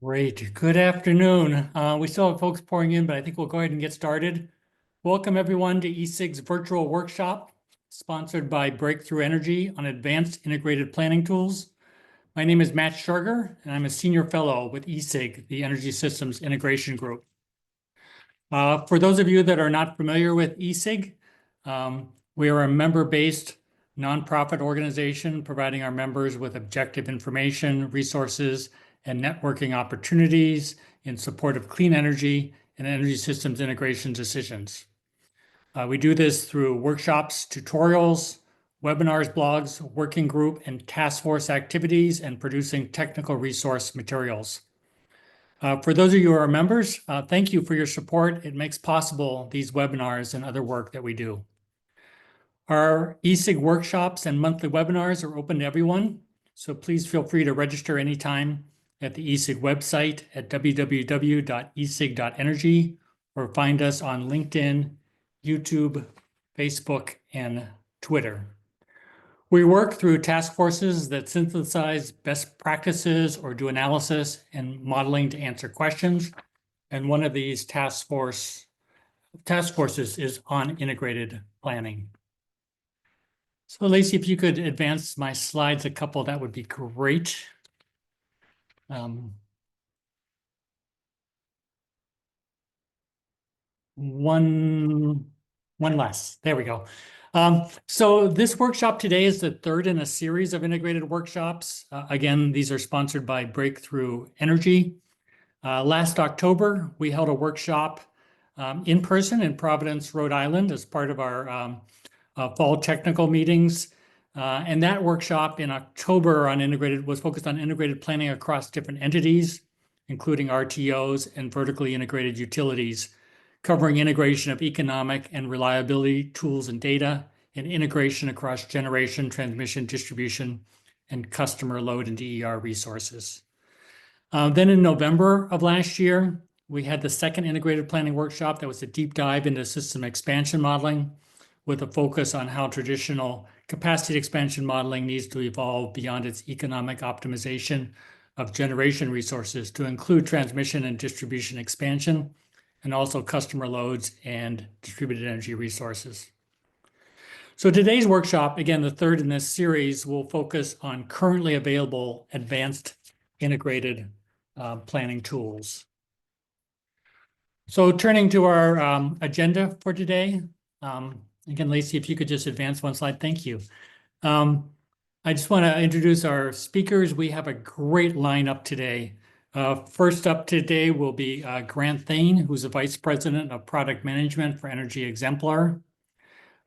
Great. Good afternoon. We still have folks pouring in, but I think we'll go ahead and get started. Welcome everyone to eSIG's virtual workshop, sponsored by Breakthrough Energy on Advanced Integrated Planning Tools. My name is Matt Scherger, and I'm a senior fellow with eSIG, the Energy Systems Integration Group. For those of you that are not familiar with eSIG, we are a member-based nonprofit organization providing our members with objective information, resources, and networking opportunities in support of clean energy and energy systems integration decisions. We do this through workshops, tutorials, webinars, blogs, working group, and task force activities, and producing technical resource materials. For those of you who are members, thank you for your support. It makes possible these webinars and other work that we do. Our eSIG workshops and monthly webinars are open to everyone, so please feel free to register anytime at the eSIG website at www.esig.energy or find us on LinkedIn, YouTube, Facebook, and Twitter. We work through task forces that synthesize best practices or do analysis and modeling to answer questions. And one of these task forces is on integrated planning. So Lacey, if you could advance my slides a couple, that would be great. One less. There we go. So this workshop today is the third in a series of integrated workshops. Again, these are sponsored by Breakthrough Energy. Last October, we held a workshop in person in Providence, Rhode Island as part of our fall technical meetings. And that workshop in October was focused on integrated planning across different entities, including RTOs and vertically integrated utilities, covering integration of economic and reliability tools and data, and integration across generation, transmission, distribution, and customer load and DER resources. Then in November of last year, we had the second integrated planning workshop that was a deep dive into system expansion modeling with a focus on how traditional capacity expansion modeling needs to evolve beyond its economic optimization of generation resources to include transmission and distribution expansion, and also customer loads and distributed energy resources. So today's workshop, again, the third in this series, will focus on currently available advanced integrated planning tools. So turning to our agenda for today, again, Lacey, if you could just advance one slide, thank you. I just want to introduce our speakers. We have a great lineup today. First up today will be Grant Thain, who's the Vice President of Product Management for Energy Exemplar.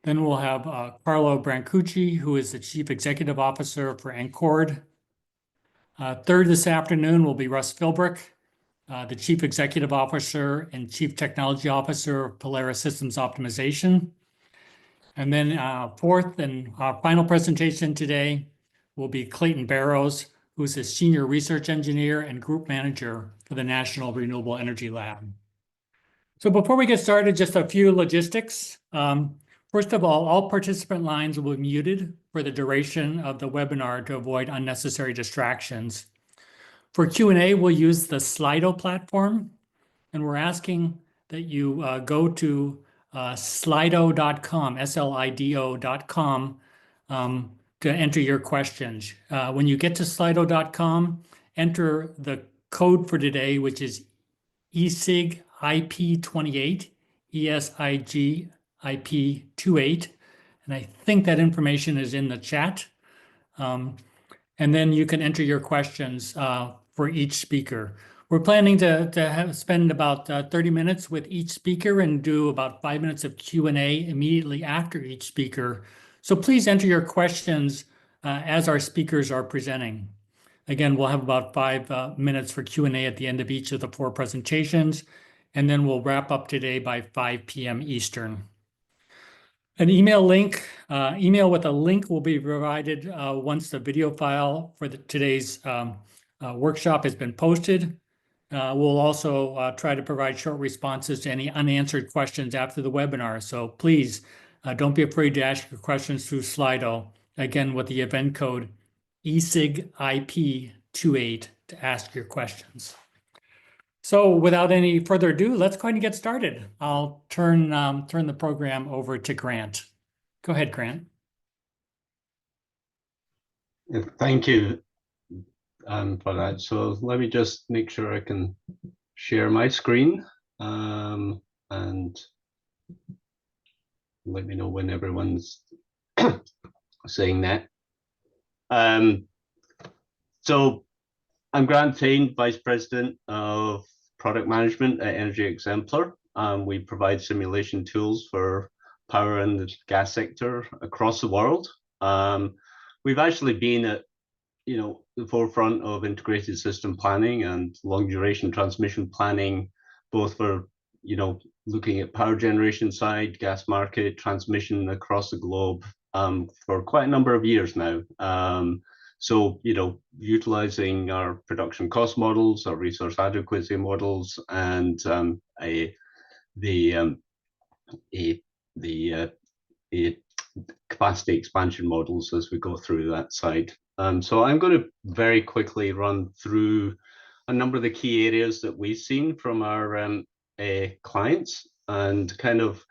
Then we'll have Carlo Brancucci, who is the Chief Executive Officer for encoord. Third this afternoon will be Russ Philbrick, the Chief Executive Officer and Chief Technology Officer of Polaris Systems Optimization. And then fourth and final presentation today will be Clayton Barrows, who's a Senior Research Engineer and Group Manager for the National Renewable Energy Lab. So before we get started, just a few logistics. First of all participant lines will be muted for the duration of the webinar to avoid unnecessary distractions. For Q&A, we'll use the Slido platform, and we're asking that you go to slido.com, slido.com, to enter your questions. When you get to slido.com, enter the code for today, which is ESIG IP28, ESIG IP28, and I think that information is in the chat. And then you can enter your questions for each speaker. We're planning to spend about 30 minutes with each speaker and do about 5 minutes of Q&A immediately after each speaker. So please enter your questions as our speakers are presenting. Again, we'll have about 5 minutes for Q&A at the end of each of the 4 presentations, and then we'll wrap up today by 5 p.m. Eastern. An email with a link will be provided once the video file for today's workshop has been posted. We'll also try to provide short responses to any unanswered questions after the webinar. So please don't be afraid to ask your questions through Slido, again with the event code ESIG IP28 to ask your questions. So without any further ado, let's go ahead and get started. I'll turn the program over to Grant. Go ahead, Grant. Thank you for that. So let me just make sure I can share my screen and let me know when everyone's saying that. So I'm Grant Thain, Vice President of Product Management at Energy Exemplar. We provide simulation tools for power and the gas sector across the world. We've actually been at the forefront of integrated system planning and long duration transmission planning, both for looking at power generation side, gas market, transmission across the globe for quite a number of years now. So, utilizing our production cost models, our resource adequacy models, and the capacity expansion models as we go through that side. So I'm going to very quickly run through a number of the key areas that we've seen from our clients and kind of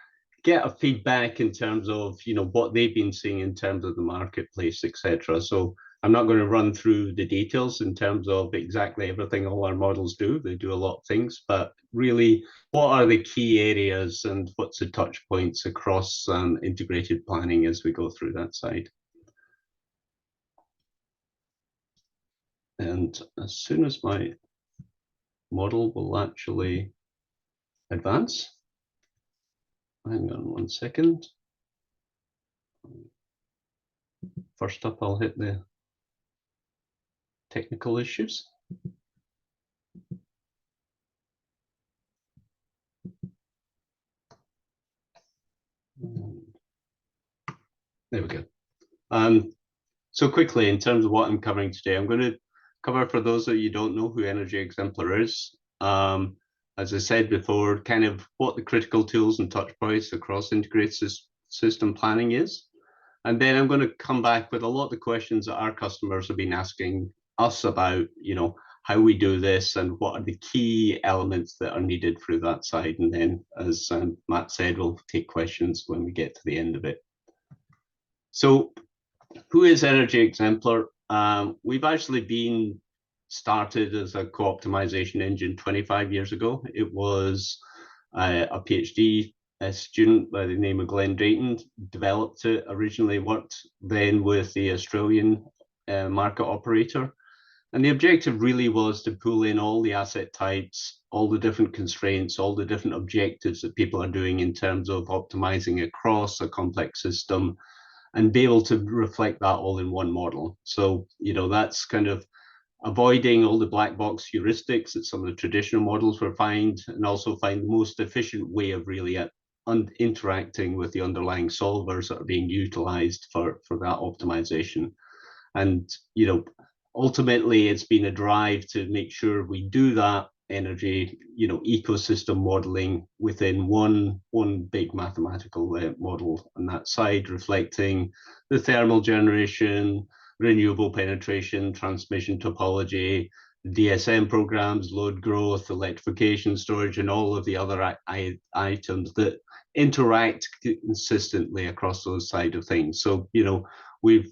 get a feedback in terms of what they've been seeing in terms of the marketplace, etc. So I'm not going to run through the details in terms of exactly everything all our models do. They do a lot of things, but really, what are the key areas and what's the touch points across integrated planning as we go through that side? And as soon as my model will actually advance, hang on 1 second. First up, I'll hit the technical issues. There we go. So quickly, in terms of what I'm covering today, I'm going to cover, for those of you who don't know who Energy Exemplar is, as I said before, kind of what the critical tools and touch points across integrated system planning is. And then I'm going to come back with a lot of the questions that our customers have been asking us about, how we do this and what are the key elements that are needed through that side. And then, as Matt said, we'll take questions when we get to the end of it. So who is Energy Exemplar? We've actually been started as a co-optimization engine 25 years ago. It was a PhD student by the name of Glenn Drayton developed it, originally worked then with the Australian market operator. And the objective really was to pull in all the asset types, all the different constraints, all the different objectives that people are doing in terms of optimizing across a complex system and be able to reflect that all in one model. So, that's kind of avoiding all the black box heuristics that some of the traditional models will find, and also find the most efficient way of really interacting with the underlying solvers that are being utilized for that optimization. And, ultimately, it's been a drive to make sure we do that energy, ecosystem modeling within one big mathematical model on that side, reflecting the thermal generation, renewable penetration, transmission topology, DSM programs, load growth, electrification, storage, and all of the other items that interact consistently across those side of things. So, we've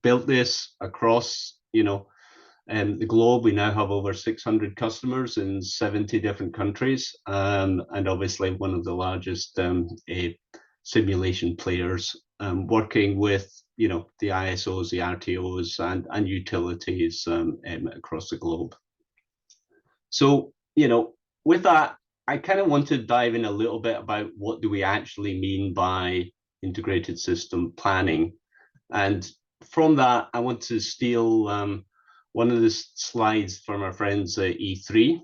built this across, the globe. We now have over 600 customers in 70 different countries, and obviously one of the largest simulation players, working with the ISOs, the RTOs, and utilities across the globe. So with that, I kind of want to dive in a little bit about what do we actually mean by integrated system planning, and from that I want to steal one of the slides from our friends at E3,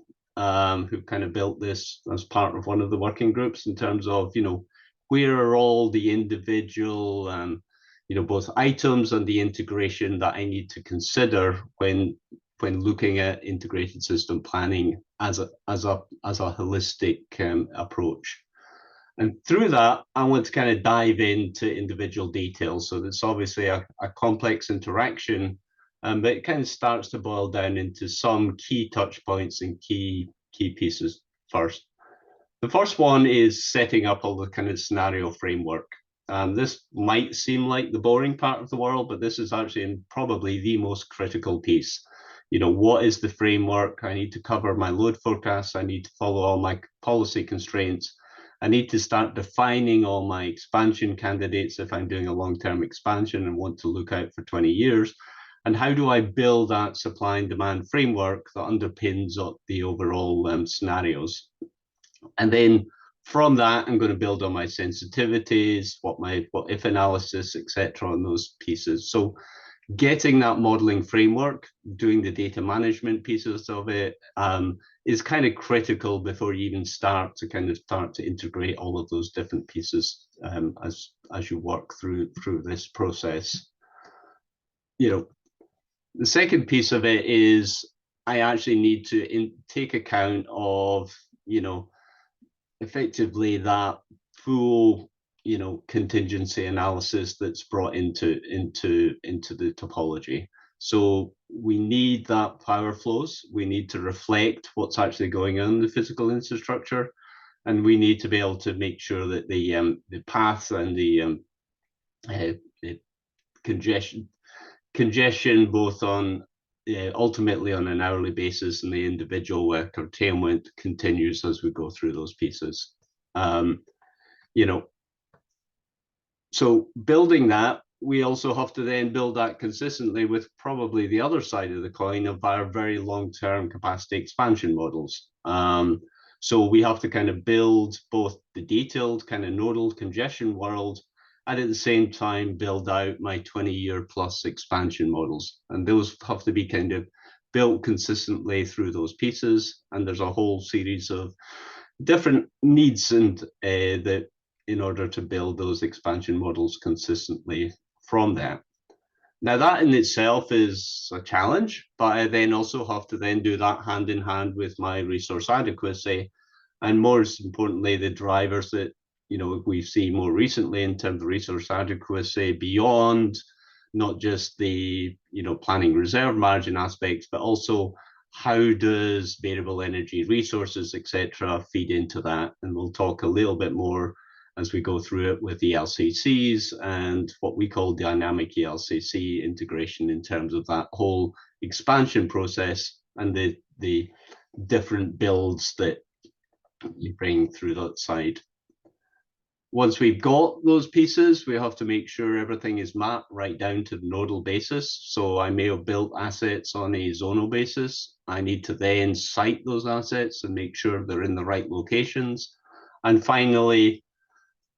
who kind of built this as part of one of the working groups in terms of, where are all the individual, both items and the integration that I need to consider when looking at integrated system planning as a holistic approach. And through that, I want to kind of dive into individual details. So it's obviously a complex interaction, but it kind of starts to boil down into some key touch points and key key pieces first. The first one is setting up all the kind of scenario framework. This might seem like the boring part of the world, but this is actually probably the most critical piece. What is the framework? I need to cover my load forecasts. I need to follow all my policy constraints. I need to start defining all my expansion candidates if I'm doing a long-term expansion and want to look out for 20 years. And how do I build that supply and demand framework that underpins the overall scenarios? And then from that, I'm going to build on my sensitivities, what if analysis, etc., on those pieces. So getting that modeling framework, doing the data management pieces of it, is kind of critical before you even start to integrate all of those different pieces as you work through this process. The second piece of it is I actually need to take account of, effectively that full, contingency analysis that's brought into the topology. So we need that power flows. We need to reflect what's actually going on in the physical infrastructure, and we need to be able to make sure that the path and the congestion both on ultimately on an hourly basis and the individual curtailment continues as we go through those pieces. So building that, we also have to then build that consistently with probably the other side of the coin of our very long-term capacity expansion models. So we have to kind of build both the detailed kind of nodal congestion world and at the same time build out my 20-year plus expansion models. And those have to be kind of built consistently through those pieces. And there's a whole series of different needs and that in order to build those expansion models consistently from that. Now that in itself is a challenge, but I then also have to then do that hand in hand with my resource adequacy, and most importantly, the drivers that we see more recently in terms of resource adequacy beyond not just the planning reserve margin aspects, but also how does variable energy resources, etc., feed into that. And we'll talk a little bit more as we go through it with the ELCCs and what we call dynamic ELCC integration in terms of that whole expansion process and the different builds that you bring through that side. Once we've got those pieces, we have to make sure everything is mapped right down to the nodal basis. So I may have built assets on a zonal basis. I need to then site those assets and make sure they're in the right locations. And finally,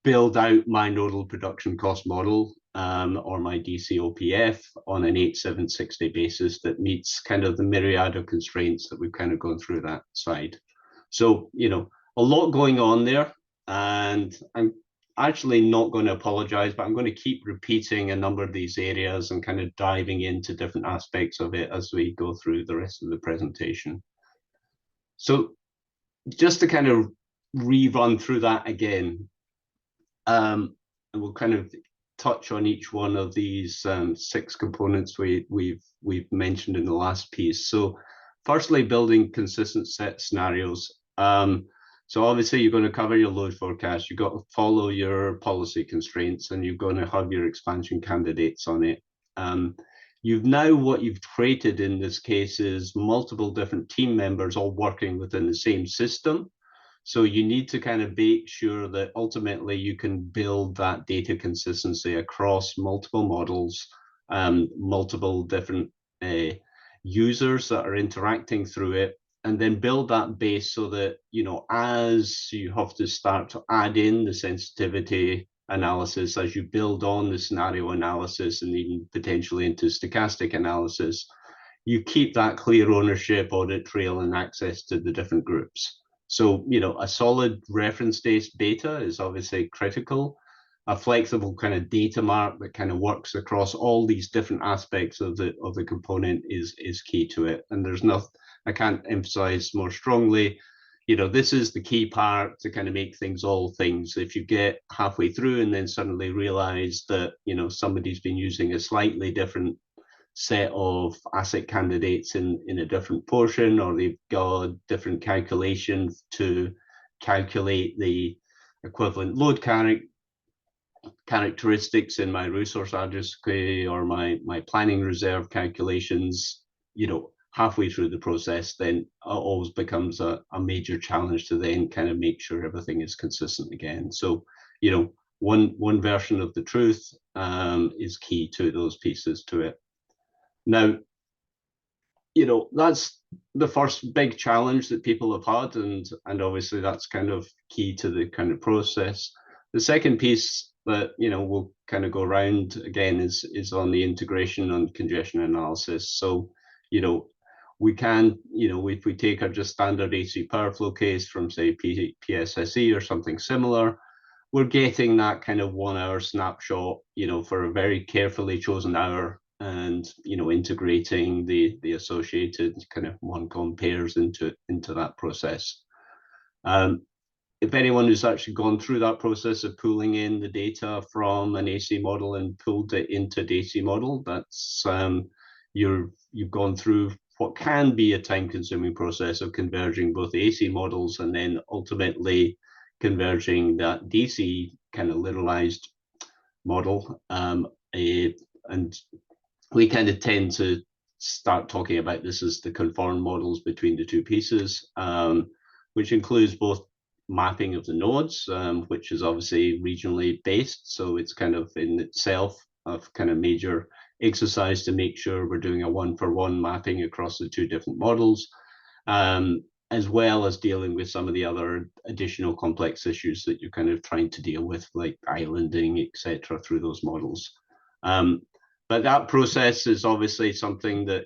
build out my nodal production cost model or my DCOPF on an 8760 basis that meets kind of the myriad of constraints that we've kind of gone through that side. So, a lot going on there. And I'm actually not going to apologize, but I'm going to keep repeating a number of these areas and kind of diving into different aspects of it as we go through the rest of the presentation. So just to kind of rerun through that again, and we'll kind of touch on each one of these 6 components we've mentioned in the last piece. So firstly, building consistent set scenarios. So obviously you're going to cover your load forecast, you've got to follow your policy constraints, and you're going to have your expansion candidates on it. What you've created in this case is multiple different team members all working within the same system. So you need to kind of make sure that ultimately you can build that data consistency across multiple models, multiple different users that are interacting through it, and then build that base so that, as you have to start to add in the sensitivity analysis, as you build on the scenario analysis and even potentially into stochastic analysis, you keep that clear ownership, audit trail, and access to the different groups. So, a solid reference-based data is obviously critical. A flexible kind of data mart that kind of works across all these different aspects of the component is key to it. And there's nothing I can't emphasize more strongly. This is the key part to kind of make things all things. If you get halfway through and then suddenly realize that somebody's been using a slightly different set of asset candidates in a different portion, or they've got different calculations to calculate the equivalent load characteristics in my resource adequacy or my planning reserve calculations, halfway through the process, then it always becomes a major challenge to then kind of make sure everything is consistent again. So, one version of the truth is key to those pieces to it. Now, that's the first big challenge that people have had, and obviously that's kind of key to the kind of process. The second piece that we'll kind of go around again is on the integration and congestion analysis. So we can, if we take our just standard AC power flow case from say PSSE or something similar, we're getting that kind of 1 hour snapshot, for a very carefully chosen hour, and integrating the associated kind of one-con pairs into that process. If anyone who's actually gone through that process of pulling in the data from an AC model and pulled it into the DC model, that's you've gone through what can be a time-consuming process of converging both the AC models and then ultimately converging that DC kind of literalized model. And we kind of tend to start talking about this as the conformed models between the two pieces, which includes both mapping of the nodes, which is obviously regionally based. So it's kind of in itself a kind of major exercise to make sure we're doing a one-for-one mapping across the two different models, as well as dealing with some of the other additional complex issues that you're kind of trying to deal with, like islanding, etc., through those models. But that process is obviously something that,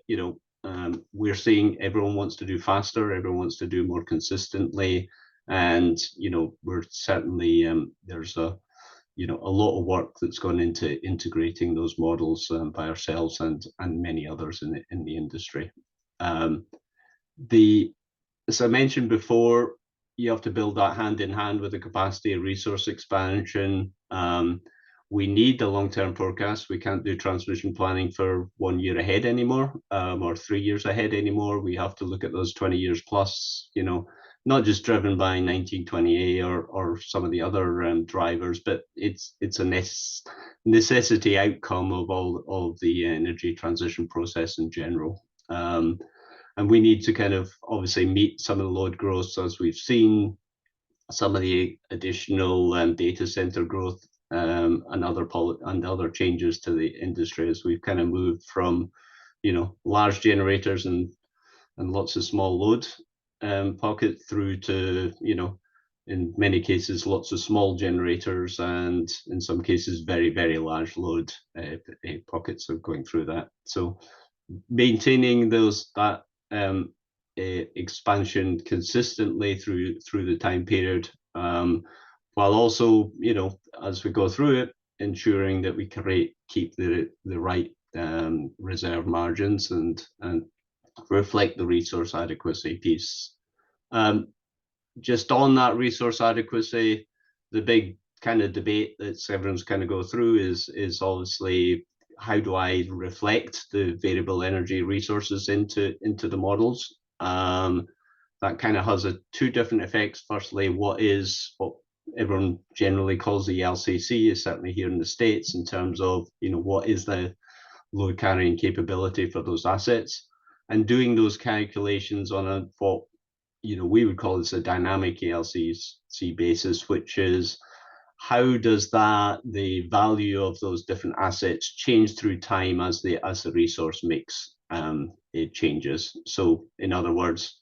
we're seeing everyone wants to do faster, everyone wants to do more consistently. And, we're certainly, there's a lot of work that's gone into integrating those models by ourselves and many others in the industry. As I mentioned before, you have to build that hand in hand with the capacity and resource expansion. We need a long-term forecast. We can't do transmission planning for 1 year ahead anymore, or 3 years ahead anymore. We have to look at those 20 years plus, not just driven by 1920A or some of the other drivers, but it's a necessity outcome of all of the energy transition process in general. And we need to kind of obviously meet some of the load growth as we've seen, some of the additional data center growth, and other changes to the industry as we've kind of moved from, large generators and lots of small load pocket through to, in many cases, lots of small generators, and in some cases, very, very large load pockets of going through that. So maintaining that expansion consistently through the time period, while also, as we go through it, ensuring that we keep the right reserve margins and reflect the resource adequacy piece. Just on that resource adequacy, the big kind of debate that everyone's kind of go through is obviously, how do I reflect the variable energy resources into the models? That kind of has two different effects. Firstly, what everyone generally calls the LCC is certainly here in the States in terms of, what is the load carrying capability for those assets, and doing those calculations on what we would call this a dynamic LCC basis, which is how does the value of those different assets change through time as the resource mix it changes. So in other words,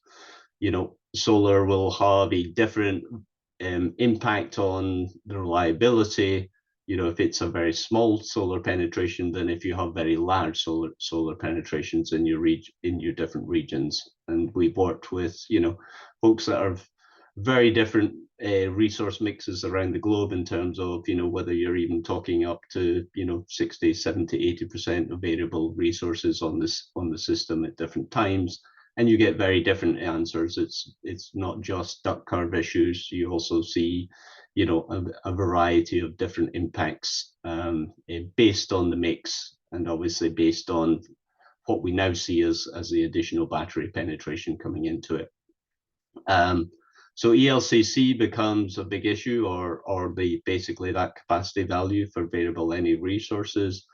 solar will have a different impact on the reliability, if it's a very small solar penetration than if you have very large solar penetrations in your different regions. And we've worked with folks that are very different resource mixes around the globe in terms of whether you're even talking up to 60, 70, 80% of variable resources on the system at different times, and you get very different answers. It's not just duck curve issues. You also see a variety of different impacts based on the mix, and obviously based on what we now see as the additional battery penetration coming into it. So ELCC becomes a big issue, or basically that capacity value for variable energy resources.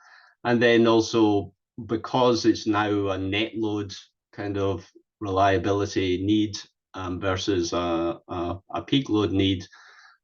And then also, because it's now a net load kind of reliability need versus a peak load need,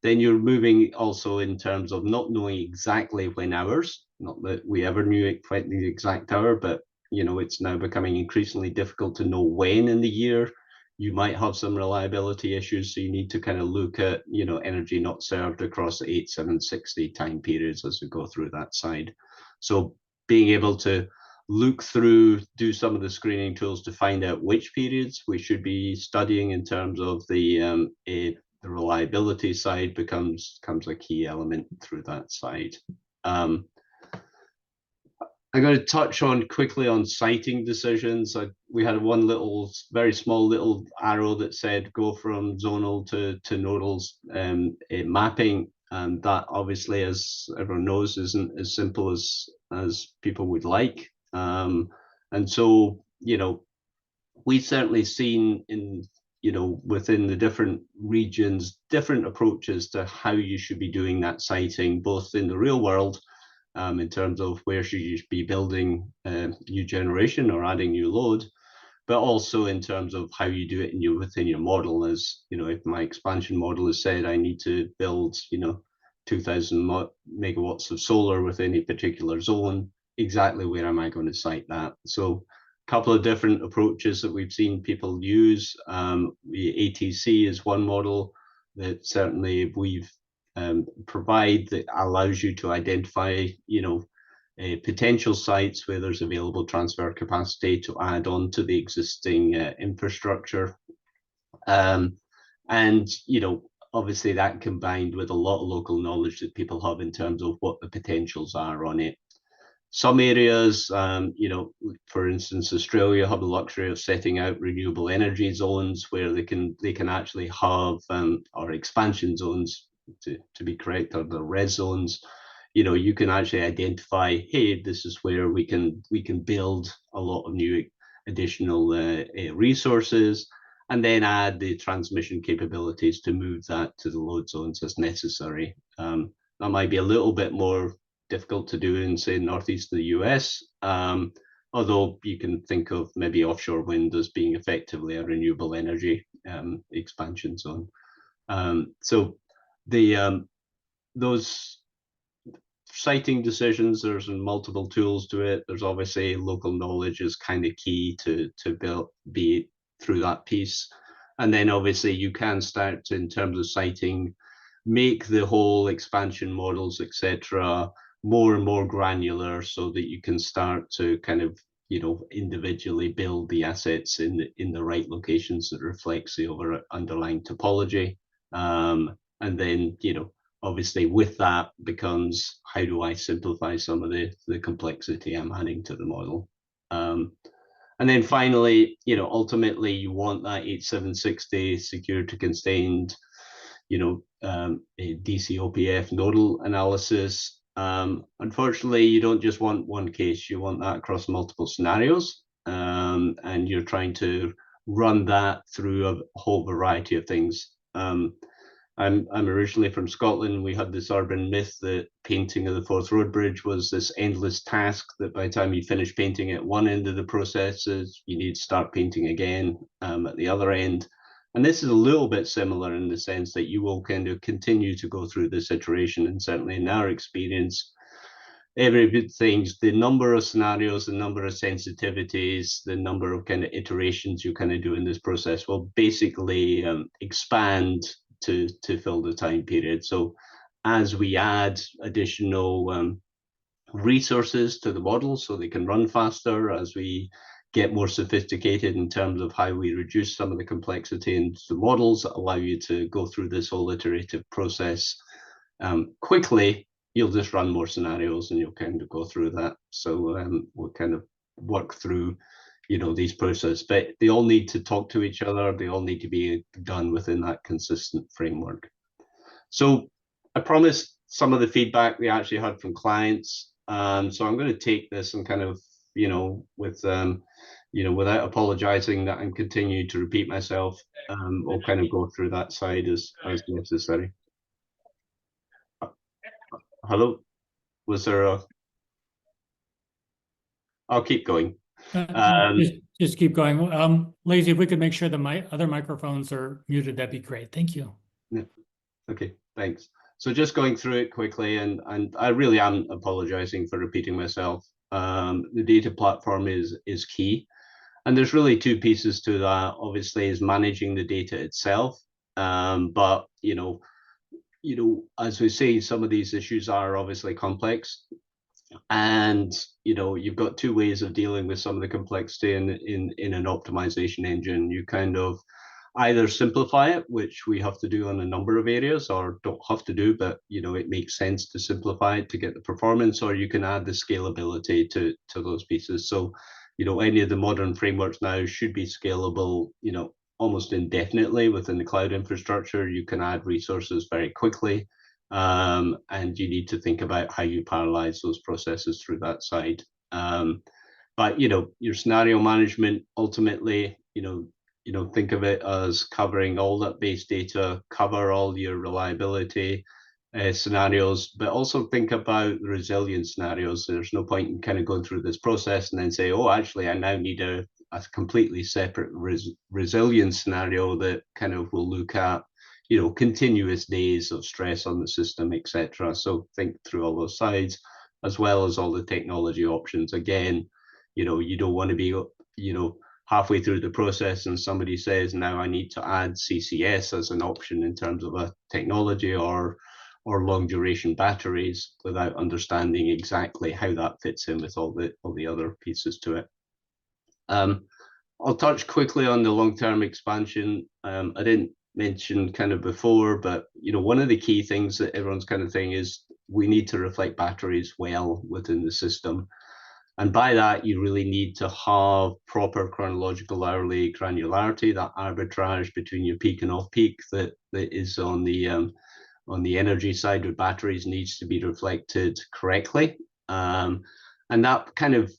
then you're moving also in terms of not knowing exactly when hours, not that we ever knew quite the exact hour, but it's now becoming increasingly difficult to know when in the year you might have some reliability issues. So you need to kind of look at, energy not served across the 8, 7, 60 time periods as we go through that side. So being able to look through, do some of the screening tools to find out which periods we should be studying in terms of the reliability side becomes a key element through that side. I'm going to touch on quickly on siting decisions. We had one very small little arrow that said go from zonal to nodal mapping, and that obviously, as everyone knows, isn't as simple as people would like. And so, we've certainly seen within the different regions, different approaches to how you should be doing that siting, both in the real world, in terms of where should you be building new generation or adding new load, but also in terms of how you do it within your model. As if my expansion model has said I need to build 2,000 megawatts of solar within a particular zone, exactly where am I going to site that? So a couple of different approaches that we've seen people use. The ATC is one model that certainly we've provide that allows you to identify, potential sites where there's available transfer capacity to add on to the existing infrastructure. And, obviously that combined with a lot of local knowledge that people have in terms of what the potentials are on it. Some areas, for instance, Australia have the luxury of setting out renewable energy zones where they can actually have, or expansion zones, to be correct, or the res zones. You can actually identify, hey, this is where we can build a lot of new additional resources, and then add the transmission capabilities to move that to the load zones as necessary. That might be a little bit more difficult to do in, say, northeast of the US, although you can think of maybe offshore wind as being effectively a renewable energy expansion zone. So those siting decisions, there's multiple tools to it. There's obviously local knowledge is kind of key to be through that piece. And then obviously you can start to, in terms of siting, make the whole expansion models, etc., more and more granular so that you can start to kind of, individually build the assets in the right locations that reflects the underlying topology. And then, obviously with that becomes, how do I simplify some of the complexity I'm adding to the model? And then finally, ultimately you want that 8760 secure to constrained, a DCOPF nodal analysis. Unfortunately, you don't just want one case, you want that across multiple scenarios. And you're trying to run that through a whole variety of things. I'm originally from Scotland. We had this urban myth that painting of the Forth Road Bridge was this endless task that by the time you finish painting at one end of the processes, you need to start painting again at the other end. And this is a little bit similar in the sense that you will kind of continue to go through this iteration. And certainly in our experience, everything's the number of scenarios, the number of sensitivities, the number of kind of iterations you kind of do in this process will basically expand to fill the time period. So as we add additional resources to the model so they can run faster, as we get more sophisticated in terms of how we reduce some of the complexity into the models that allow you to go through this whole iterative process quickly, you'll just run more scenarios and you'll kind of go through that. So we'll kind of work through these processes, but they all need to talk to each other. They all need to be done within that consistent framework. So I promised some of the feedback we actually had from clients. So I'm going to take this and kind of without apologizing that I'm continuing to repeat myself, we'll kind of go through that side as necessary. Hello, was there a? I'll keep going. Just keep going. Lazy, if we could make sure the other microphones are muted, that'd be great. Thank you. Yeah. Okay, thanks. So just going through it quickly, and I really am apologizing for repeating myself. The data platform is key, and there's really two pieces to that. Obviously, is managing the data itself, but as we say, some of these issues are obviously complex, and you've got two ways of dealing with some of the complexity in an optimization engine. You kind of either simplify it, which we have to do on a number of areas, or don't have to do, but it makes sense to simplify it to get the performance, or you can add the scalability to those pieces. So any of the modern frameworks now should be scalable almost indefinitely within the cloud infrastructure. You can add resources very quickly, and you need to think about how you parallelize those processes through that side. But your scenario management, ultimately, think of it as covering all that base data, cover all your reliability scenarios, but also think about the resilience scenarios. There's no point in kind of going through this process and then say, oh, actually, I now need a completely separate resilience scenario that kind of will look at continuous days of stress on the system, etc. So think through all those sides, as well as all the technology options. Again, you don't want to be halfway through the process and somebody says, now I need to add CCS as an option in terms of a technology or long duration batteries without understanding exactly how that fits in with all the other pieces to it. I'll touch quickly on the long-term expansion. I didn't mention kind of before, but one of the key things that everyone's kind of saying is we need to reflect batteries well within the system. And by that, you really need to have proper chronological hourly granularity, that arbitrage between your peak and off peak that is on the energy side with batteries needs to be reflected correctly. And that kind of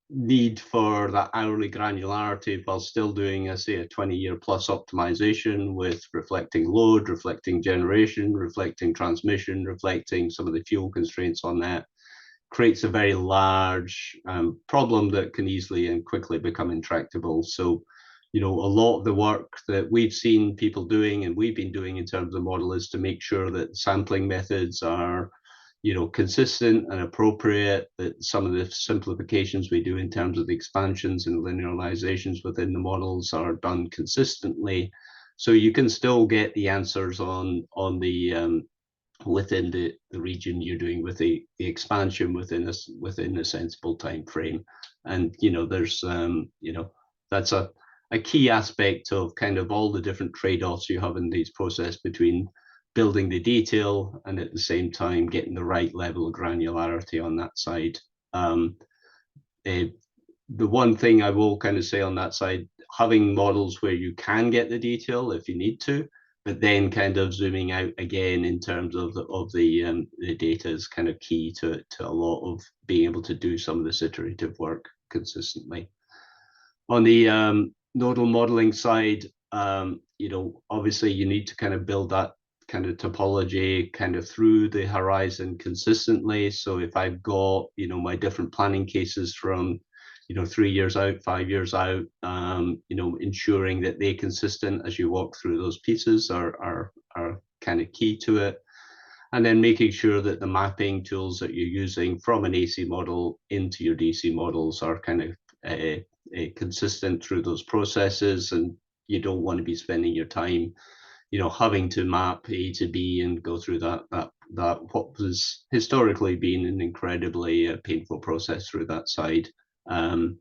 need for that hourly granularity while still doing, I say, a 20-year plus optimization with reflecting load, reflecting generation, reflecting transmission, reflecting some of the fuel constraints on that, creates a very large problem that can easily and quickly become intractable. So, a lot of the work that we've seen people doing and we've been doing in terms of the model is to make sure that sampling methods are consistent and appropriate, that some of the simplifications we do in terms of the expansions and linearizations within the models are done consistently. So you can still get the answers on the within the region you're doing with the expansion within a sensible time frame. And there's that's a key aspect of kind of all the different trade-offs you have in these process between building the detail and at the same time getting the right level of granularity on that side. The one thing I will kind of say on that side, having models where you can get the detail if you need to, but then kind of zooming out again in terms of the data is kind of key to a lot of being able to do some of this iterative work consistently. On the nodal modeling side, obviously you need to kind of build that kind of topology kind of through the horizon consistently. So if I've got, my different planning cases from, 3 years out, 5 years out, ensuring that they're consistent as you walk through those pieces are kind of key to it. And then making sure that the mapping tools that you're using from an AC model into your DC models are kind of consistent through those processes. And you don't want to be spending your time having to map A to B and go through that what was historically been an incredibly painful process through that side. And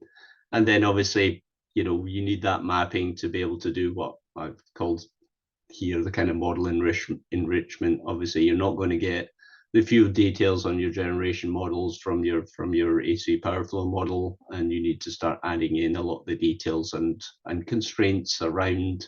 then obviously, you need that mapping to be able to do what I've called here the kind of model enrichment. Obviously, you're not going to get the few details on your generation models from your AC power flow model, and you need to start adding in a lot of the details and constraints around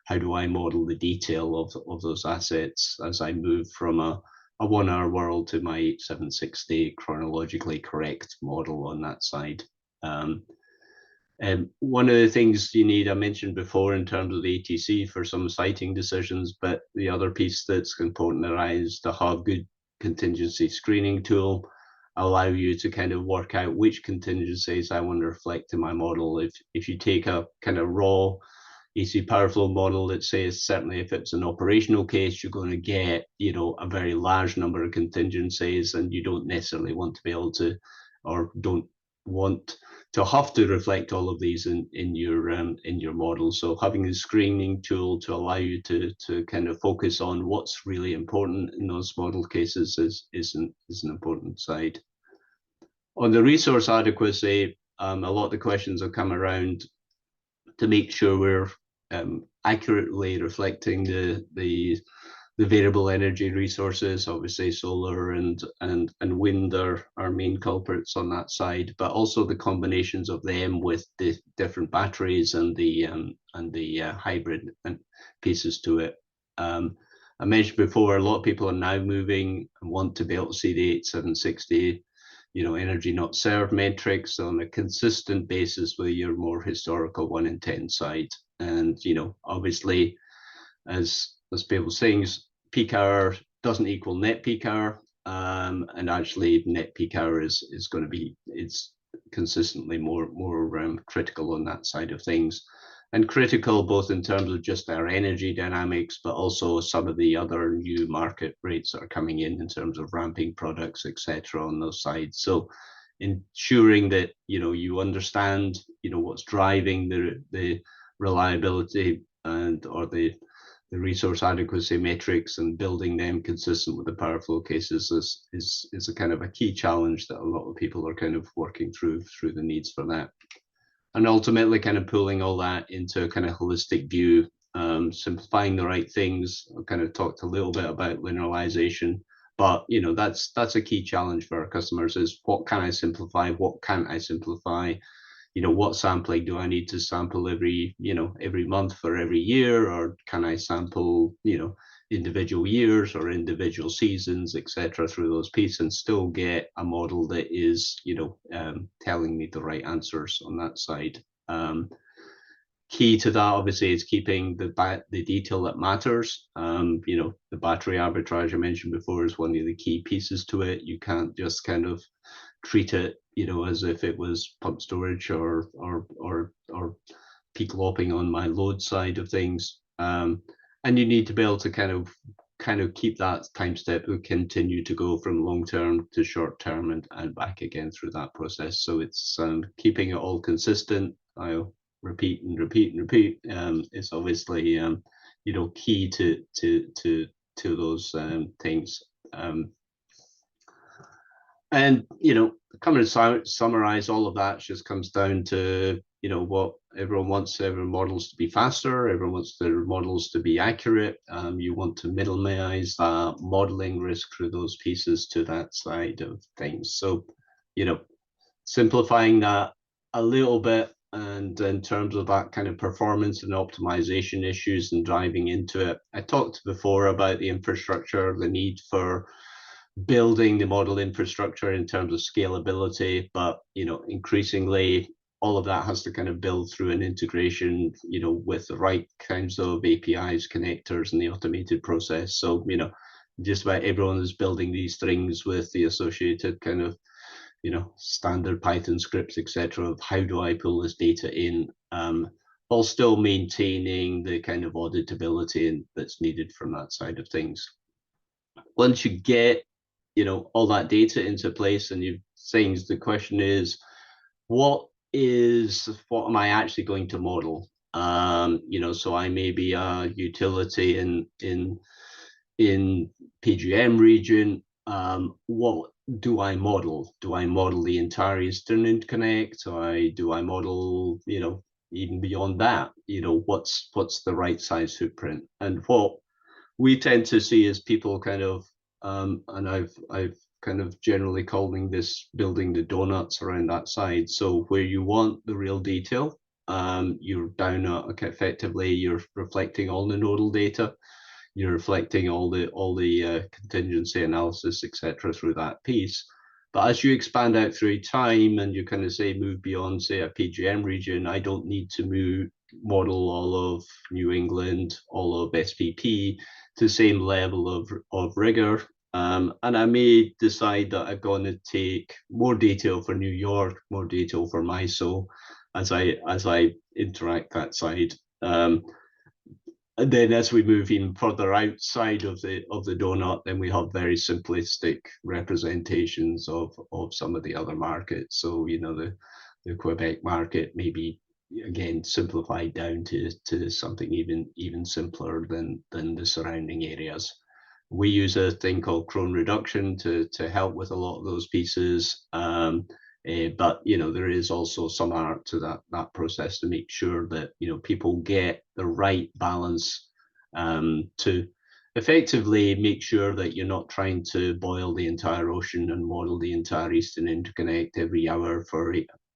how do I model the detail of those assets as I move from a 1 hour world to my 8760 chronologically correct model on that side. And one of the things you need, I mentioned before, in terms of the ATC for some siting decisions, but the other piece that's important is to have good contingency screening tool, allow you to kind of work out which contingencies I want to reflect in my model. If you take a kind of raw AC power flow model that says certainly if it's an operational case, you're going to get, a very large number of contingencies, and you don't necessarily want to be able to, or don't want to have to reflect all of these in your model. So having a screening tool to allow you to kind of focus on what's really important in those model cases is an important side. On the resource adequacy, a lot of the questions have come around to make sure we're accurately reflecting the variable energy resources. Obviously solar and wind are our main culprits on that side, but also the combinations of them with the different batteries and the hybrid pieces to it. I mentioned before, a lot of people are now moving and want to be able to see the 8760 energy not served metrics on a consistent basis with your more historical 1 in 10 side. And obviously, as people saying, peak hour doesn't equal net peak hour, and actually net peak hour is going to be, it's consistently more critical on that side of things, and critical both in terms of just our energy dynamics, but also some of the other new market rates that are coming in terms of ramping products, etc. on those sides. So ensuring that you understand what's driving the reliability or the resource adequacy metrics, and building them consistent with the power flow cases is a kind of a key challenge that a lot of people are kind of working through the needs for that. And ultimately kind of pulling all that into a kind of holistic view, simplifying the right things. I kind of talked a little bit about linearization, but that's a key challenge for our customers, is what can I simplify, what can't I simplify? What sampling do I need to sample every month for every year, or can I sample, individual years or individual seasons, etc., through those pieces, and still get a model that is, telling me the right answers on that side. Key to that, obviously, is keeping the detail that matters. The battery arbitrage I mentioned before is one of the key pieces to it. You can't just kind of treat it, as if it was pump storage or peak lopping on my load side of things. And you need to be able to kind of keep that time step, will continue to go from long term to short term and back again through that process. So it's keeping it all consistent. I'll repeat and repeat and repeat. It's obviously key to those things. And coming to summarize all of that, just comes down to what everyone wants. Everyone models to be faster, everyone wants their models to be accurate. You want to minimize modeling risk through those pieces to that side of things. So simplifying that a little bit, and in terms of that kind of performance and optimization issues and driving into it, I talked before about the infrastructure, the need for building the model infrastructure in terms of scalability, but increasingly all of that has to kind of build through an integration, with the right kinds of APIs, connectors, and the automated process. So just about everyone is building these things with the associated kind of standard Python scripts, etc., of how do I pull this data in, while still maintaining the kind of auditability that's needed from that side of things. Once you get all that data into place and the question is, what am I actually going to model? So I may be a utility in PGM region. What do I model? Do I model the entire Eastern Interconnect? Or do I model, even beyond that? What's the right size footprint? And what we tend to see is people kind of, and I've kind of generally calling this building the donuts around that side. So where you want the real detail, you're down at effectively you're reflecting all the nodal data, you're reflecting all the contingency analysis, etc., through that piece. But as you expand out through time and you kind of say move beyond, say, a PGM region, I don't need to model all of New England, all of SPP to the same level of rigor. And I may decide that I'm going to take more detail for New York, more detail for MISO as I interact that side. And then as we move even further outside of the donut, then we have very simplistic representations of some of the other markets. So, you know, the Quebec market maybe again simplified down to something even simpler than the surrounding areas. We use a thing called crone reduction to help with a lot of those pieces. But you know, there is also some art to that process to make sure that, you know, people get the right balance to effectively make sure that you're not trying to boil the entire ocean and model the entire Eastern Interconnect every hour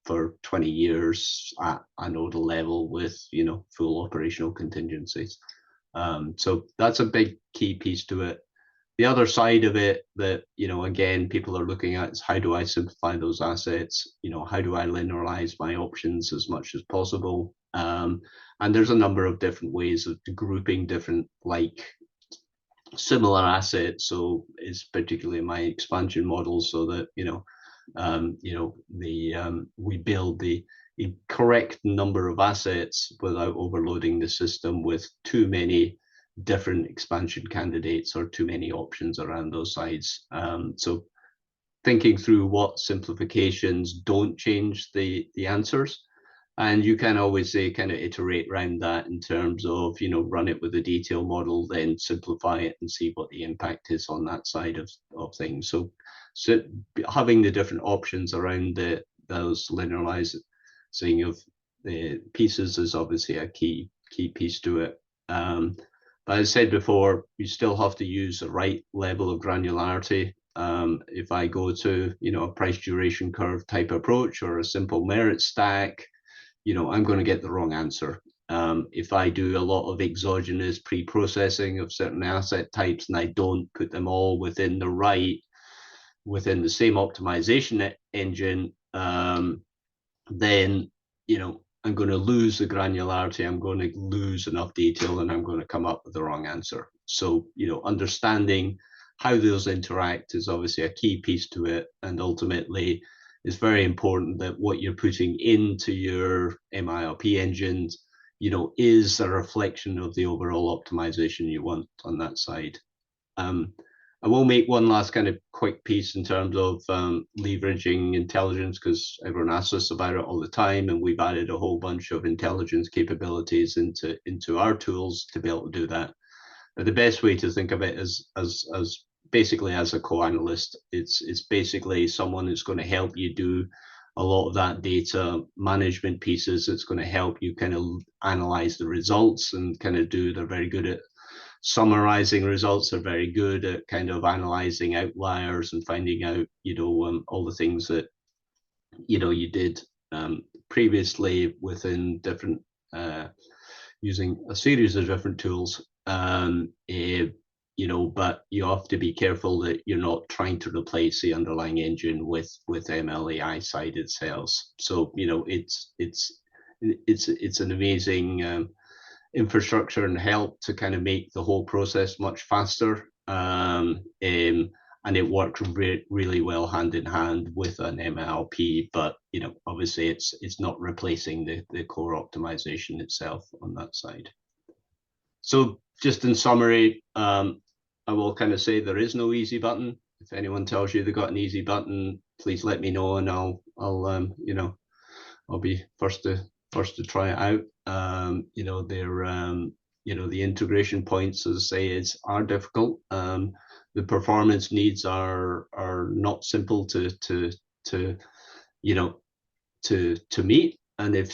for 20 years at a nodal level with, you know, full operational contingencies. So that's a big key piece to it. The other side of it that, you know, again, people are looking at is how do I simplify those assets? You know, how do I linearize my options as much as possible? And there's a number of different ways of grouping different, like, similar assets. So it's particularly my expansion model so that, you know, we build the correct number of assets without overloading the system with too many different expansion candidates or too many options around those sides. So thinking through what simplifications don't change the answers. And you can always say kind of iterate around that in terms of, you know, run it with a detail model, then simplify it and see what the impact is on that side of things. So having the different options around those linearizing of the pieces is obviously a key piece to it. But as I said before, you still have to use the right level of granularity. If I go to, you know, a price duration curve type approach or a simple merit stack, you know, I'm going to get the wrong answer. If I do a lot of exogenous pre-processing of certain asset types and I don't put them all within the same optimization engine, then, you know, I'm going to lose the granularity, I'm going to lose enough detail, and I'm going to come up with the wrong answer. So, you know, understanding how those interact is obviously a key piece to it. And ultimately, it's very important that what you're putting into your MILP engines, you know, is a reflection of the overall optimization you want on that side. I will make one last kind of quick piece in terms of leveraging intelligence, because everyone asks us about it all the time, and we've added a whole bunch of intelligence capabilities into our tools to be able to do that. But the best way to think of it is as basically as a co-analyst. It's basically someone who's going to help you do a lot of that data management pieces. It's going to help you kind of analyze the results and kind of do. They're very good at summarizing results, are very good at kind of analyzing outliers and finding out, you know, all the things that, you know, you did previously within different, using a series of different tools, you know, but you have to be careful that you're not trying to replace the underlying engine with MLAI sided cells. So, you know, it's an amazing infrastructure and help to kind of make the whole process much faster. And it works really well hand in hand with an MLP, but, you know, obviously it's not replacing the core optimization itself on that side. So just in summary, I will kind of say there is no easy button. If anyone tells you they got an easy button, please let me know, and I'll you know, I'll be first to try it out. You know, they're you know, the integration points, as I say, are difficult. The performance needs are not simple to you know, to meet. And if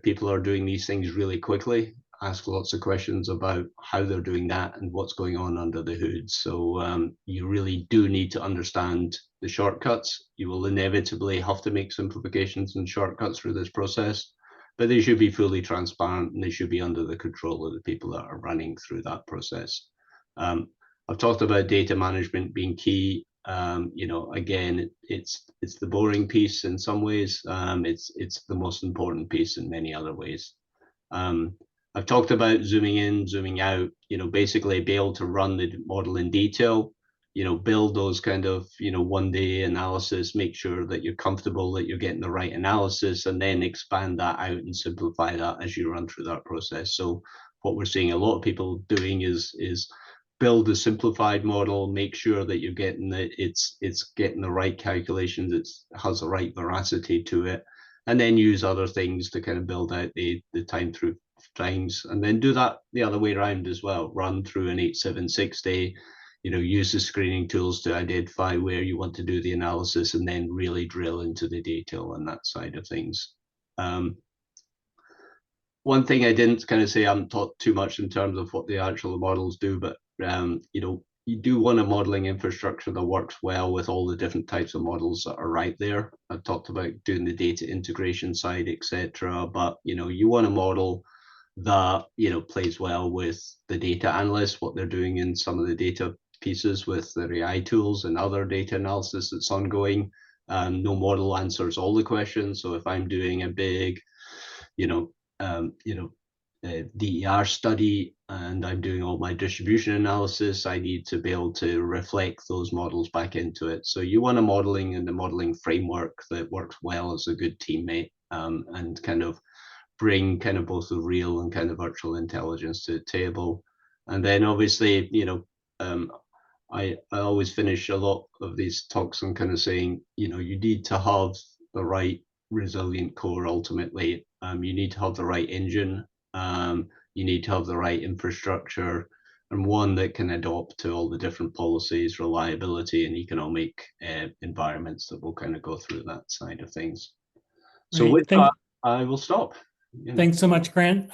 people are doing these things really quickly, ask lots of questions about how they're doing that and what's going on under the hood. So you really do need to understand the shortcuts. You will inevitably have to make simplifications and shortcuts through this process, but they should be fully transparent and they should be under the control of the people that are running through that process. I've talked about data management being key. You know, again, it's the boring piece in some ways. It's the most important piece in many other ways. I've talked about zooming in, zooming out, you know, basically be able to run the model in detail, you know, build those kind of, you know, 1 day analysis, make sure that you're comfortable that you're getting the right analysis, and then expand that out and simplify that as you run through that process. So what we're seeing a lot of people doing is build a simplified model, make sure that you're getting it's getting the right calculations, it has the right veracity to it, and then use other things to kind of build out the time through times, and then do that the other way around as well. Run through an 8760, you know, use the screening tools to identify where you want to do the analysis, and then really drill into the detail on that side of things. One thing I didn't kind of say, I haven't taught too much in terms of what the actual models do, but you know, you do want a modeling infrastructure that works well with all the different types of models that are right there. I've talked about doing the data integration side, etc. But you know, you want a model that, you know, plays well with the data analysts, what they're doing in some of the data pieces with their AI tools and other data analysis that's ongoing. No model answers all the questions. So if I'm doing a big, you know, DER study and I'm doing all my distribution analysis, I need to be able to reflect those models back into it. So you want a modeling and a modeling framework that works well as a good teammate, and kind of bring kind of both the real and kind of virtual intelligence to the table. And then obviously, you know, I always finish a lot of these talks on kind of saying, you know, you need to have the right resilient core ultimately. You need to have the right engine. You need to have the right infrastructure, and one that can adapt to all the different policies, reliability, and economic environments that will kind of go through that side of things. So Great. with that, I will stop. Thanks so much, Grant.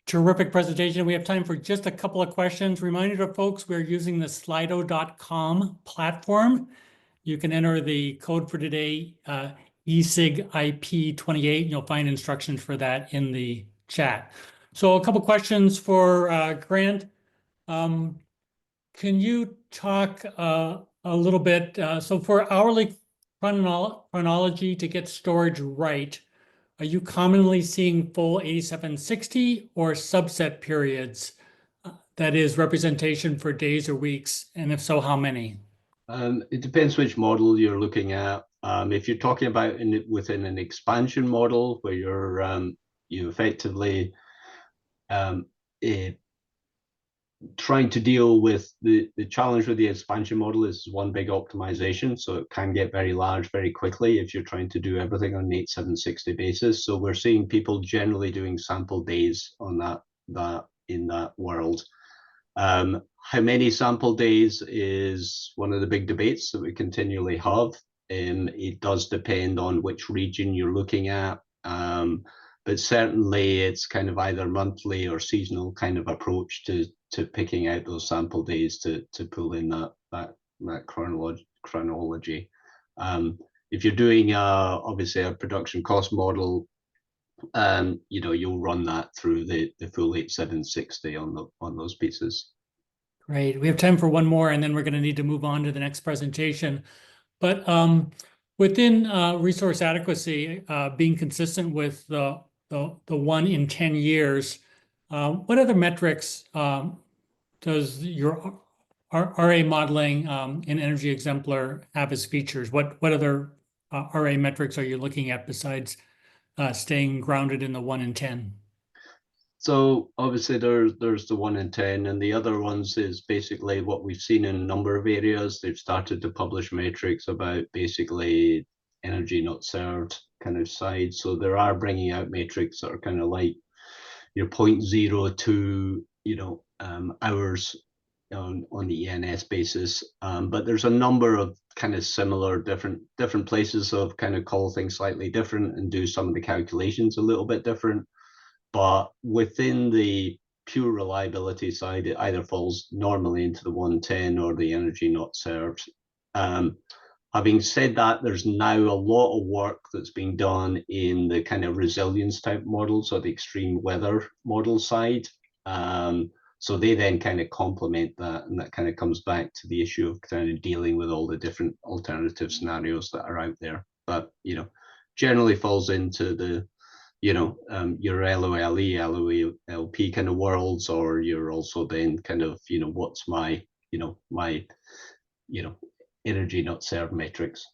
Terrific presentation. We have time for just a couple of questions. Reminder to folks, we're using the slido.com platform. You can enter the code for today, ESIG IP28, and you'll find instructions for that in the chat. So a couple questions for Grant. Can you talk a little bit, so for hourly chronology to get storage right, are you commonly seeing full 8760 or subset periods? That is representation for days or weeks, and if so, how many? It depends which model you're looking at. If you're talking about within an expansion model where you're you effectively trying to deal with the challenge with the expansion model is one big optimization, so it can get very large very quickly if you're trying to do everything on an 8760 basis. So we're seeing people generally doing sample days on that in that world. How many sample days is one of the big debates that we continually have. It does depend on which region you're looking at, but certainly it's kind of either monthly or seasonal kind of approach to picking out those sample days to pull in that chronology. If you're doing obviously a production cost model, you know, you'll run that through the full 8760 on those pieces. Great. We have time for one more, and then we're going to need to move on to the next presentation. But within resource adequacy, being consistent with the 1 in 10 years, what other metrics does your RA modeling in Energy Exemplar have as features? What other RA metrics are you looking at besides staying grounded in the 1 in 10? So obviously there's the 1 in 10, and the other ones is basically what we've seen in a number of areas. They've started to publish metrics about basically energy not served kind of side. So there are bringing out metrics that are kind of like your 0.02, you know, hours on the ENS basis. But there's a number of kind of similar different places of kind of call things slightly different and do some of the calculations a little bit different. But within the pure reliability side, it either falls normally into the 110 or the energy not served. Having said that, there's now a lot of work that's being done in the kind of resilience type models or the extreme weather model side. So they then kind of complement that, and that kind of comes back to the issue of kind of dealing with all the different alternative scenarios that are out there. But, you know, generally falls into the, you know, your LOLE, LOLP kind of worlds, or you're also then kind of, you know, what's my, you know, energy not served matrix.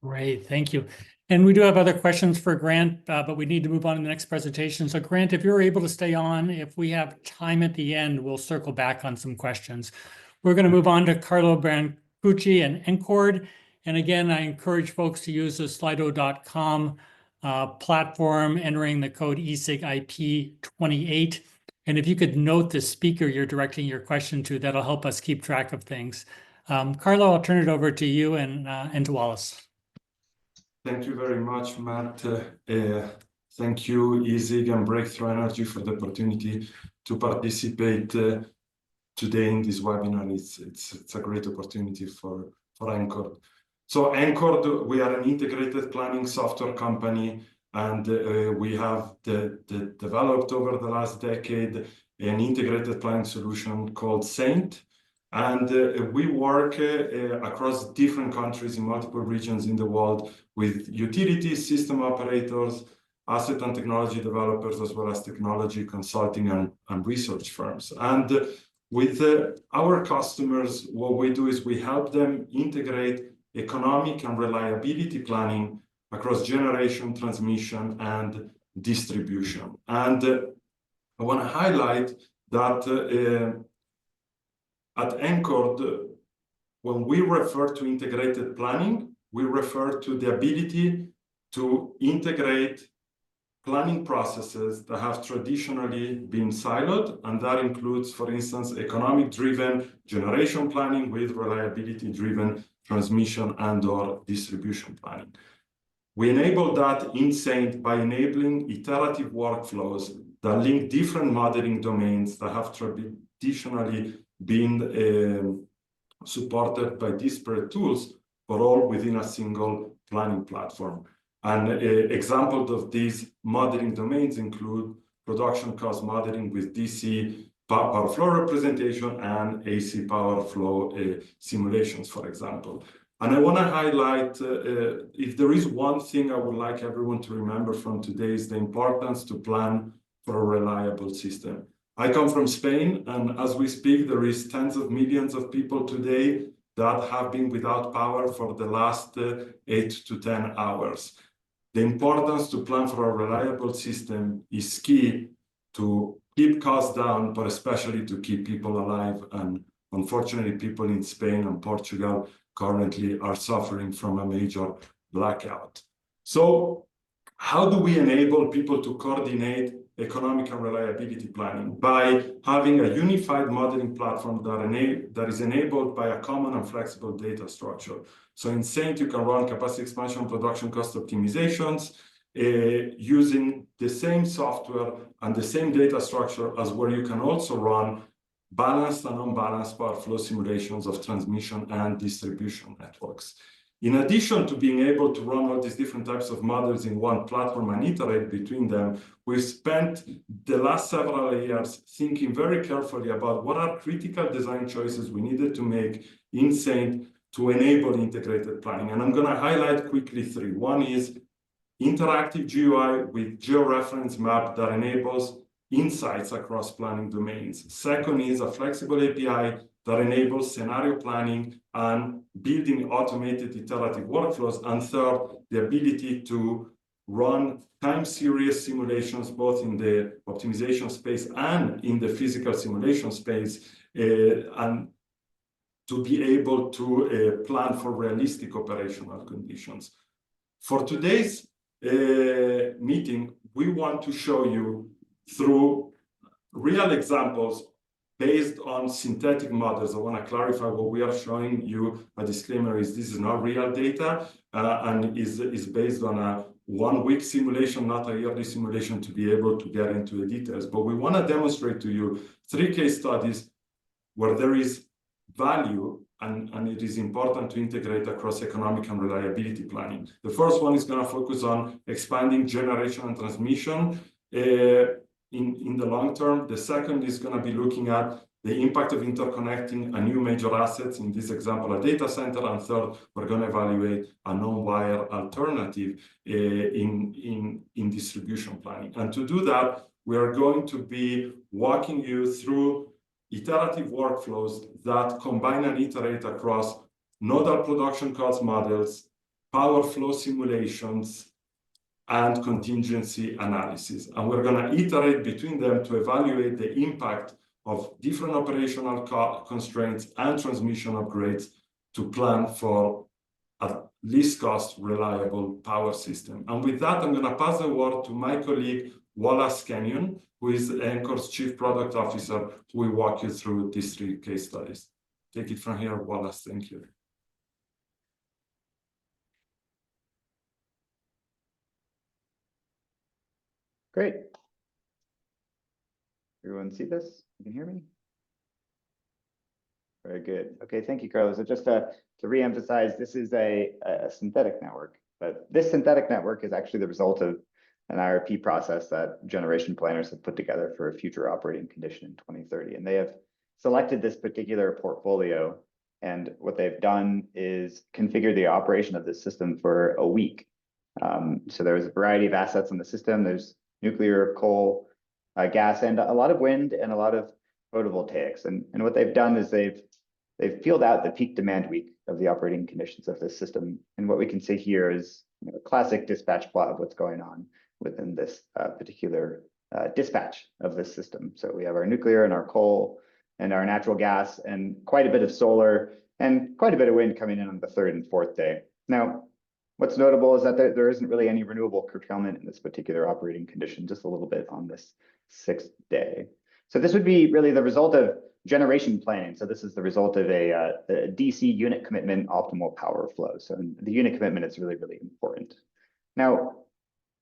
Great, thank you. And we do have other questions for Grant, but we need to move on to the next presentation. So Grant, if you're able to stay on, if we have time at the end, we'll circle back on some questions. We're going to move on to Carlo Brancucci and encoord. And again, I encourage folks to use the slido.com platform, entering the code ESIG-IP28. And if you could note the speaker you're directing your question to, that'll help us keep track of things. Carlo, I'll turn it over to you and to Wallace. Thank you very much, Matt. Thank you, ESIG and Breakthrough Energy, for the opportunity to participate today in this webinar. It's a great opportunity for encoord. So encoord, we are an integrated planning software company, and we have developed over the last decade an integrated planning solution called Thain. And we work across different countries in multiple regions in the world with utilities, system operators, asset and technology developers, as well as technology consulting and research firms. And with our customers, what we do is we help them integrate economic and reliability planning across generation, transmission, and distribution. And I want to highlight that at encoord, when we refer to integrated planning, we refer to the ability to integrate planning processes that have traditionally been siloed, and that includes, for instance, economic-driven generation planning with reliability-driven transmission and/or distribution planning. We enable that in Thain by enabling iterative workflows that link different modeling domains that have traditionally been supported by disparate tools, but all within a single planning platform. And examples of these modeling domains include production cost modeling with DC power flow representation and AC power flow simulations, for example. And I want to highlight, if there is one thing I would like everyone to remember from today, is the importance to plan for a reliable system. I come from Spain, and as we speak, there is tens of millions of people today that have been without power for the last 8 to 10 hours. The importance to plan for a reliable system is key to keep costs down, but especially to keep people alive. And unfortunately, people in Spain and Portugal currently are suffering from a major blackout. So how do we enable people to coordinate economic and reliability planning? By having a unified modeling platform that is enabled by a common and flexible data structure. So in Thain, you can run capacity expansion, production cost optimizations using the same software and the same data structure as where you can also run balanced and unbalanced power flow simulations of transmission and distribution networks. In addition to being able to run all these different types of models in one platform and iterate between them, we've spent the last several years thinking very carefully about what are critical design choices we needed to make in Thain to enable integrated planning. And I'm going to highlight quickly 3. One is interactive GUI with georeference map that enables insights across planning domains. Second is a flexible API that enables scenario planning and building automated iterative workflows. And third, the ability to run time series simulations, both in the optimization space and in the physical simulation space, and to be able to plan for realistic operational conditions. For today's meeting, we want to show you through real examples based on synthetic models. I want to clarify what we are showing you. A disclaimer is this is not real data and is based on a 1-week simulation, not a yearly simulation, to be able to get into the details. But we want to demonstrate to you 3 case studies where there is value and it is important to integrate across economic and reliability planning. The first one is going to focus on expanding generation and transmission in the long term. The second is going to be looking at the impact of interconnecting a new major assets, in this example, a data center. And third, we're going to evaluate a non-wire alternative in distribution planning. And to do that, we are going to be walking you through iterative workflows that combine and iterate across nodal production cost models, power flow simulations, and contingency analysis. And we're going to iterate between them to evaluate the impact of different operational constraints and transmission upgrades to plan for a least cost, reliable power system. And with that, I'm going to pass the word to my colleague, Wallace Kenyon, who is encoord's Chief Product Officer, who will walk you through these 3 case studies. Take it from here, Wallace. Thank you. Great. Everyone see this? You can hear me? Very good. Okay, thank you, Carlo. So just to re-emphasize, this is a synthetic network, but this synthetic network is actually the result of an IRP process that generation planners have put together for a future operating condition in 2030. And they have selected this particular portfolio, and what they've done is configure the operation of this system for a week. So there's a variety of assets in the system. There's nuclear, coal, gas, and a lot of wind and a lot of photovoltaics. And what they've done is they've peeled out the peak demand week of the operating conditions of this system. And what we can see here is a classic dispatch plot of what's going on within this particular dispatch of this system. So we have our nuclear and our coal and our natural gas and quite a bit of solar and quite a bit of wind coming in on the 3rd and 4th day. Now, what's notable is that there isn't really any renewable curtailment in this particular operating condition, just a little bit on this 6th day. So this would be really the result of generation planning. So this is the result of a DC unit commitment optimal power flow. So the unit commitment is really, really important. Now,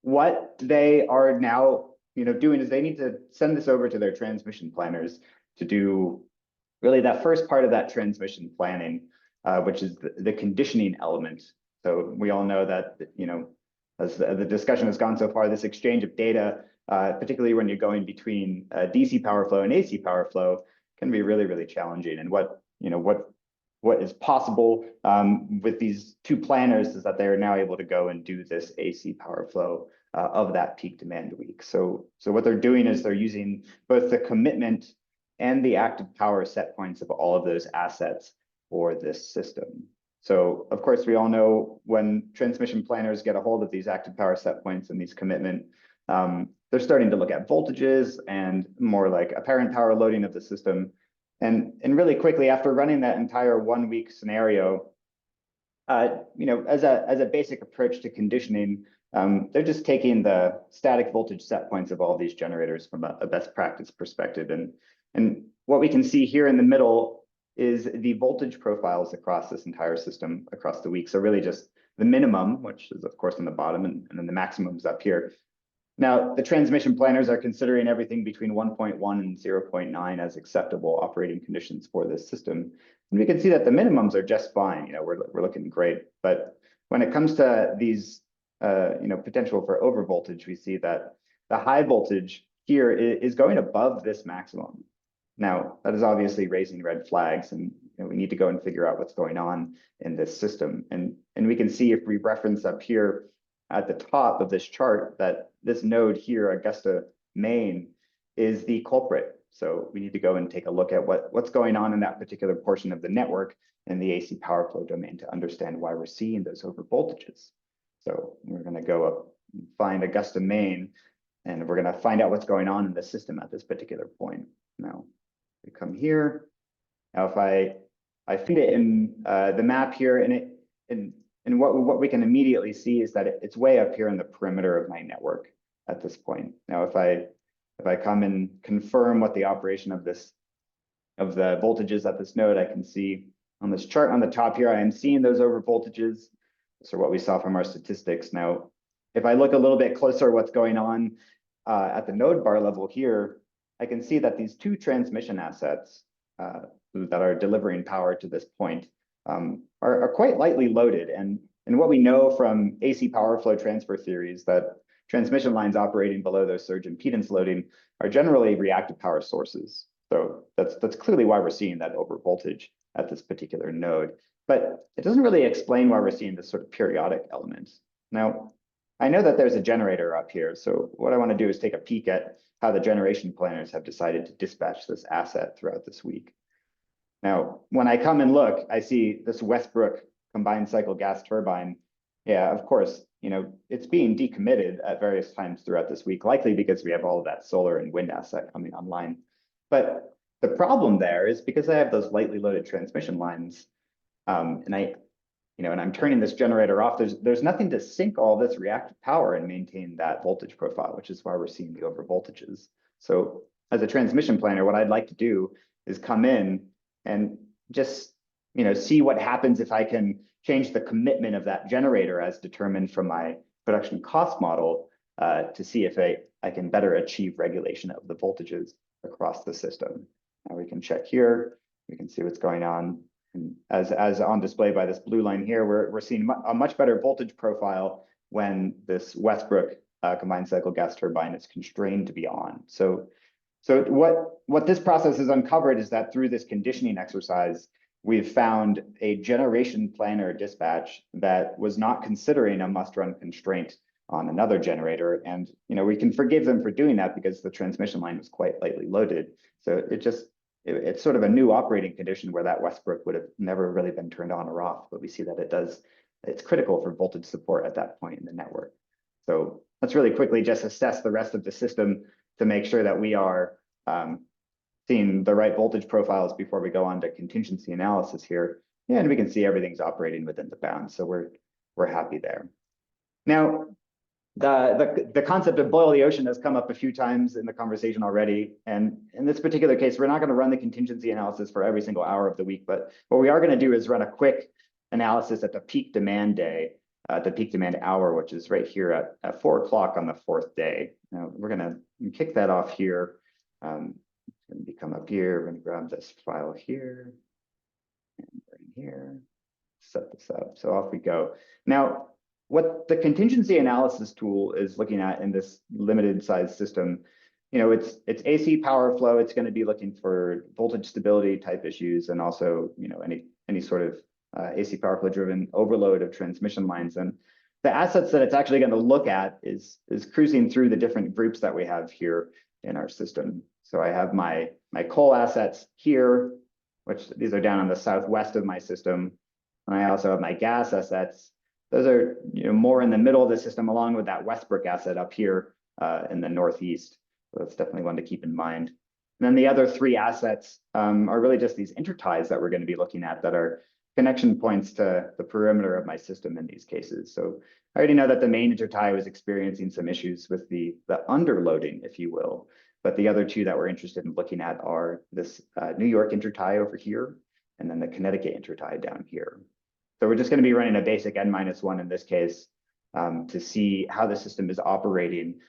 what they are now doing is they need to send this over to their transmission planners to do really that first part of that transmission planning, which is the conditioning element. So we all know that, as the discussion has gone so far, this exchange of data, particularly when you're going between DC power flow and AC power flow, can be really, really challenging. And what is possible with these 2 planners is that they are now able to go and do this AC power flow of that peak demand week. So what they're doing is they're using both the commitment and the active power set points of all of those assets for this system. So of course, we all know when transmission planners get a hold of these active power set points and these commitment, they're starting to look at voltages and more like apparent power loading of the system. And really quickly, after running that entire 1-week scenario, as a basic approach to conditioning, they're just taking the static voltage set points of all these generators from a best practice perspective. And what we can see here in the middle is the voltage profiles across this entire system across the week. So really just the minimum, which is of course on the bottom, and then the maximums up here. Now, the transmission planners are considering everything between 1.1 and 0.9 as acceptable operating conditions for this system. And we can see that the minimums are just fine. We're looking great. But when it comes to these, potential for overvoltage, we see that the high voltage here is going above this maximum. Now, that is obviously raising red flags, and we need to go and figure out what's going on in this system. And we can see if we reference up here at the top of this chart that this node here, Augusta, Maine, is the culprit. So we need to go and take a look at what's going on in that particular portion of the network in the AC power flow domain to understand why we're seeing those overvoltages. So we're going to go up and find Augusta, Maine, and we're going to find out what's going on in the system at this particular point. Now, we come here. Now, if I feed it in the map here, and what we can immediately see is that it's way up here in the perimeter of my network at this point. Now, if I come and confirm what the operation of the voltages at this node, I can see on this chart on the top here, I am seeing those overvoltages. So what we saw from our statistics. Now, if I look a little bit closer what's going on at the node bar level here, I can see that these 2 transmission assets that are delivering power to this point are quite lightly loaded. And what we know from AC power flow transfer theory is that transmission lines operating below those surge impedance loading are generally reactive power sources. So that's clearly why we're seeing that over voltage at this particular node. But it doesn't really explain why we're seeing this sort of periodic element. Now, I know that there's a generator up here. So what I want to do is take a peek at how the generation planners have decided to dispatch this asset throughout this week. Now, when I come and look, I see this Westbrook combined cycle gas turbine. Yeah, of course, it's being decommitted at various times throughout this week, likely because we have all of that solar and wind asset coming online. But the problem there is because I have those lightly loaded transmission lines, and I'm turning this generator off, there's nothing to sink all this reactive power and maintain that voltage profile, which is why we're seeing the over voltages. So as a transmission planner, what I'd like to do is come in and just see what happens if I can change the commitment of that generator as determined from my production cost model to see if I can better achieve regulation of the voltages across the system. Now we can check here, we can see what's going on. And as on display by this blue line here, we're seeing a much better voltage profile when this Westbrook combined cycle gas turbine is constrained to be on. So what this process has uncovered is that through this conditioning exercise, we've found a generation planner dispatch that was not considering a must-run constraint on another generator. And we can forgive them for doing that because the transmission line was quite lightly loaded. So it's sort of a new operating condition where that Westbrook would have never really been turned on or off, but we see that it's critical for voltage support at that point in the network. So let's really quickly just assess the rest of the system to make sure that we are seeing the right voltage profiles before we go on to contingency analysis here. Yeah, and we can see everything's operating within the bounds, so we're happy there. Now, the concept of boil the ocean has come up a few times in the conversation already. And in this particular case, we're not going to run the contingency analysis for every single hour of the week, but what we are going to do is run a quick analysis at the peak demand day, the peak demand hour, which is right here at 4 o'clock on the 4th day. Now we're going to kick that off here. It's going to come up here. We're going to grab this file here and bring here, set this up. So off we go. Now, what the contingency analysis tool is looking at in this limited size system, it's AC power flow. It's going to be looking for voltage stability type issues and also, any sort of AC power flow driven overload of transmission lines. And the assets that it's actually going to look at is cruising through the different groups that we have here in our system. So I have my coal assets here, which these are down on the southwest of my system. And I also have my gas assets. Those are more in the middle of the system, along with that Westbrook asset up here in the northeast. So that's definitely one to keep in mind. And then the other 3 assets are really just these interties that we're going to be looking at that are connection points to the perimeter of my system in these cases. So I already know that the main intertie was experiencing some issues with the underloading, if you will. But the other 2 that we're interested in looking at are this New York intertie over here, and then the Connecticut intertie down here. So we're just going to be running a basic N-1 in this case to see how the system is operating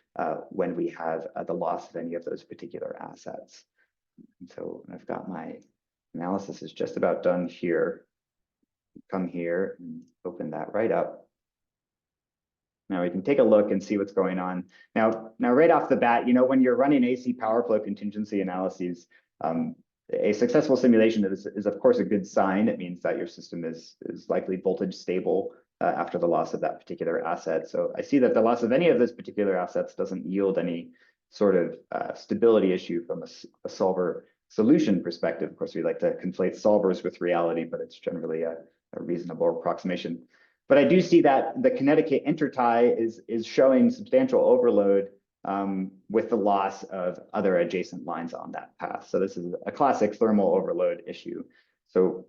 when we have the loss of any of those particular assets. And so I've got my analysis is just about done here. Come here and open that right up. Now we can take a look and see what's going on. Now right off the bat, when you're running AC power flow contingency analyses, a successful simulation is of course a good sign. It means that your system is likely voltage stable after the loss of that particular asset. So I see that the loss of any of those particular assets doesn't yield any sort of stability issue from a solver solution perspective. Of course, we like to conflate solvers with reality, but it's generally a reasonable approximation. But I do see that the Connecticut intertie is showing substantial overload with the loss of other adjacent lines on that path. So this is a classic thermal overload issue. So,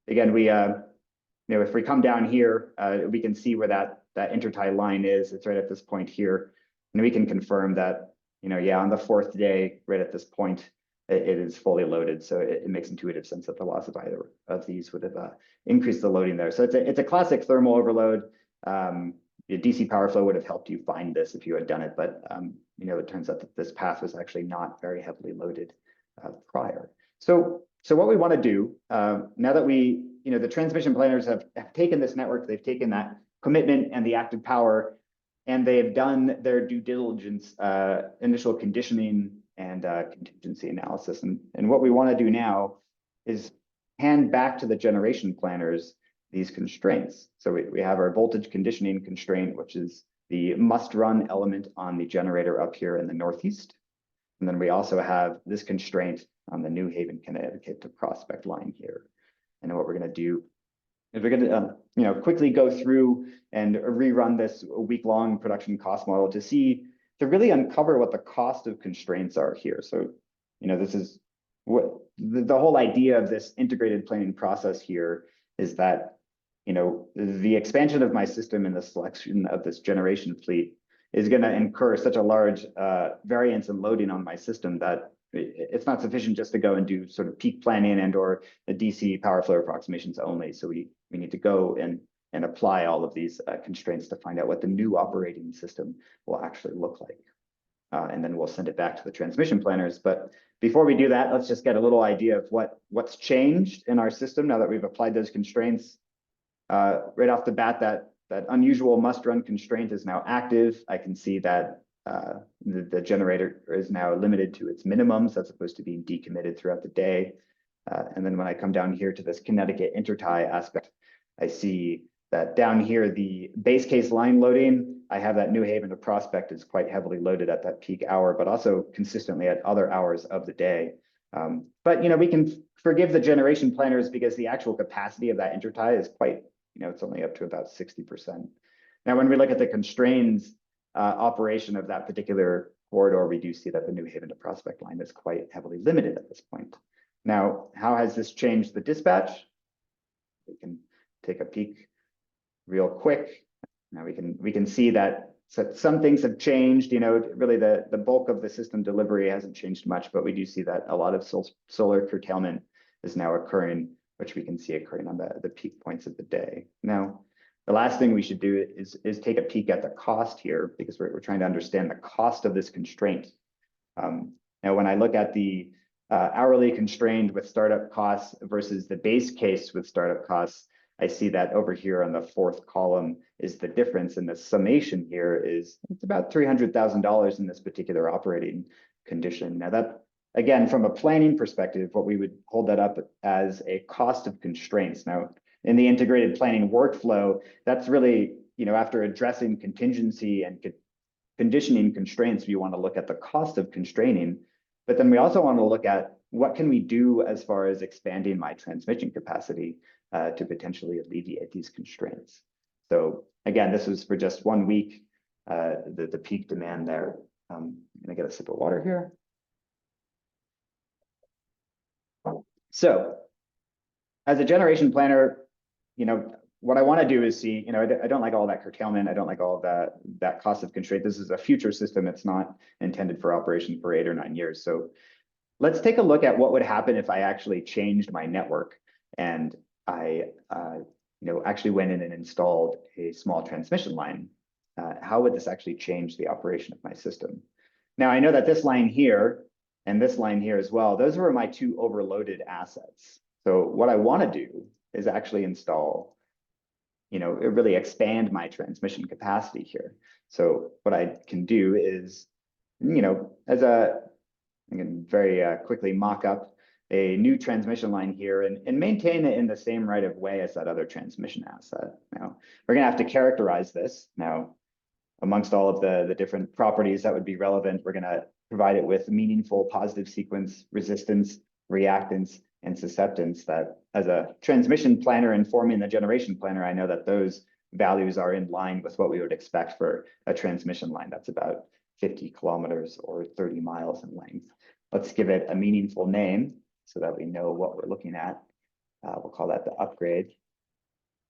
again, we, if we come down here, we can see where that intertie line is. It's right at this point here. And we can confirm that, yeah, on the 4th day, right at this point, it is fully loaded. So it makes intuitive sense that the loss of either of these would have increased the loading there. So it's a classic thermal overload. The DC power flow would have helped you find this if you had done it, but it turns out that this path was actually not very heavily loaded prior. So what we want to do now that the transmission planners have taken this network, they've taken that commitment and the active power, and they have done their due diligence, initial conditioning and contingency analysis. And what we want to do now is hand back to the generation planners these constraints. So we have our voltage conditioning constraint, which is the must-run element on the generator up here in the northeast. And then we also have this constraint on the New Haven, Connecticut to Prospect line here. And what we're going to do is we're going to quickly go through and rerun this week-long production cost model to really uncover what the cost of constraints are here. So, this is what the whole idea of this integrated planning process here is that, the expansion of my system and the selection of this generation fleet is going to incur such a large variance in loading on my system that it's not sufficient just to go and do sort of peak planning and or the DC power flow approximations only. So we need to go and apply all of these constraints to find out what the new operating system will actually look like. And then we'll send it back to the transmission planners. But before we do that, let's just get a little idea of what's changed in our system now that we've applied those constraints. Right off the bat, that unusual must-run constraint is now active. I can see that the generator is now limited to its minimums as opposed to being decommitted throughout the day. And then when I come down here to this Connecticut intertie aspect, I see that down here, the base case line loading, I have that New Haven to Prospect is quite heavily loaded at that peak hour, but also consistently at other hours of the day. But we can forgive the generation planners because the actual capacity of that intertie is quite, it's only up to about 60%. Now, when we look at the constraints operation of that particular corridor, we do see that the New Haven to Prospect line is quite heavily limited at this point. Now, how has this changed the dispatch? We can take a peek real quick. Now we can see that some things have changed. Really the bulk of the system delivery hasn't changed much, but we do see that a lot of solar curtailment is now occurring, which we can see occurring on the peak points of the day. Now, the last thing we should do is take a peek at the cost here because we're trying to understand the cost of this constraint. Now, when I look at the hourly constrained with startup costs versus the base case with startup costs, I see that over here on the fourth column is the difference, and the summation here it's about $300,000 in this particular operating condition. Now that, again, from a planning perspective, what we would hold that up as a cost of constraints. Now, in the integrated planning workflow, that's really, after addressing contingency and conditioning constraints, we want to look at the cost of constraining, but then we also want to look at what can we do as far as expanding my transmission capacity to potentially alleviate these constraints. So again, this was for just 1 week, the peak demand there. I'm gonna get a sip of water here. So as a generation planner, what I want to do is see, I don't like all that curtailment. I don't like all of that cost of constraint. This is a future system. It's not intended for operation for 8 or 9 years. So let's take a look at what would happen if I actually changed my network and I actually went in and installed a small transmission line. How would this actually change the operation of my system? Now, I know that this line here and this line here as well, those were my 2 overloaded assets. So what I want to do is actually install, really expand my transmission capacity here. So what I can do is, I can very quickly mock up a new transmission line here and maintain it in the same right of way as that other transmission asset. Now, we're gonna have to characterize this. Now, amongst all of the different properties that would be relevant, we're gonna provide it with meaningful positive sequence, resistance, reactance, and susceptance that as a transmission planner informing the generation planner, I know that those values are in line with what we would expect for a transmission line that's about 50 kilometers or 30 miles in length. Let's give it a meaningful name so that we know what we're looking at. We'll call that the upgrade.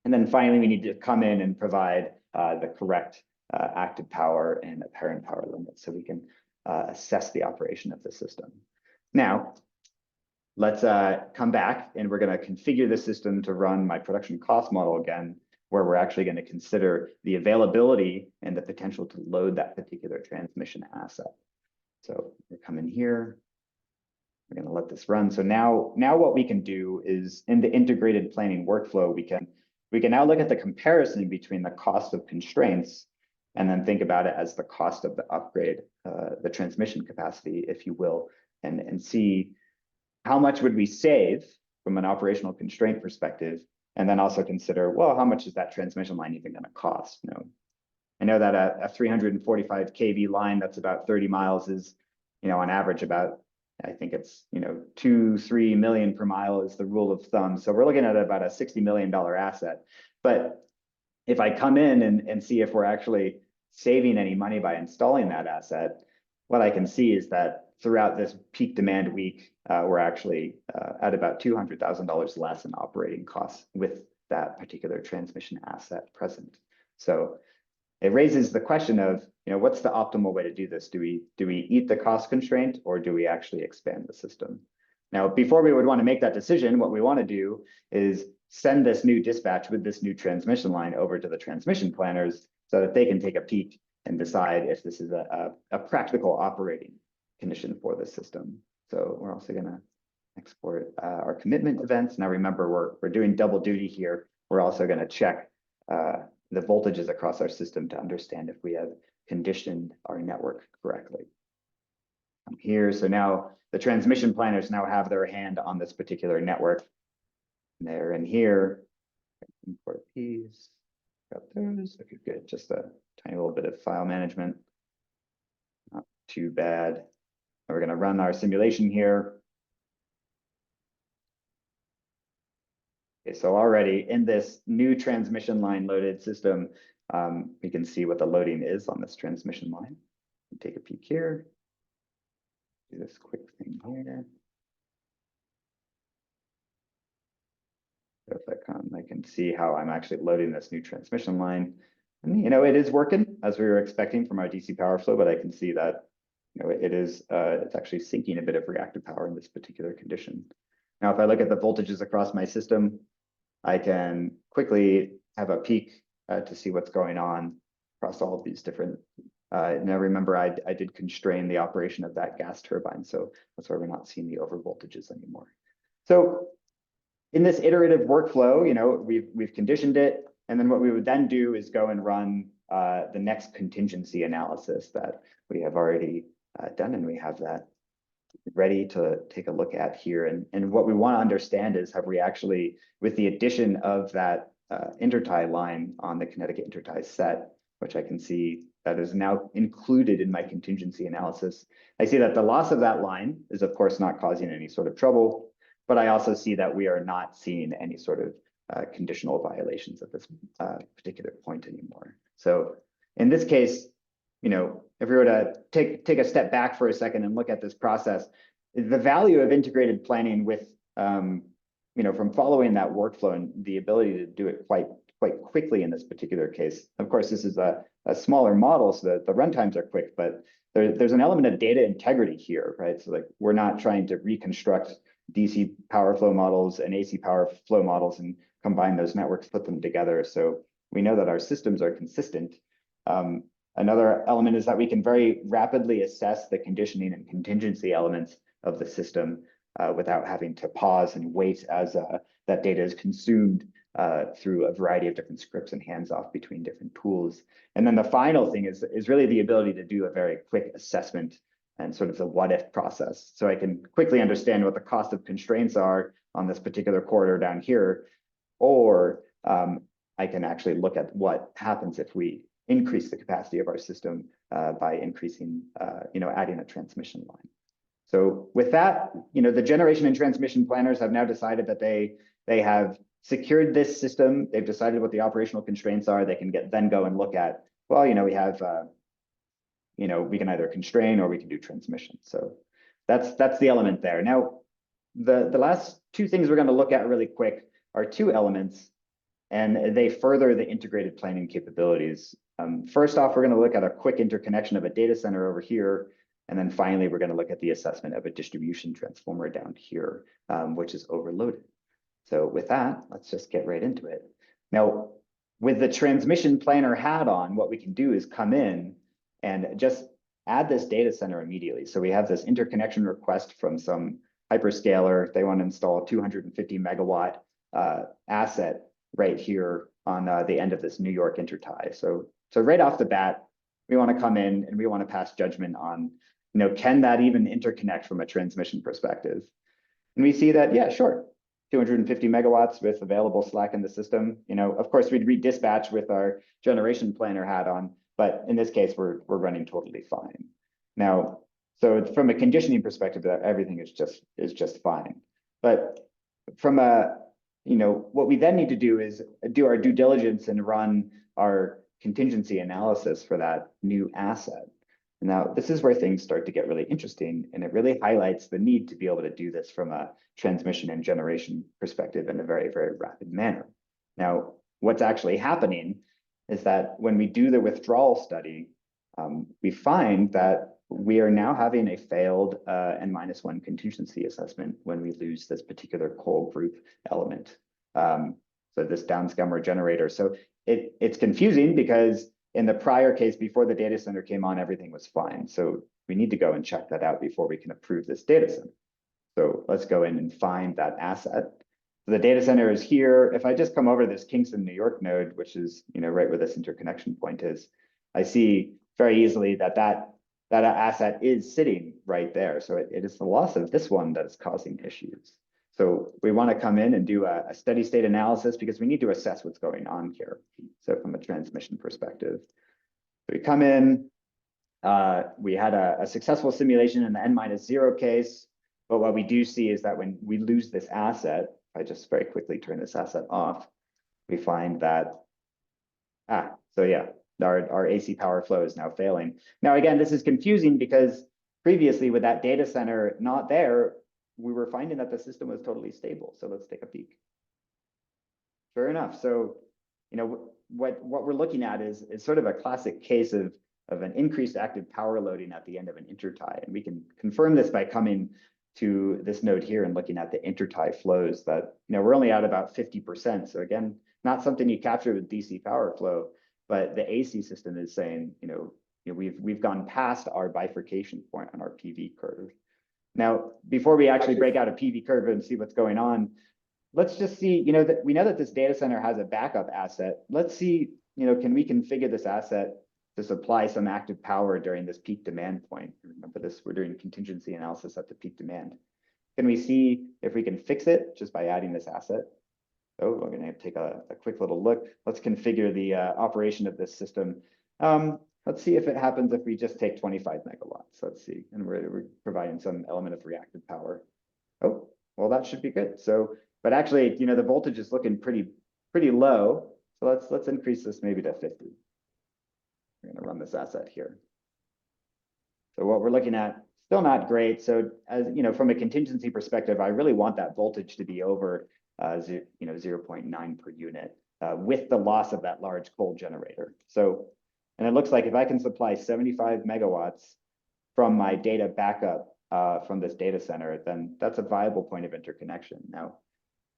And then finally, we need to come in and provide the correct active power and apparent power limits so we can assess the operation of the system. Now, let's come back and we're going to configure the system to run my production cost model again, where we're actually going to consider the availability and the potential to load that particular transmission asset. So we're coming here. We're going to let this run. So now what we can do is in the integrated planning workflow, we can now look at the comparison between the cost of constraints and then think about it as the cost of the upgrade, the transmission capacity, if you will, and see how much would we save from an operational constraint perspective, and then also consider, well, how much is that transmission line even going to cost? You know, I know that a 345 kV line that's about 30 miles is, you know, on average about, I think it's, you know, 2-3 million per mile is the rule of thumb. So we're looking at about a $60 million asset. But if I come in and see if we're actually saving any money by installing that asset, what I can see is that throughout this peak demand week, we're actually at about $200,000 less in operating costs with that particular transmission asset present. So it raises the question of, you know, what's the optimal way to do this? Do we eat the cost constraint, or do we actually expand the system? Now, before we would want to make that decision, what we want to do is send this new dispatch with this new transmission line over to the transmission planners so that they can take a peek and decide if this is a practical operating condition for the system. So we're also going to export our commitment events. Now, remember, we're doing double duty here. We're also going to check the voltages across our system to understand if we have conditioned our network correctly. I'm here, so now the transmission planners now have their hand on this particular network. There and here, import these, got those. Okay, good. Just a tiny little bit of file management. Not too bad. We're going to run our simulation here. Okay, so already in this new transmission line loaded system, we can see what the loading is on this transmission line. Take a peek here. Do this quick thing here. So if I come, I can see how I'm actually loading this new transmission line. And, you know, it is working as we were expecting from our DC power flow, but I can see that, you know, it is, it's actually sinking a bit of reactive power in this particular condition. Now, if I look at the voltages across my system, I can quickly have a peek to see what's going on across all of these different. Now, remember, I did constrain the operation of that gas turbine, so that's why we're not seeing the over voltages anymore. So in this iterative workflow, you know, we've conditioned it, and then what we would then do is go and run the next contingency analysis that we have already done, and we have that ready to take a look at here. And what we want to understand is, have we actually, with the addition of that intertie line on the Connecticut intertie set, which I can see that is now included in my contingency analysis, I see that the loss of that line is, of course, not causing any sort of trouble, but I also see that we are not seeing any sort of conditional violations at this particular point anymore. So in this case, you know, if we were to take a step back for a second and look at this process, the value of integrated planning with, you know, from following that workflow and the ability to do it quite quickly in this particular case. Of course, this is a smaller model, so that the runtimes are quick, but there's an element of data integrity here, right? So like, we're not trying to reconstruct DC power flow models and AC power flow models and combine those networks, put them together. So we know that our systems are consistent. Another element is that we can very rapidly assess the conditioning and contingency elements of the system without having to pause and wait as that data is consumed through a variety of different scripts and hands-off between different tools. And then the final thing is really the ability to do a very quick assessment and sort of the what-if process. So I can quickly understand what the cost of constraints are on this particular corridor down here, or I can actually look at what happens if we increase the capacity of our system by increasing, you know, adding a transmission line. So with that, you know, the generation and transmission planners have now decided that they have secured this system. They've decided what the operational constraints are. They can then go and look at, well, you know, we have, you know, we can either constrain or we can do transmission. So that's the element there. Now, the last two things we're going to look at really quick are two elements, and they further the integrated planning capabilities. First off, we're going to look at a quick interconnection of a data center over here. And then finally, we're going to look at the assessment of a distribution transformer down here, which is overloaded. So with that, let's just get right into it. Now, with the transmission planner hat on, what we can do is come in and just add this data center immediately. So we have this interconnection request from some hyperscaler. They want to install a 250 megawatt asset right here on the end of this New York intertie. So So right off the bat, we want to come in and we want to pass judgment on, can that even interconnect from a transmission perspective? And we see that, yeah, sure, 250 megawatts with available slack in the system. Of course, we'd redispatch with our generation planner hat on, but in this case, we're running totally fine. Now, so from a conditioning perspective, everything is just fine. But from what we then need to do is do our due diligence and run our contingency analysis for that new asset. Now, this is where things start to get really interesting, and it really highlights the need to be able to do this from a transmission and generation perspective in a very, very rapid manner. Now, what's actually happening is that when we do the withdrawal study, we find that we are now having a failed N-1 contingency assessment when we lose this particular coal group element. So this downscummer generator. So it's confusing because in the prior case, before the data center came on, everything was fine. So we need to go and check that out before we can approve this data center. So let's go in and find that asset. So the data center is here. If I just come over to this Kingston, New York node, which is right where this interconnection point is, I see very easily that asset is sitting right there. So it is the loss of this one that is causing issues. So we want to come in and do a steady state analysis because we need to assess what's going on here. So from a transmission perspective, we come in, we had a successful simulation in the N-0 case, but what we do see is that when we lose this asset, if I just very quickly turn this asset off, we find that, so yeah, our AC power flow is now failing. Now, again, this is confusing because previously with that data center not there, we were finding that the system was totally stable. So let's take a peek. Sure enough. So, what we're looking at is sort of a classic case of an increased active power loading at the end of an intertie. And we can confirm this by coming to this node here and looking at the intertie flows that, we're only at about 50%. So again, not something you capture with DC power flow, but the AC system is saying, we've gone past our bifurcation point on our PV curve. Now, before we actually break out a PV curve and see what's going on, let's just see, that we know that this data center has a backup asset. Let's see, can we configure this asset to supply some active power during this peak demand point? Remember this, we're doing contingency analysis at the peak demand. Can we see if we can fix it just by adding this asset? So we're going to take a quick little look. Let's configure the operation of this system. Let's see if it happens if we just take 25 megawatts. Let's see, and we're providing some element of reactive power. Oh, well, that should be good. So, but actually, the voltage is looking pretty low. So let's increase this maybe to 50. We're going to run this asset here. So what we're looking at, still not great. So as from a contingency perspective, I really want that voltage to be over 0.9 per unit with the loss of that large coal generator. So. And it looks like if I can supply 75 megawatts from my data backup from this data center, then that's a viable point of interconnection. Now,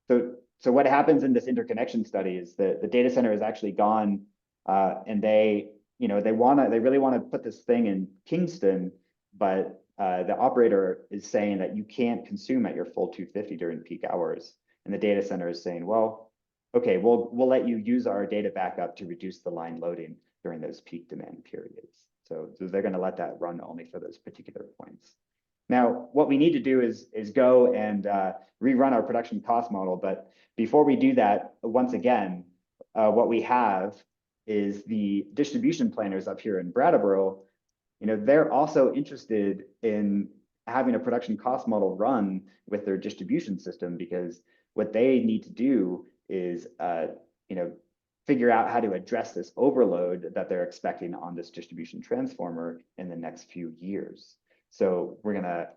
so what happens in this interconnection study is that the data center is actually gone, and they really want to put this thing in Kingston, but the operator is saying that you can't consume at your full 250 during peak hours, and the data center is saying, well, okay, we'll let you use our data backup to reduce the line loading during those peak demand periods. So they're going to let that run only for those particular points. Now, what we need to do is go and rerun our production cost model. But before we do that, once again, what we have is the distribution planners up here in Brattleboro. They're also interested in having a production cost model run with their distribution system, because what they need to do is figure out how to address this overload that they're expecting on this distribution transformer in the next few years. So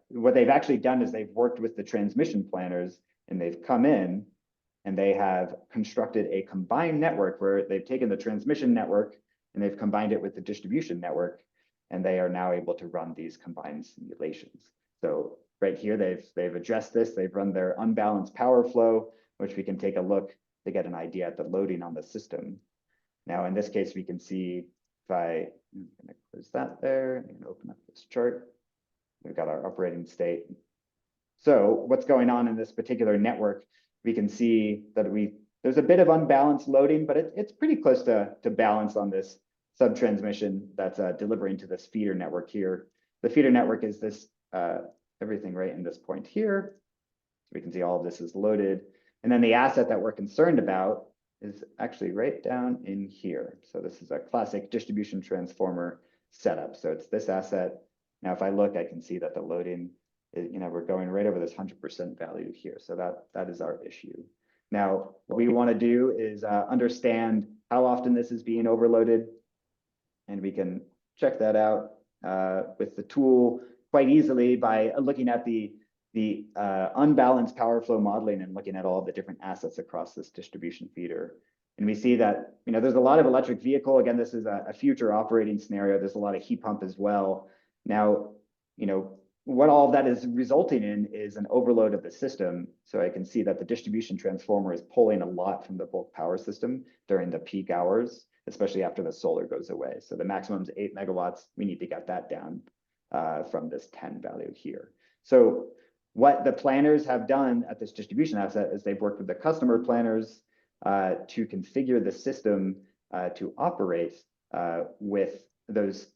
what they've actually done is they've worked with the transmission planners, and they've come in and they have constructed a combined network where they've taken the transmission network and they've combined it with the distribution network, and they are now able to run these combined simulations. So right here, they've addressed this. They've run their unbalanced power flow, which we can take a look to get an idea at the loading on the system. Now, in this case, we can see I'm going to close that there. I'm going to open up this chart. We've got our operating state. So what's going on in this particular network, we can see that there's a bit of unbalanced loading, but it's pretty close to balance on this sub-transmission that's delivering to this feeder network here. The feeder network is this, everything right in this point here. So we can see all of this is loaded. And then the asset that we're concerned about is actually right down in here. So this is a classic distribution transformer setup. So it's this asset. Now, if I look, I can see that the loading, we're going right over this 100% value here. So that is our issue. Now, what we want to do is understand how often this is being overloaded. And we can check that out with the tool quite easily by looking at the unbalanced power flow modeling and looking at all the different assets across this distribution feeder. And we see that, there's a lot of electric vehicle. Again, this is a future operating scenario. There's a lot of heat pump as well. Now, what all of that is resulting in is an overload of the system. So I can see that the distribution transformer is pulling a lot from the bulk power system during the peak hours, especially after the solar goes away. So the maximum is 8 megawatts. We need to get that down from this 10 value here. So what the planners have done at this distribution asset is they've worked with the customer planners to configure the system to operate with those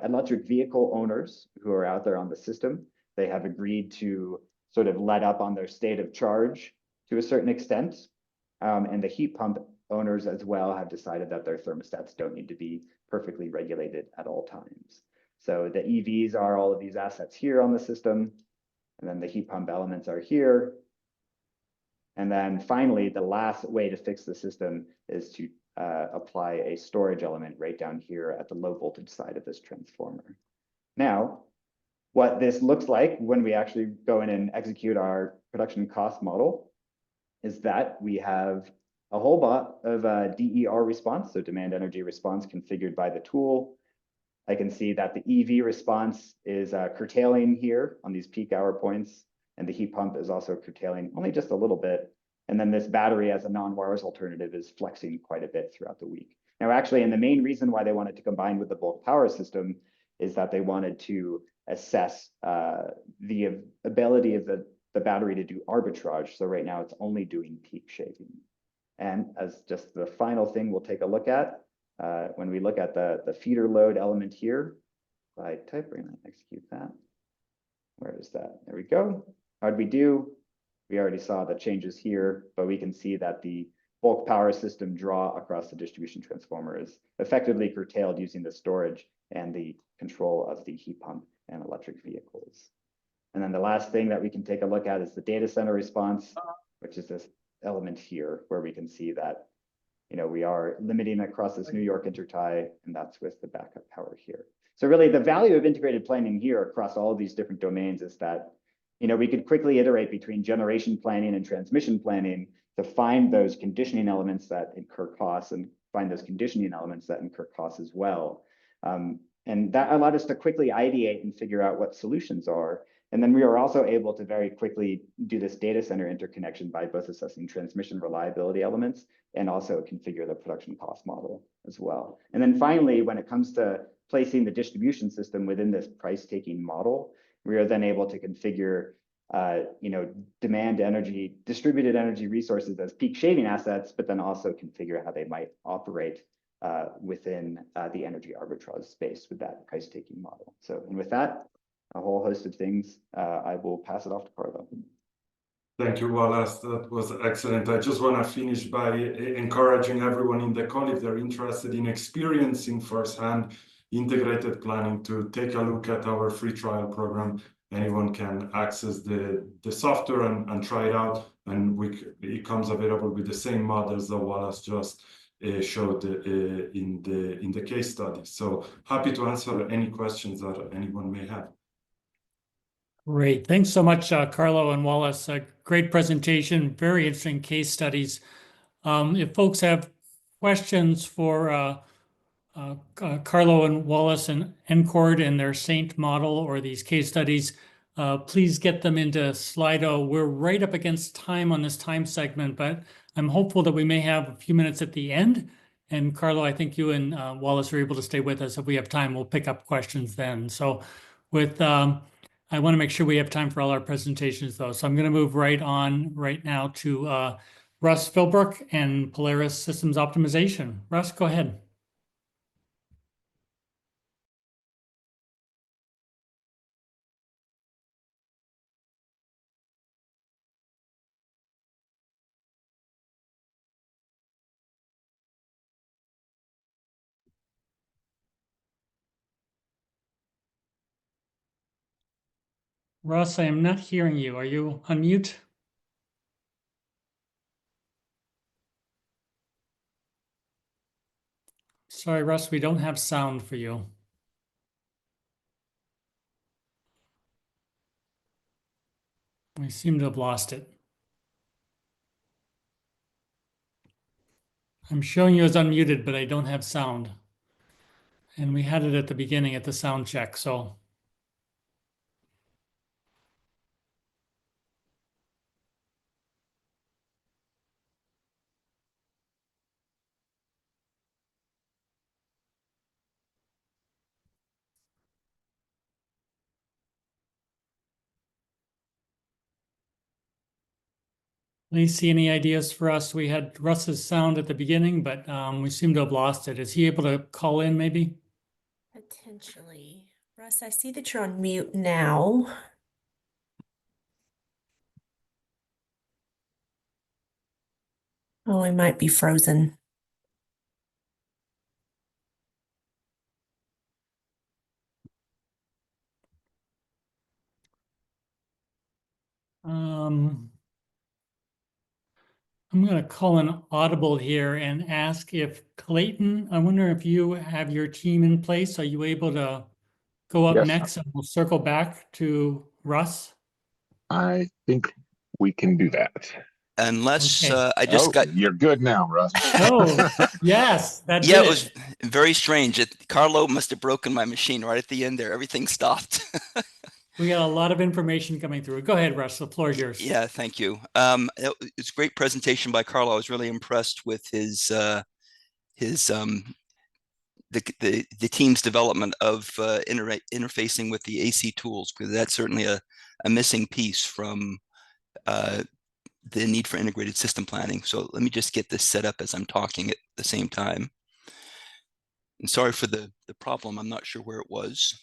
electric vehicle owners who are out there on the system. They have agreed to sort of let up on their state of charge to a certain extent. And the heat pump owners as well have decided that their thermostats don't need to be perfectly regulated at all times. So the EVs are all of these assets here on the system. And then the heat pump elements are here. And then finally, the last way to fix the system is to apply a storage element right down here at the low voltage side of this transformer. Now, what this looks like when we actually go in and execute our production cost model is that we have a whole lot of DER response, so demand energy response configured by the tool. I can see that the EV response is curtailing here on these peak hour points, and the heat pump is also curtailing only just a little bit. And then this battery as a non-wires alternative is flexing quite a bit throughout the week. Now, actually, and the main reason why they wanted to combine with the bulk power system is that they wanted to assess the ability of the battery to do arbitrage. So right now it's only doing peak shaving. And as just the final thing we'll take a look at, when we look at the feeder load element here, by type, we're going to execute that. Where is that? There we go. How'd we do? We already saw the changes here, but we can see that the bulk power system draw across the distribution transformer is effectively curtailed using the storage and the control of the heat pump and electric vehicles. And then the last thing that we can take a look at is the data center response, which is this element here, where we can see that we are limiting across this New York intertie, and that's with the backup power here. So really the value of integrated planning here across all of these different domains is that we could quickly iterate between generation planning and transmission planning to find those conditioning elements that incur costs and find those conditioning elements that incur costs as well. And that allowed us to quickly ideate and figure out what solutions are. And then we were also able to very quickly do this data center interconnection by both assessing transmission reliability elements and also configure the production cost model as well. And then finally, when it comes to placing the distribution system within this price-taking model, we are then able to configure demand energy, distributed energy resources as peak shaving assets, but then also configure how they might operate within the energy arbitrage space with that price-taking model. So, and with that, a whole host of things, I will pass it off to Carlo. Thank you, Wallace. That was excellent. I just want to finish by encouraging everyone in the call, if they're interested in experiencing firsthand integrated planning, to take a look at our free trial program. Anyone can access the software and try it out, and it comes available with the same models that Wallace just showed in the case study. So happy to answer any questions that anyone may have. Great. Thanks so much, Carlo and Wallace. Great presentation, very interesting case studies. If folks have questions for Carlo and Wallace and encoord and their Saint model or these case studies, please get them into Slido. We're right up against time on this time segment, but I'm hopeful that we may have a few minutes at the end. And Carlo, I think you and Wallace are able to stay with us. If we have time, we'll pick up questions then. So with I want to make sure we have time for all our presentations, though. So I'm going to move right now to Russ Philbrick and Polaris Systems Optimization. Russ, go ahead. Russ, I am not hearing you. Are you on mute? Sorry, Russ, we don't have sound for you. We seem to have lost it. I'm showing you as unmuted, but I don't have sound. And we had it at the beginning at the sound check, so. Lacey, any ideas for us? We had Russ's sound at the beginning, but we seem to have lost it. Is he able to call in maybe? Potentially. Russ, I see that you're on mute now. Oh, I might be frozen. I'm going to call an audible here and ask if Clayton, I wonder if you have your team in place. Are you able to go up Yes. next and we'll circle back to Russ? I think we can do that. Unless Okay. I just got. You're good now, Russ. Oh, yes, that Yeah, did it was very strange. Carlo must have broken my machine right at the end there. Everything stopped. We got a lot of information coming through. Go ahead, Russ. The floor is yours. Yeah, thank you. It's a great presentation by Carlo. I was really impressed with his the team's development of interfacing with the AC tools, because that's certainly a missing piece from the need for integrated system planning. So let me just get this set up as I'm talking at the same time. And sorry for the problem. I'm not sure where it was.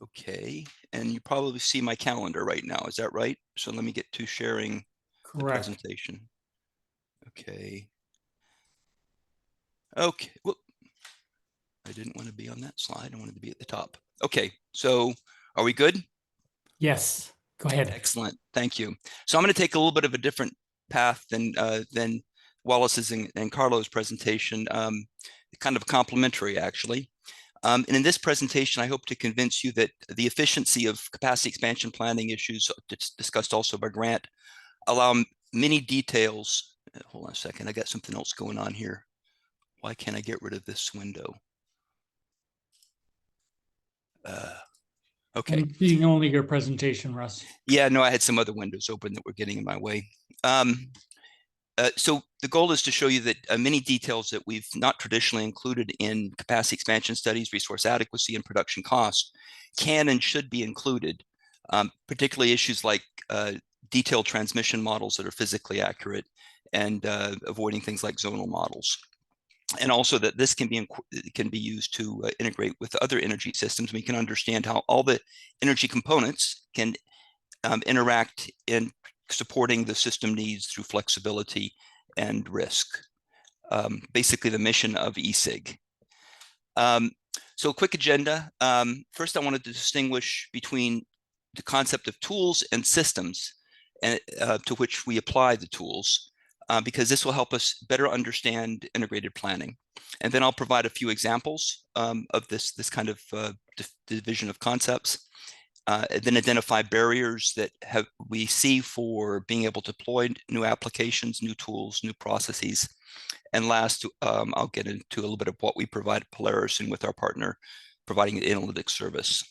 Okay, and you probably see my calendar right now. Is that right? So let me get to sharing the Correct. presentation. Okay. Okay. Whoop. I didn't want to be on that slide. I wanted to be at the top. Okay. So are we good? Yes. Go ahead. Excellent. Thank you. So I'm going to take a little bit of a different path than Wallace's and Carlo's presentation, kind of complementary, actually. And in this presentation, I hope to convince you that the efficiency of capacity expansion planning issues discussed also by Grant allow many details. Hold on a second. I got something else going on here. Why can't I get rid of this window? Okay. I'm seeing only your presentation, Russ. Yeah, no, I had some other windows open that were getting in my way. So the goal is to show you that many details that we've not traditionally included in capacity expansion studies, resource adequacy, and production cost can and should be included, particularly issues like detailed transmission models that are physically accurate and avoiding things like zonal models. And also that this can be used to integrate with other energy systems. We can understand how all the energy components can interact in supporting the system needs through flexibility and risk. Basically the mission of ESIG. So a quick agenda. First, I wanted to distinguish between the concept of tools and systems to which we apply the tools, because this will help us better understand integrated planning. And then I'll provide a few examples of this kind of division of concepts. Then identify barriers that we see for being able to deploy new applications, new tools, new processes. And last, I'll get into a little bit of what we provide at Polaris and with our partner providing the analytics service.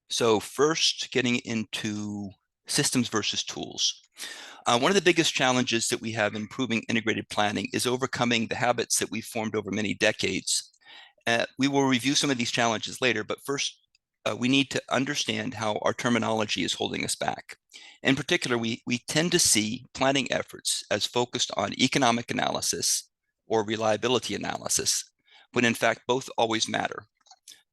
So first, getting into systems versus tools. One of the biggest challenges that we have in improving integrated planning is overcoming the habits that we've formed over many decades. We will review some of these challenges later, but first, we need to understand how our terminology is holding us back. In particular, we tend to see planning efforts as focused on economic analysis or reliability analysis, when in fact both always matter.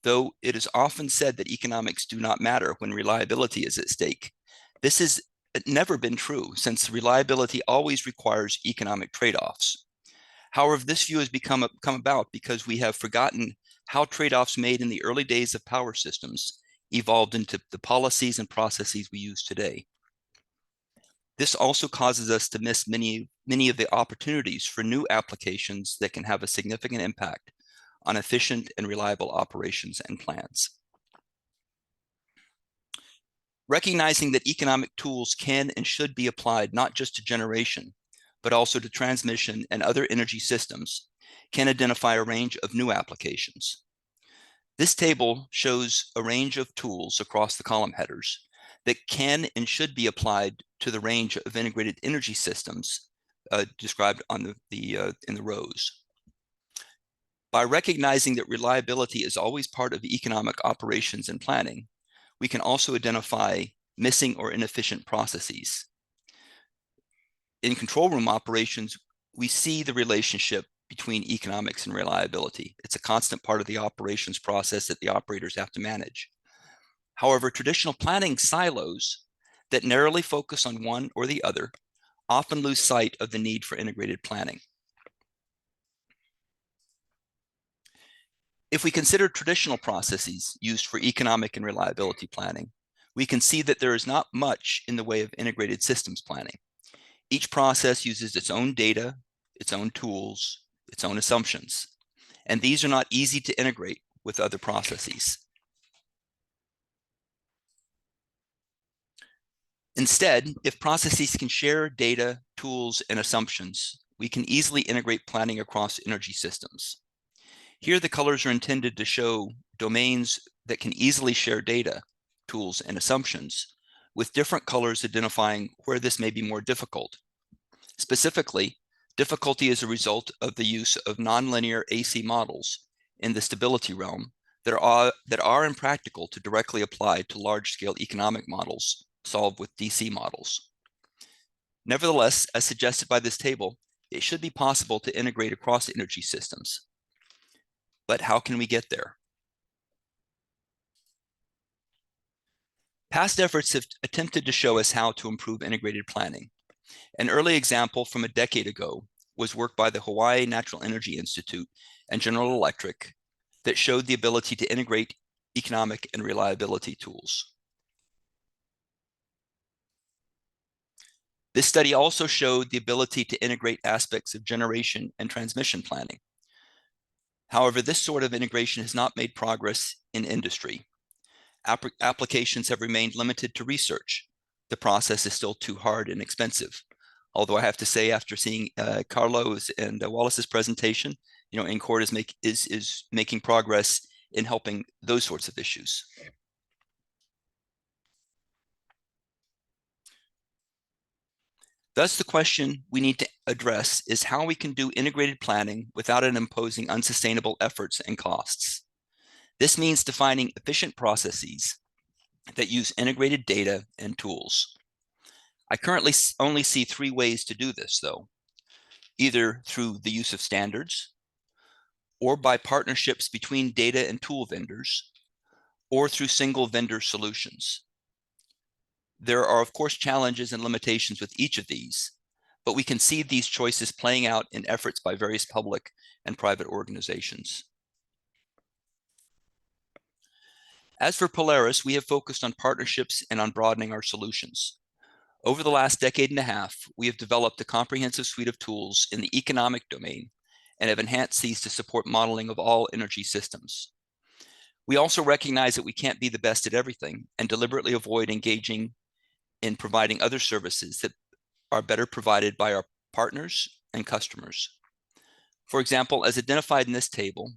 Though it is often said that economics do not matter when reliability is at stake, this has never been true, since reliability always requires economic trade-offs. However, this view has come about because we have forgotten how trade-offs made in the early days of power systems evolved into the policies and processes we use today. This also causes us to miss many of the opportunities for new applications that can have a significant impact on efficient and reliable operations and plans. Recognizing that economic tools can and should be applied not just to generation, but also to transmission and other energy systems, can identify a range of new applications. This table shows a range of tools across the column headers that can and should be applied to the range of integrated energy systems described on in the rows. By recognizing that reliability is always part of economic operations and planning, we can also identify missing or inefficient processes. In control room operations, we see the relationship between economics and reliability. It's a constant part of the operations process that the operators have to manage. However, traditional planning silos that narrowly focus on one or the other often lose sight of the need for integrated planning. If we consider traditional processes used for economic and reliability planning, we can see that there is not much in the way of integrated systems planning. Each process uses its own data, its own tools, its own assumptions, and these are not easy to integrate with other processes. Instead, if processes can share data, tools, and assumptions, we can easily integrate planning across energy systems. Here, the colors are intended to show domains that can easily share data, tools, and assumptions, with different colors identifying where this may be more difficult. Specifically, difficulty is a result of the use of nonlinear AC models in the stability realm that are impractical to directly apply to large-scale economic models solved with DC models. Nevertheless, as suggested by this table, it should be possible to integrate across energy systems. But how can we get there? Past efforts have attempted to show us how to improve integrated planning. An early example from a decade ago was work by the Hawaii Natural Energy Institute and General Electric that showed the ability to integrate economic and reliability tools. This study also showed the ability to integrate aspects of generation and transmission planning. However, this sort of integration has not made progress in industry. Applications have remained limited to research. The process is still too hard and expensive. Although I have to say, after seeing Carlo's and Wallace's presentation, encoord is making progress in helping those sorts of issues. Thus, the question we need to address is how we can do integrated planning without it imposing unsustainable efforts and costs. This means defining efficient processes that use integrated data and tools. I currently only see three ways to do this, though, either through the use of standards, or by partnerships between data and tool vendors, or through single vendor solutions. There are, of course, challenges and limitations with each of these, but we can see these choices playing out in efforts by various public and private organizations. As for Polaris, we have focused on partnerships and on broadening our solutions. Over the last decade and a half, we have developed a comprehensive suite of tools in the economic domain and have enhanced these to support modeling of all energy systems. We also recognize that we can't be the best at everything and deliberately avoid engaging in providing other services that are better provided by our partners and customers. For example, as identified in this table,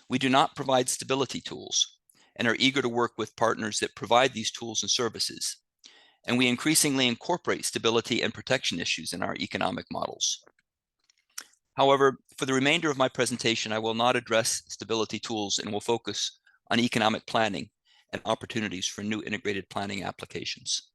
we do not provide stability tools and are eager to work with partners that provide these tools and services. And we increasingly incorporate stability and protection issues in our economic models. However, for the remainder of my presentation, I will not address stability tools and will focus on economic planning and opportunities for new integrated planning applications.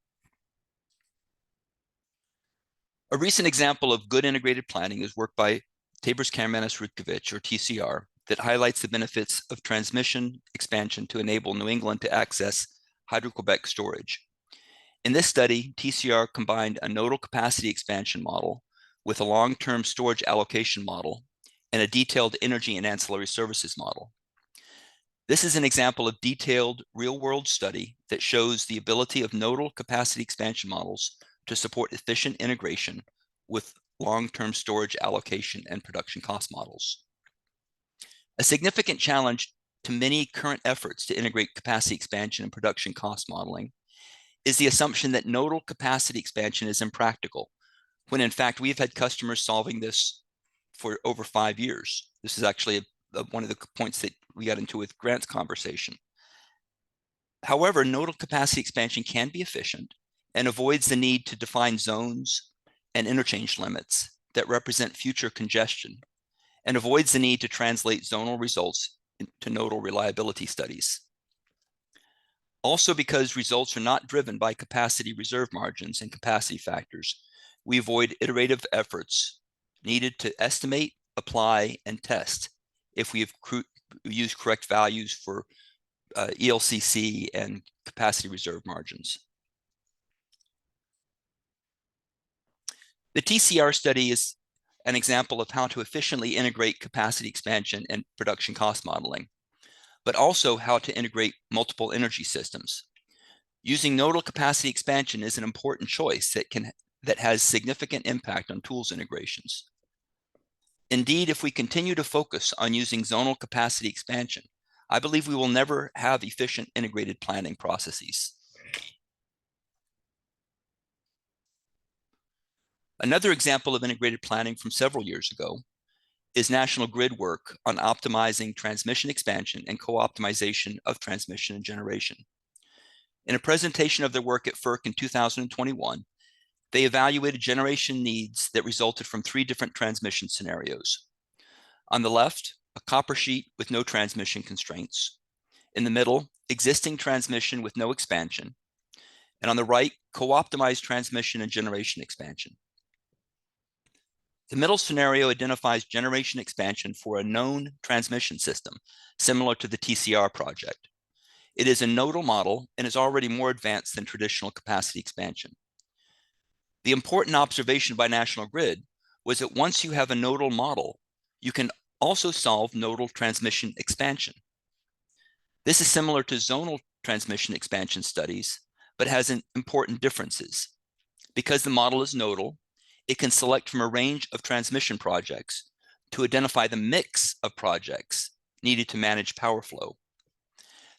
A recent example of good integrated planning is work by Tabors Karamenis Rutkovich, or TCR, that highlights the benefits of transmission expansion to enable New England to access Hydro-Quebec storage. In this study, TCR combined a nodal capacity expansion model with a long-term storage allocation model and a detailed energy and ancillary services model. This is an example of detailed real-world study that shows the ability of nodal capacity expansion models to support efficient integration with long-term storage allocation and production cost models. A significant challenge to many current efforts to integrate capacity expansion and production cost modeling is the assumption that nodal capacity expansion is impractical, when in fact we've had customers solving this for over 5 years. This is actually one of the points that we got into with Grant's conversation. However, nodal capacity expansion can be efficient and avoids the need to define zones and interchange limits that represent future congestion, and avoids the need to translate zonal results into nodal reliability studies. Also, because results are not driven by capacity reserve margins and capacity factors, we avoid iterative efforts needed to estimate, apply, and test if we have used correct values for ELCC and capacity reserve margins. The TCR study is an example of how to efficiently integrate capacity expansion and production cost modeling, but also how to integrate multiple energy systems. Using nodal capacity expansion is an important choice that has significant impact on tools integrations. Indeed, if we continue to focus on using zonal capacity expansion, I believe we will never have efficient integrated planning processes. Another example of integrated planning from several years ago is National Grid work on optimizing transmission expansion and co-optimization of transmission and generation. In a presentation of their work at FERC in 2021, they evaluated generation needs that resulted from 3 different transmission scenarios. On the left, a copper sheet with no transmission constraints. In the middle, existing transmission with no expansion. And on the right, co-optimized transmission and generation expansion. The middle scenario identifies generation expansion for a known transmission system, similar to the TCR project. It is a nodal model and is already more advanced than traditional capacity expansion. The important observation by National Grid was that once you have a nodal model, you can also solve nodal transmission expansion. This is similar to zonal transmission expansion studies, but has important differences. Because the model is nodal, it can select from a range of transmission projects to identify the mix of projects needed to manage power flow.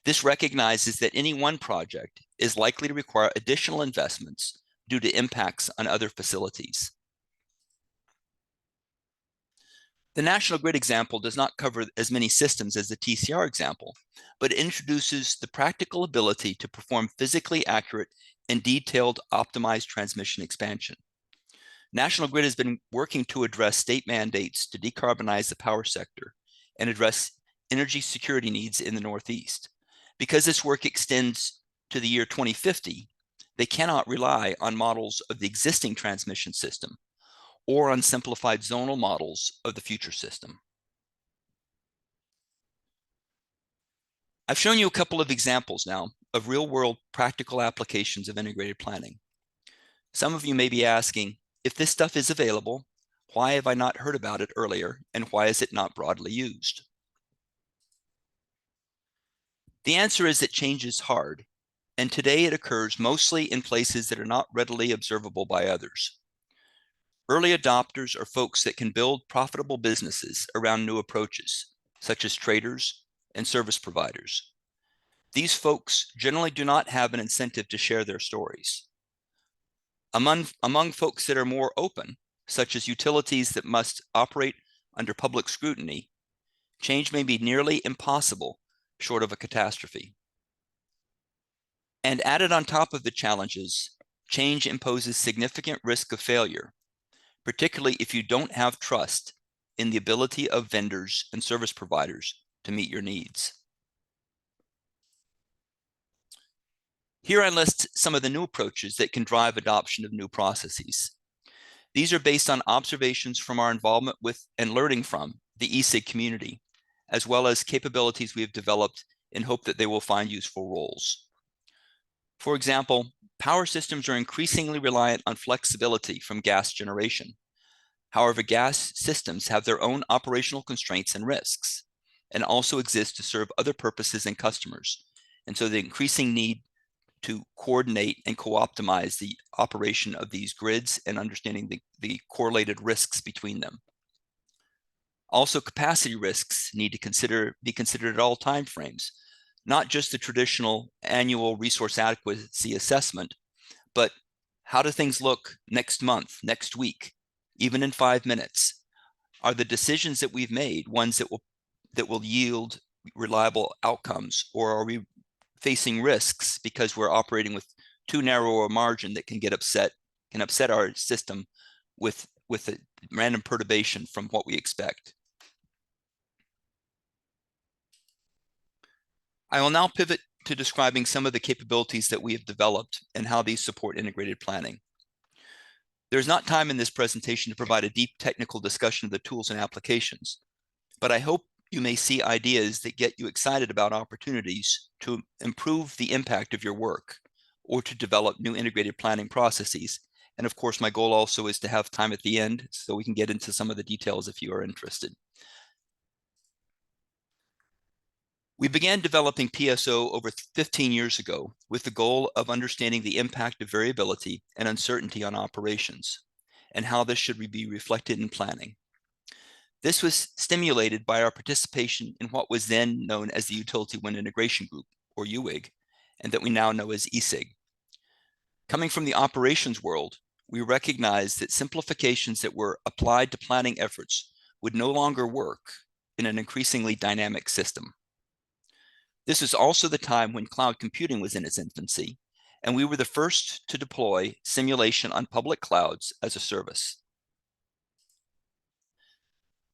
This recognizes that any one project is likely to require additional investments due to impacts on other facilities. The National Grid example does not cover as many systems as the TCR example, but it introduces the practical ability to perform physically accurate and detailed optimized transmission expansion. National Grid has been working to address state mandates to decarbonize the power sector and address energy security needs in the Northeast. Because this work extends to the year 2050, they cannot rely on models of the existing transmission system or on simplified zonal models of the future system. I've shown you a couple of examples now of real-world practical applications of integrated planning. Some of you may be asking, if this stuff is available, why have I not heard about it earlier, and why is it not broadly used? The answer is that change is hard, and today it occurs mostly in places that are not readily observable by others. Early adopters are folks that can build profitable businesses around new approaches, such as traders and service providers. These folks generally do not have an incentive to share their stories. Among folks that are more open, such as utilities that must operate under public scrutiny, change may be nearly impossible short of a catastrophe. And added on top of the challenges, change imposes significant risk of failure, particularly if you don't have trust in the ability of vendors and service providers to meet your needs. Here I list some of the new approaches that can drive adoption of new processes. These are based on observations from our involvement with and learning from the ESIG community, as well as capabilities we have developed in hope that they will find useful roles. For example, power systems are increasingly reliant on flexibility from gas generation. However, gas systems have their own operational constraints and risks. and also exist to serve other purposes and customers. And so the increasing need to coordinate and co-optimize the operation of these grids and understanding the correlated risks between them. Also, capacity risks need to be considered at all time frames, not just the traditional annual resource adequacy assessment, but how do things look next month, next week, even in 5 minutes? Are the decisions that we've made ones that will yield reliable outcomes, or are we facing risks because we're operating with too narrow a margin that can upset our system with a random perturbation from what we expect? I will now pivot to describing some of the capabilities that we have developed and how these support integrated planning. There's not time in this presentation to provide a deep technical discussion of the tools and applications, but I hope you may see ideas that get you excited about opportunities to improve the impact of your work or to develop new integrated planning processes. And of course, my goal also is to have time at the end so we can get into some of the details if you are interested. We began developing PSO over 15 years ago with the goal of understanding the impact of variability and uncertainty on operations and how this should be reflected in planning. This was stimulated by our participation in what was then known as the Utility Wind Integration Group, or UWIG, and that we now know as ESIG. Coming from the operations world, we recognized that simplifications that were applied to planning efforts would no longer work in an increasingly dynamic system. This is also the time when cloud computing was in its infancy, and we were the first to deploy simulation on public clouds as a service.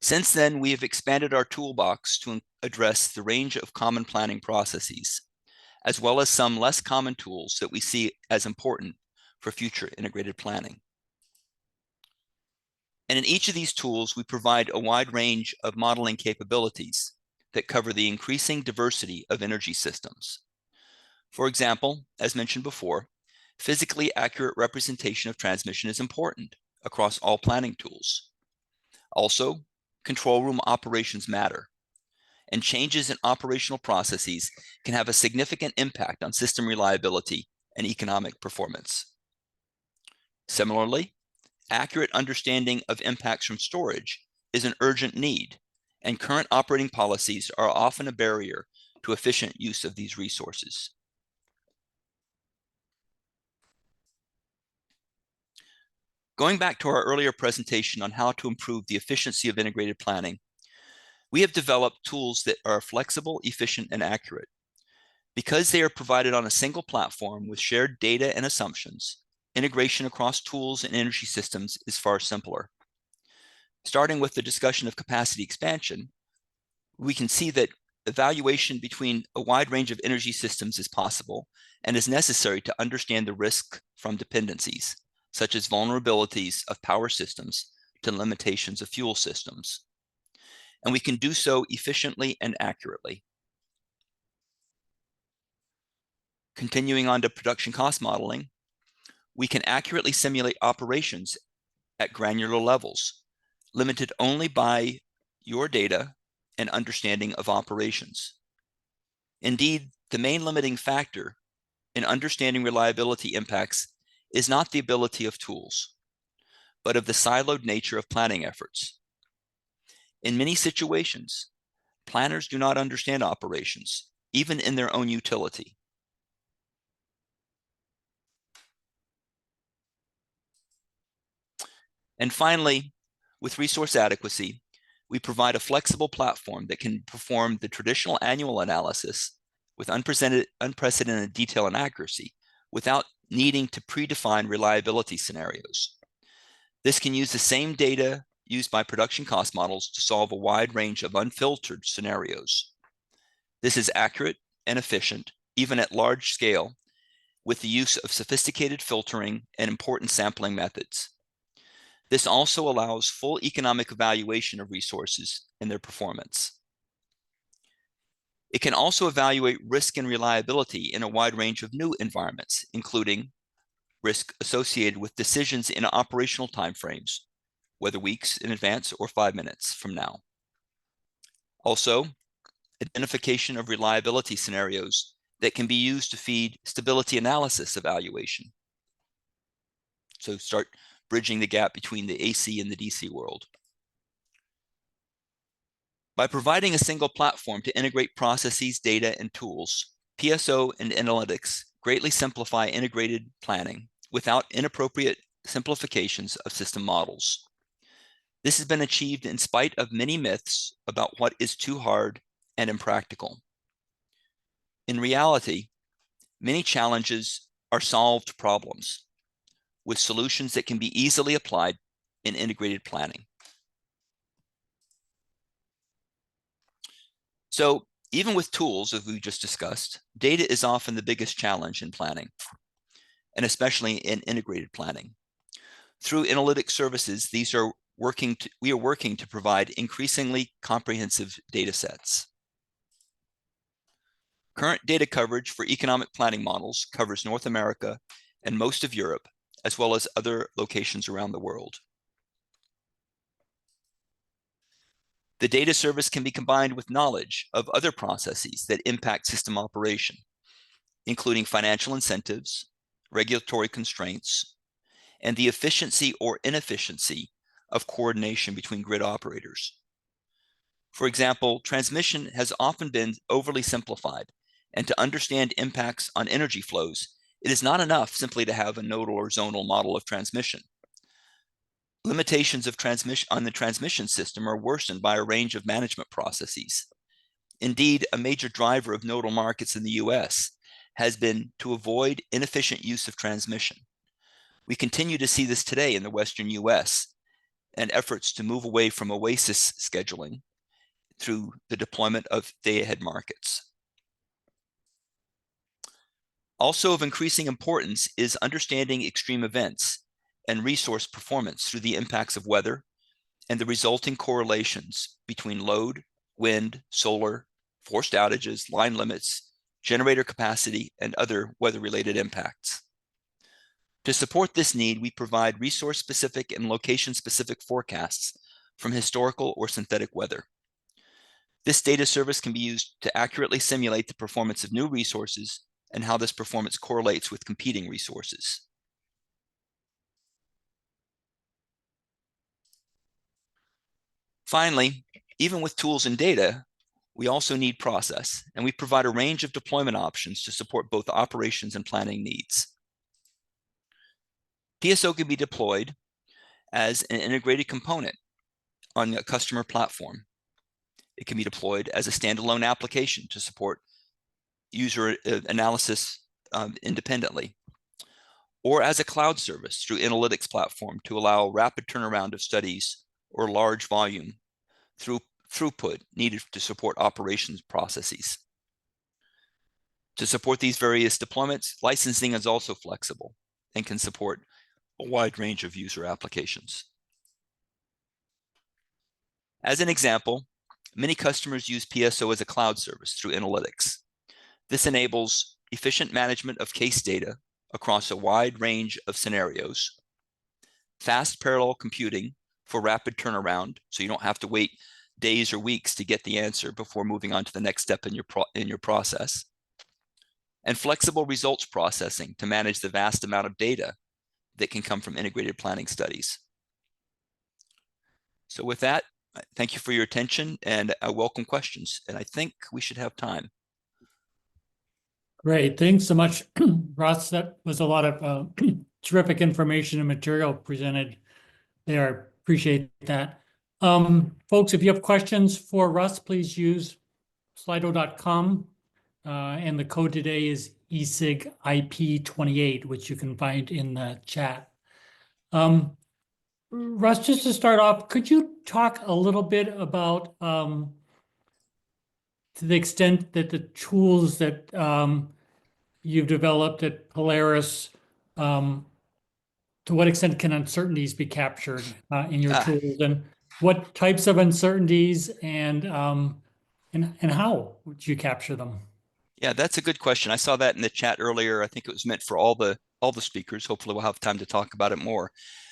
Since then, we have expanded our toolbox to address the range of common planning processes, as well as some less common tools that we see as important for future integrated planning. And in each of these tools, we provide a wide range of modeling capabilities that cover the increasing diversity of energy systems. For example, as mentioned before, physically accurate representation of transmission is important across all planning tools. Also, control room operations matter, and changes in operational processes can have a significant impact on system reliability and economic performance. Similarly, accurate understanding of impacts from storage is an urgent need, and current operating policies are often a barrier to efficient use of these resources. Going back to our earlier presentation on how to improve the efficiency of integrated planning, we have developed tools that are flexible, efficient, and accurate. Because they are provided on a single platform with shared data and assumptions, integration across tools and energy systems is far simpler. Starting with the discussion of capacity expansion, we can see that evaluation between a wide range of energy systems is possible and is necessary to understand the risk from dependencies, such as vulnerabilities of power systems to limitations of fuel systems. And we can do so efficiently and accurately. Continuing on to production cost modeling, we can accurately simulate operations at granular levels, limited only by your data and understanding of operations. Indeed, the main limiting factor in understanding reliability impacts is not the ability of tools, but of the siloed nature of planning efforts. In many situations, planners do not understand operations, even in their own utility. And finally, with resource adequacy, we provide a flexible platform that can perform the traditional annual analysis with unprecedented detail and accuracy without needing to predefine reliability scenarios. This can use the same data used by production cost models to solve a wide range of unfiltered scenarios. This is accurate and efficient, even at large scale, with the use of sophisticated filtering and important sampling methods. This also allows full economic evaluation of resources and their performance. It can also evaluate risk and reliability in a wide range of new environments, including risk associated with decisions in operational timeframes, whether weeks in advance or 5 minutes from now. Also, identification of reliability scenarios that can be used to feed stability analysis evaluation. So start bridging the gap between the AC and the DC world. By providing a single platform to integrate processes, data, and tools, PSO and analytics greatly simplify integrated planning without inappropriate simplifications of system models. This has been achieved in spite of many myths about what is too hard and impractical. In reality, many challenges are solved problems with solutions that can be easily applied in integrated planning. So even with tools, as we just discussed, data is often the biggest challenge in planning, and especially in integrated planning. Through analytic services, we are working to provide increasingly comprehensive data sets. Current data coverage for economic planning models covers North America and most of Europe, as well as other locations around the world. The data service can be combined with knowledge of other processes that impact system operation, including financial incentives, regulatory constraints, and the efficiency or inefficiency of coordination between grid operators. For example, transmission has often been overly simplified, and to understand impacts on energy flows, it is not enough simply to have a nodal or zonal model of transmission. Limitations of transmission on the transmission system are worsened by a range of management processes. Indeed, a major driver of nodal markets in the US has been to avoid inefficient use of transmission. We continue to see this today in the Western US, and efforts to move away from oasis scheduling through the deployment of day-ahead markets. Also of increasing importance is understanding extreme events and resource performance through the impacts of weather and the resulting correlations between load, wind, solar, forced outages, line limits, generator capacity, and other weather-related impacts. To support this need, we provide resource-specific and location-specific forecasts from historical or synthetic weather. This data service can be used to accurately simulate the performance of new resources and how this performance correlates with competing resources. Finally, even with tools and data, we also need process, and we provide a range of deployment options to support both operations and planning needs. PSO can be deployed as an integrated component on a customer platform. It can be deployed as a standalone application to support user analysis independently, or as a cloud service through analytics platform to allow rapid turnaround of studies or large volume throughput needed to support operations processes. To support these various deployments, licensing is also flexible and can support a wide range of user applications. As an example, many customers use PSO as a cloud service through analytics. This enables efficient management of case data across a wide range of scenarios, fast parallel computing for rapid turnaround, so you don't have to wait days or weeks to get the answer before moving on to the next step in your process, and flexible results processing to manage the vast amount of data that can come from integrated planning studies. So with that, thank you for your attention, and I welcome questions, and I think we should have time. Great, thanks so much, Russ. That was a lot of terrific information and material presented there. Appreciate that. Folks, if you have questions for Russ, please use slido.com. And the code today is ESIG-IP28, which you can find in the chat. Russ, just to start off, could you talk a little bit about, to the extent that the tools that you've developed at Polaris, to what extent can uncertainties be captured in your tools, and what types of uncertainties and how would you capture them? Yeah, that's a good question. I saw that in the chat earlier. I think it was meant for all the speakers. Hopefully, we'll have time to talk about it more.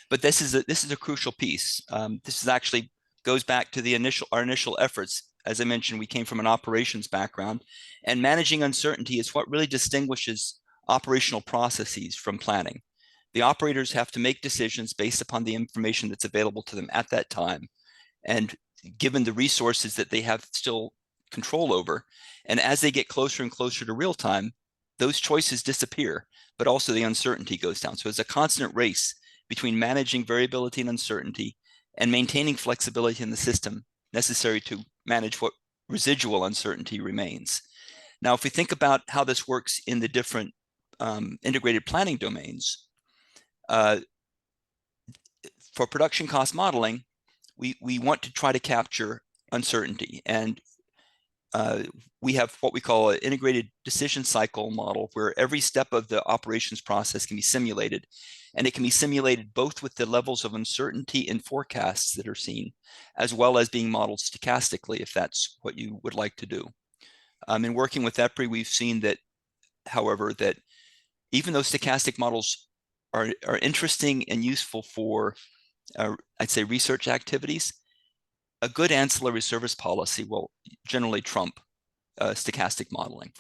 But this is a crucial piece. This is actually goes back to our initial efforts as I mentioned, we came from an operations background, and managing uncertainty is what really distinguishes operational processes from planning. The operators have to make decisions based upon the information that's available to them at that time, and given the resources that they have still control over. And as they get closer and closer to real time, those choices disappear, but also the uncertainty goes down. So it's a constant race between managing variability and uncertainty and maintaining flexibility in the system necessary to manage what residual uncertainty remains. Now, if we think about how this works in the different integrated planning domains, for production cost modeling, we want to try to capture uncertainty. And we have what we call an integrated decision cycle model, where every step of the operations process can be simulated. And it can be simulated both with the levels of uncertainty in forecasts that are seen, as well as being modeled stochastically, if that's what you would like to do. In working with EPRI, we've seen that, however, that even though stochastic models are interesting and useful for, I'd say, research activities, a good ancillary service policy will generally trump stochastic modeling.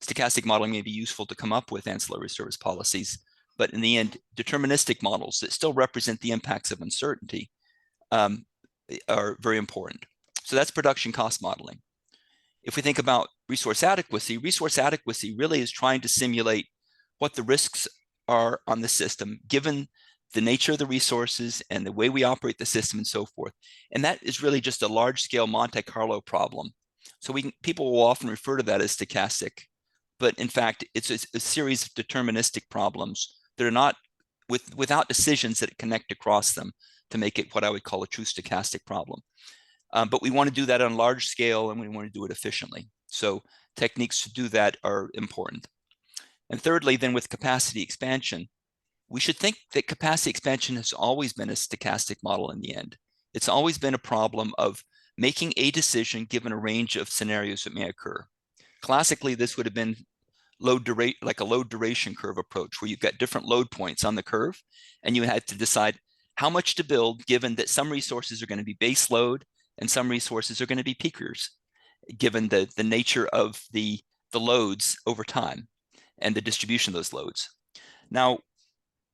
Stochastic modeling may be useful to come up with ancillary service policies, but in the end, deterministic models that still represent the impacts of uncertainty are very important. So that's production cost modeling. If we think about resource adequacy really is trying to simulate what the risks are on the system, given the nature of the resources and the way we operate the system and so forth. And that is really just a large-scale Monte Carlo problem. So people will often refer to that as stochastic, but in fact, it's a series of deterministic problems that are not without decisions that connect across them to make it what I would call a true stochastic problem. But we want to do that on large scale, and we want to do it efficiently. So techniques to do that are important. And thirdly, then with capacity expansion, we should think that capacity expansion has always been a stochastic model in the end. It's always been a problem of making a decision given a range of scenarios that may occur. Classically, this would have been like a load duration curve approach, where you've got different load points on the curve, and you had to decide how much to build, given that some resources are going to be base load and some resources are going to be peakers, given the nature of the loads over time and the distribution of those loads. Now,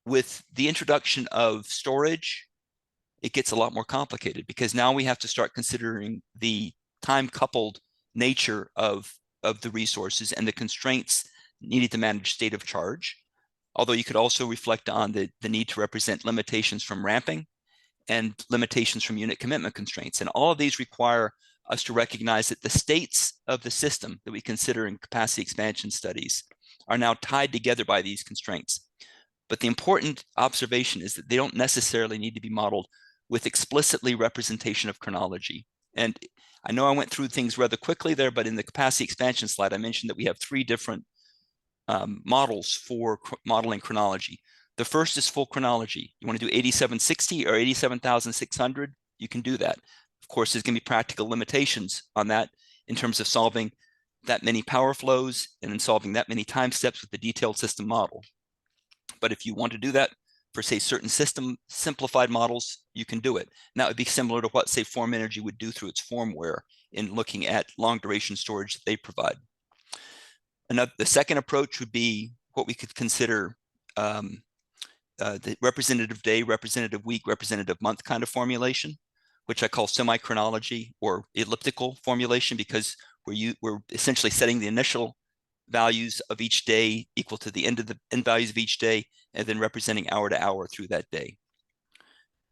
with the introduction of storage, it gets a lot more complicated, because now we have to start considering the time-coupled nature of the resources and the constraints needed to manage state of charge. Although you could also reflect on the need to represent limitations from ramping and limitations from unit commitment constraints. And all of these require us to recognize that the states of the system that we consider in capacity expansion studies are now tied together by these constraints. But the important observation is that they don't necessarily need to be modeled with explicitly representation of chronology. And I know I went through things rather quickly there, but in the capacity expansion slide, I mentioned that we have 3 different models for modeling chronology. The first is full chronology. You want to do 8760 or 87,600, you can do that. Of course, there's going to be practical limitations on that in terms of solving that many power flows and in solving that many time steps with the detailed system model. But if you want to do that for, say, certain system simplified models, you can do it. And that would be similar to what, say, Form Energy would do through its formware in looking at long duration storage that they provide. The second approach would be what we could consider the representative day, representative week, representative month kind of formulation, which I call semi-chronology or elliptical formulation, because we're essentially setting the initial values of each day equal to the end values of each day, and then representing hour to hour through that day.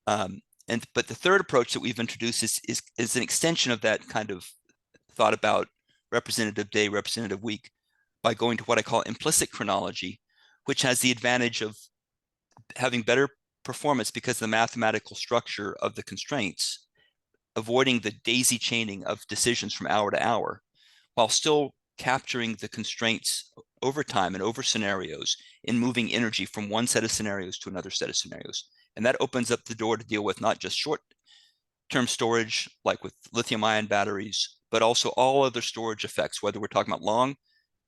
But the third approach that we've introduced is an extension of that kind of thought about representative day, representative week, by going to what I call implicit chronology, which has the advantage of having better performance because of the mathematical structure of the constraints, avoiding the daisy chaining of decisions from hour to hour, while still capturing the constraints over time and over scenarios in moving energy from one set of scenarios to another set of scenarios. And that opens up the door to deal with not just short-term storage, like with lithium-ion batteries, but also all other storage effects, whether we're talking about long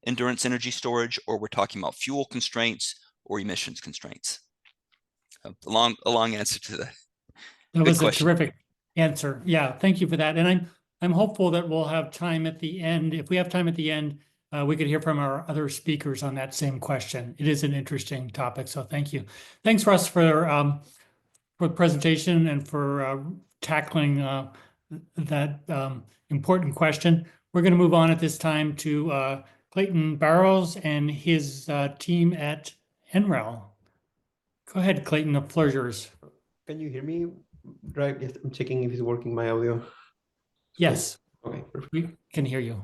endurance energy storage, or we're talking about fuel constraints or emissions constraints. A long answer to that. That was question. a terrific answer. Yeah, thank you for that. And I'm hopeful that we'll have time at the end. If we have time at the end, we could hear from our other speakers on that same question. It is an interesting topic, so thank you. Thanks, Russ, for the presentation and for tackling that important question. We're going to move on at this time to Clayton Barrows and his team at NREL. Go ahead, Clayton, the floor is yours. Can you hear me? Right, yes, I'm checking if it's working, my audio. Yes, Okay, perfect. we can hear you.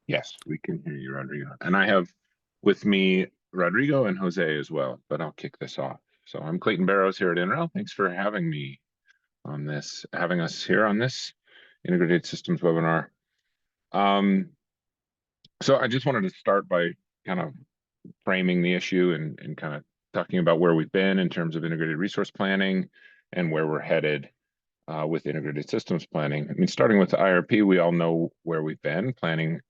Yes, we can hear you, Rodrigo. And I have with me Rodrigo and Jose as well, but I'll kick this off. So I'm Clayton Barrows here at NREL. Thanks for having me on this, having us here on this Integrated Systems webinar. So I just wanted to start by kind of framing the issue and kind of talking about where we've been in terms of integrated resource planning and where we're headed with integrated systems planning. I mean, starting with the IRP, we all know where we've been planning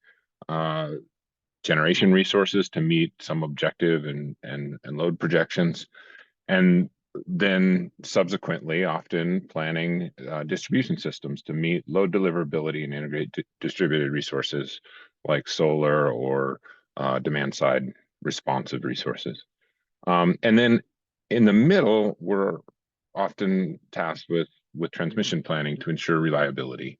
generation resources to meet some objective and load projections, and then subsequently often planning distribution systems to meet load deliverability and integrate distributed resources like solar or demand side responsive resources. And then in the middle, we're often tasked with transmission planning to ensure reliability.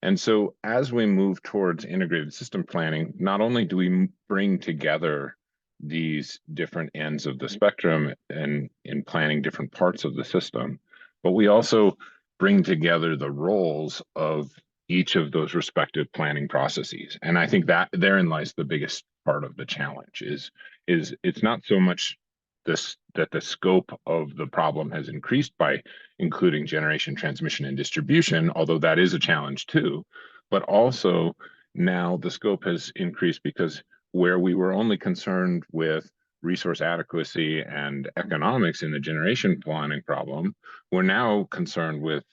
And so as we move towards integrated system planning, not only do we bring together these different ends of the spectrum and in planning different parts of the system, but we also bring together the roles of each of those respective planning processes. And I think that therein lies the biggest part of the challenge is it's not so much that the scope of the problem has increased by including generation, transmission, and distribution, although that is a challenge too, but also now the scope has increased because where we were only concerned with resource adequacy and economics in the generation planning problem, we're now concerned with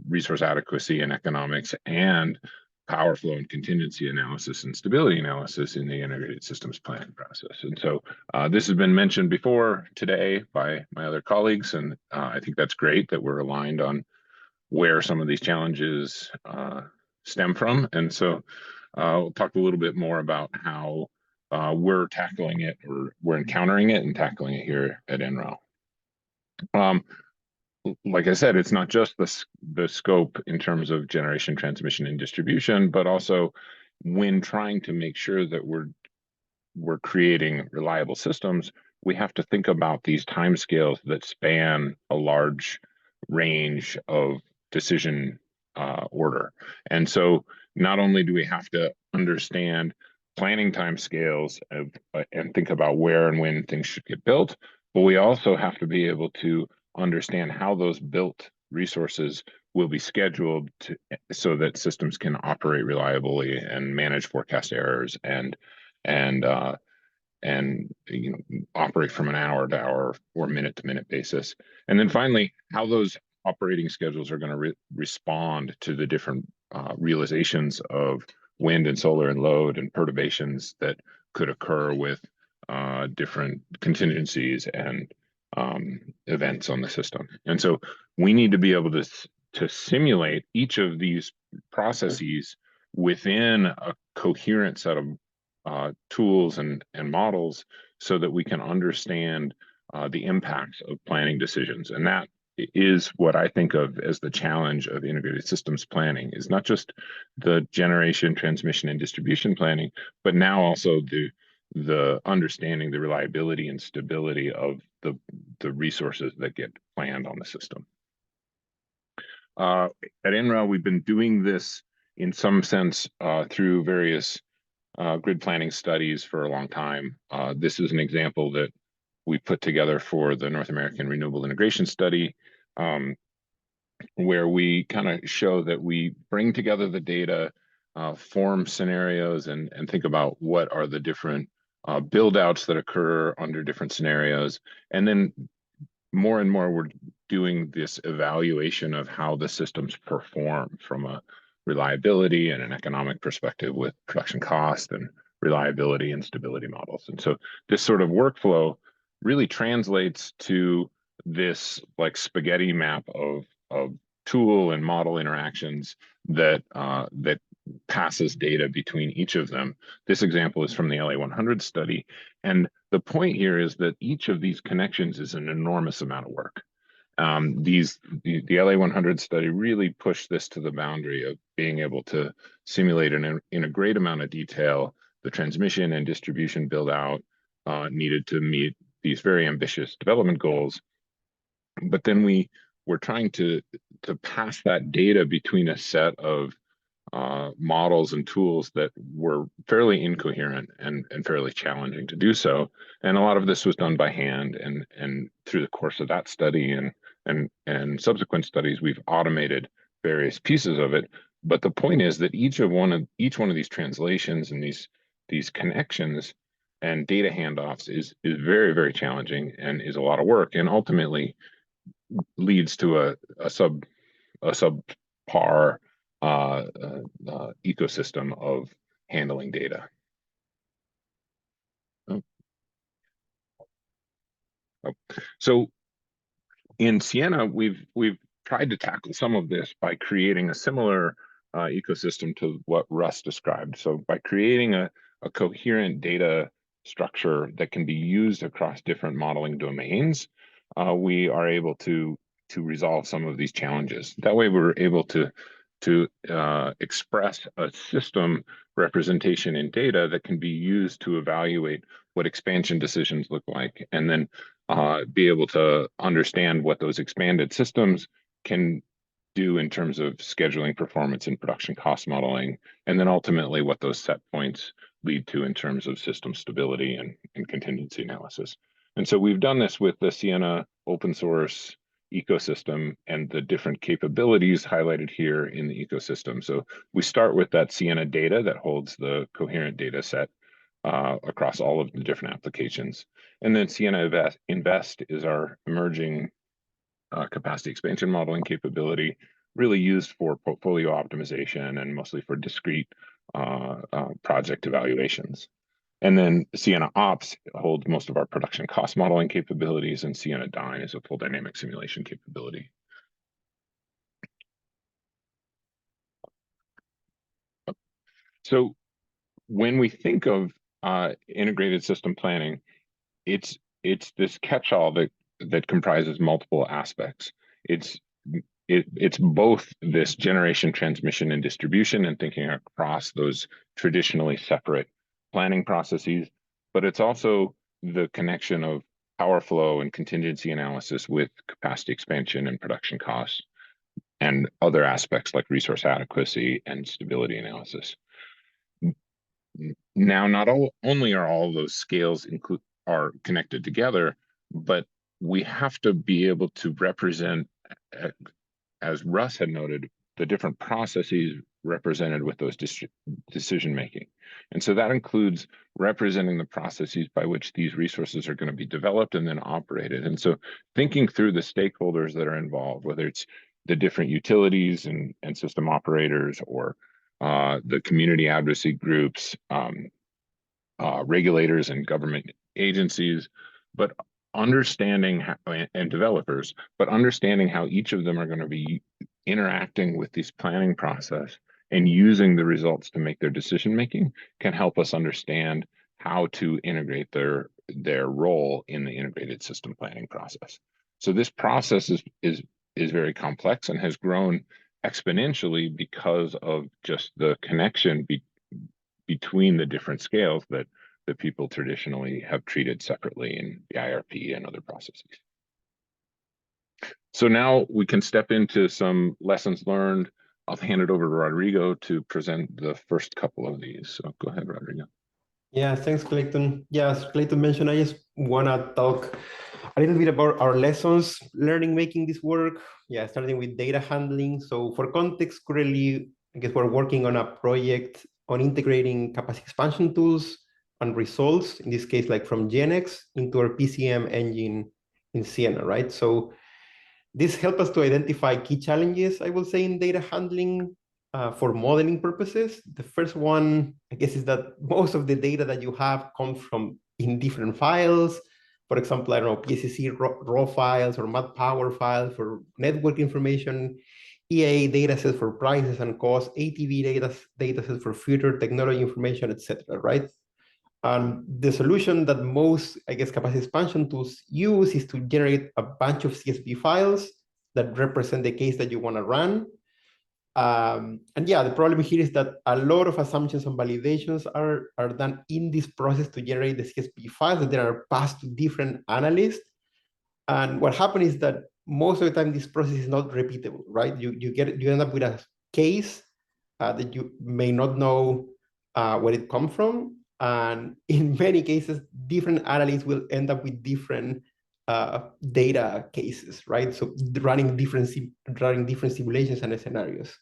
resource adequacy and economics and power flow and contingency analysis and stability analysis in the integrated systems planning process. And so this has been mentioned before today by my other colleagues, and I think that's great that we're aligned on where some of these challenges stem from. And so we'll talk a little bit more about how we're tackling it, or we're encountering it and tackling it here at NREL. Like I said, it's not just the scope in terms of generation, transmission, and distribution, but also when trying to make sure that we're creating reliable systems, we have to think about these timescales that span a large range of decision order. And so not only do we have to understand planning timescales and think about where and when things should get built, but we also have to be able to understand how those built resources will be scheduled so that systems can operate reliably and manage forecast errors and operate from an hour to hour or minute to minute basis. And then finally, how those operating schedules are going to respond to the different realizations of wind and solar and load and perturbations that could occur with different contingencies and events on the system. And so we need to be able to simulate each of these processes within a coherent set of tools and models so that we can understand the impacts of planning decisions. And that is what I think of as the challenge of integrated systems planning, is not just the generation, transmission, and distribution planning, but now also the understanding the reliability and stability of the resources that get planned on the system. At NREL, we've been doing this in some sense through various grid planning studies for a long time. This is an example that we put together for the North American Renewable Integration Study, where we kind of show that we bring together the data, form scenarios, and think about what are the different build outs that occur under different scenarios. And then more and more, we're doing this evaluation of how the systems perform from a reliability and an economic perspective with production cost and reliability and stability models. And so this sort of workflow really translates to this like spaghetti map of tool and model interactions that that passes data between each of them. This example is from the LA100 study. And the point here is that each of these connections is an enormous amount of work. The LA100 study really pushed this to the boundary of being able to simulate in a great amount of detail the transmission and distribution build out needed to meet these very ambitious development goals. But then we were trying to pass that data between a set of models and tools that were fairly incoherent and fairly challenging to do so. And a lot of this was done by hand, and through the course of that study and subsequent studies, we've automated various pieces of it. But the point is that each one of these translations and these connections and data handoffs is very, very challenging and is a lot of work, and ultimately leads to a subpar ecosystem of handling data. So in Sienna, we've tried to tackle some of this by creating a similar ecosystem to what Russ described. So by creating a coherent data structure that can be used across different modeling domains, we are able to resolve some of these challenges. That way, we're able to express a system representation in data that can be used to evaluate what expansion decisions look like, and then be able to understand what those expanded systems can do in terms of scheduling, performance, and production cost modeling, and then ultimately what those set points lead to in terms of system stability and contingency analysis. And so we've done this with the Sienna open source ecosystem and the different capabilities highlighted here in the ecosystem. So we start with that Sienna data that holds the coherent data set across all of the different applications. And then Sienna Invest is our emerging capacity expansion modeling capability, really used for portfolio optimization and mostly for discrete project evaluations. And then Sienna Ops holds most of our production cost modeling capabilities, and Sienna Dyne is a full dynamic simulation capability. So when we think of integrated system planning, it's this catch-all that comprises multiple aspects. It's both this generation, transmission, and distribution, and thinking across those traditionally separate planning processes, but it's also the connection of power flow and contingency analysis with capacity expansion and production costs, and other aspects like resource adequacy and stability analysis. Now, not only are all those scales are connected together, but we have to be able to represent, as Russ had noted, the different processes represented with those decision making. And so that includes representing the processes by which these resources are going to be developed and then operated. And so thinking through the stakeholders that are involved, whether it's the different utilities and system operators, or the community advocacy groups, regulators and government agencies, but understanding how, and developers, but understanding how each of them are going to be interacting with this planning process and using the results to make their decision making can help us understand how to integrate their role in the integrated system planning process. So this process is very complex and has grown exponentially because of just the connection between the different scales that people traditionally have treated separately in the IRP and other processes. So now we can step into some lessons learned. I'll hand it over to Rodrigo to present the first couple of these. So go ahead, Rodrigo. Yeah, thanks, Clayton. Yeah, as Clayton mentioned, I just want to talk a little bit about our lessons learning making this work. Yeah, starting with data handling. So for context, currently, I guess we're working on a project on integrating capacity expansion tools and results, in this case, like from GenX into our PCM engine in Sienna, right? So this helped us to identify key challenges, I will say, in data handling for modeling purposes. The first one, I guess, is that most of the data that you have comes from in different files. For example, I don't know, PSC raw files or MAT power files for network information. EA dataset for prices and costs, ATV dataset for future technology information, etc. Right? And the solution that most, I guess, capacity expansion tools use is to generate a bunch of CSV files that represent the case that you want to run. And yeah, the problem here is that a lot of assumptions and validations are done in this process to generate the CSV files that are passed to different analysts. And what happens is that most of the time this process is not repeatable, right? You end up with a case that you may not know where it comes from. And in many cases, different analysts will end up with different data cases, right? So running different simulations and scenarios.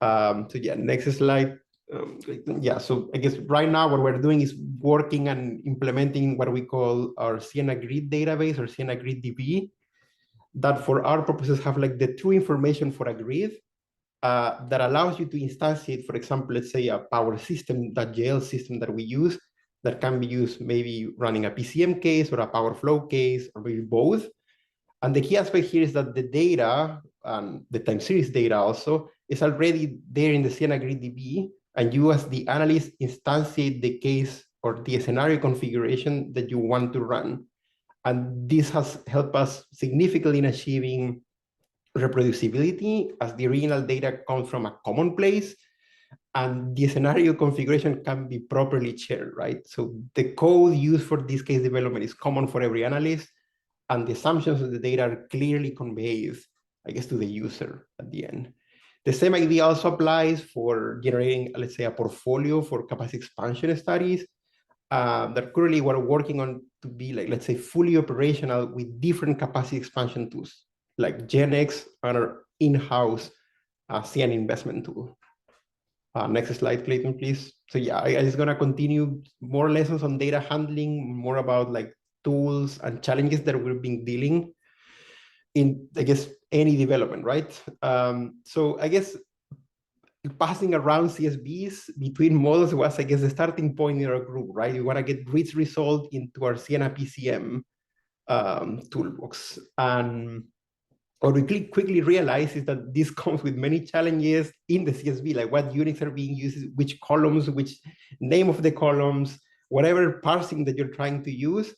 So yeah, next slide. Yeah, so I guess right now what we're doing is working and implementing what we call our Siena Grid database or Siena Grid DB, that for our purposes have like the true information for a grid that allows you to instantiate, for example, let's say a power system, that GL system that we use, that can be used maybe running a PCM case or a power flow case or maybe both. And the key aspect here is that the data, and the time series data also, is already there in the Siena Grid DB, and you as the analyst instantiate the case or the scenario configuration that you want to run. And this has helped us significantly in achieving reproducibility, as the original data comes from a common place, and the scenario configuration can be properly shared, right? So the code used for this case development is common for every analyst, and the assumptions of the data are clearly conveyed, I guess, to the user at the end. The same idea also applies for generating, let's say, a portfolio for capacity expansion studies that currently we're working on to be, like, let's say, fully operational with different capacity expansion tools, like GenX and our in-house Siena investment tool. Next slide, Clayton, please. So yeah, I just gonna continue more lessons on data handling, more about like tools and challenges that we've been dealing in, I guess, any development, right? So I guess passing around CSVs between models was, I guess, the starting point in our group, right? We want to get rich result into our Siena PCM toolbox. And what we quickly realize is that this comes with many challenges in the CSV, like what units are being used, which columns, which name of the columns, whatever parsing that you're trying to use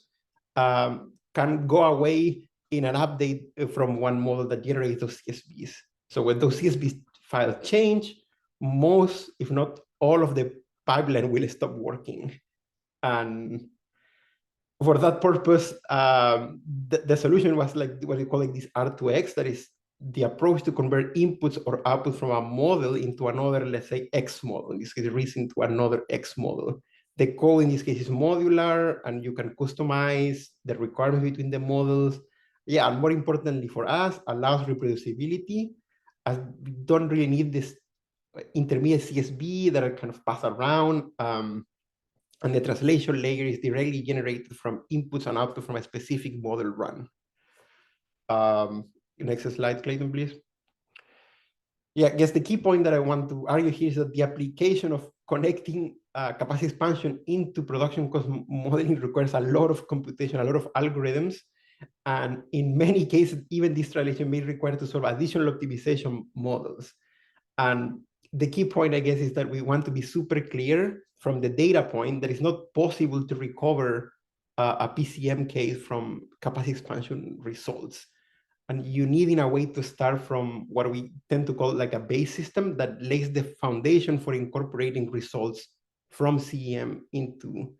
can go away in an update from one model that generates those CSVs. So when those CSV files change, most, if not all of the pipeline will stop working. And for that purpose, the solution was like what we call like this R2X, that is the approach to convert inputs or outputs from a model into another, let's say, X model. In this case, reads into another X model. The code in this case is modular, and you can customize the requirements between the models. Yeah, and more importantly for us, allows reproducibility, as we don't really need this intermediate CSV that are kind of passed around. And the translation layer is directly generated from inputs and outputs from a specific model run. Next slide, Clayton, please. Yeah, I guess the key point that I want to argue here is that the application of connecting capacity expansion into production cost modeling requires a lot of computation, a lot of algorithms. And in many cases, even this translation may require to solve additional optimization models. And the key point, I guess, is that we want to be super clear from the data point that it's not possible to recover a PCM case from capacity expansion results. And you need, in a way, to start from what we tend to call like a base system that lays the foundation for incorporating results from CEM into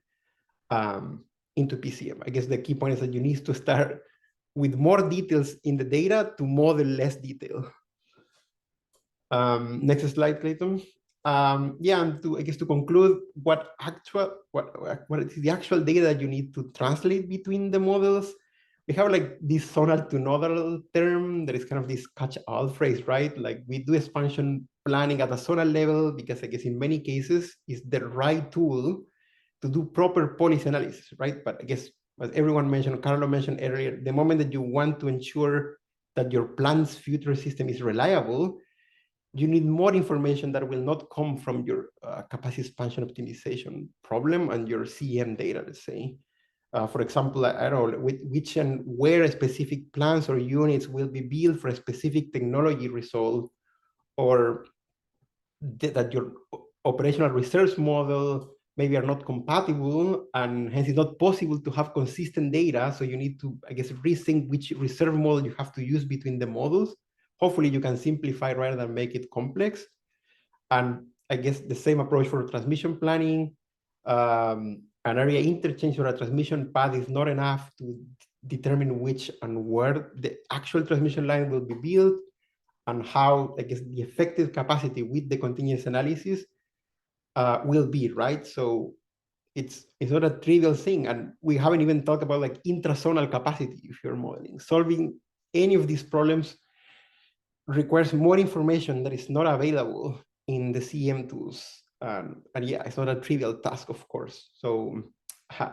PCM. I guess the key point is that you need to start with more details in the data to model less detail. Next slide, Clayton. Yeah, and I guess to conclude, what is the actual data that you need to translate between the models? We have like this zonal to nodal term that is kind of this catch-all phrase, right? Like we do expansion planning at a zonal level because I guess in many cases is the right tool to do proper policy analysis, right? But I guess as everyone mentioned, Carlo mentioned earlier, the moment that you want to ensure that your plan's future system is reliable, you need more information that will not come from your capacity expansion optimization problem and your CEM data, let's say. For example, I don't know, which and where specific plants or units will be built for a specific technology result or that your operational reserves model maybe are not compatible, and hence it's not possible to have consistent data. So you need to, I guess, rethink which reserve model you have to use between the models. Hopefully you can simplify rather than make it complex. And I guess the same approach for transmission planning. An area interchange or a transmission path is not enough to determine which and where the actual transmission line will be built, and how, I guess, the effective capacity with the continuous analysis will be, right? So it's not a trivial thing. And we haven't even talked about like intrazonal capacity if you're modeling. Solving any of these problems requires more information that is not available in the CM tools. And yeah, it's not a trivial task, of course. So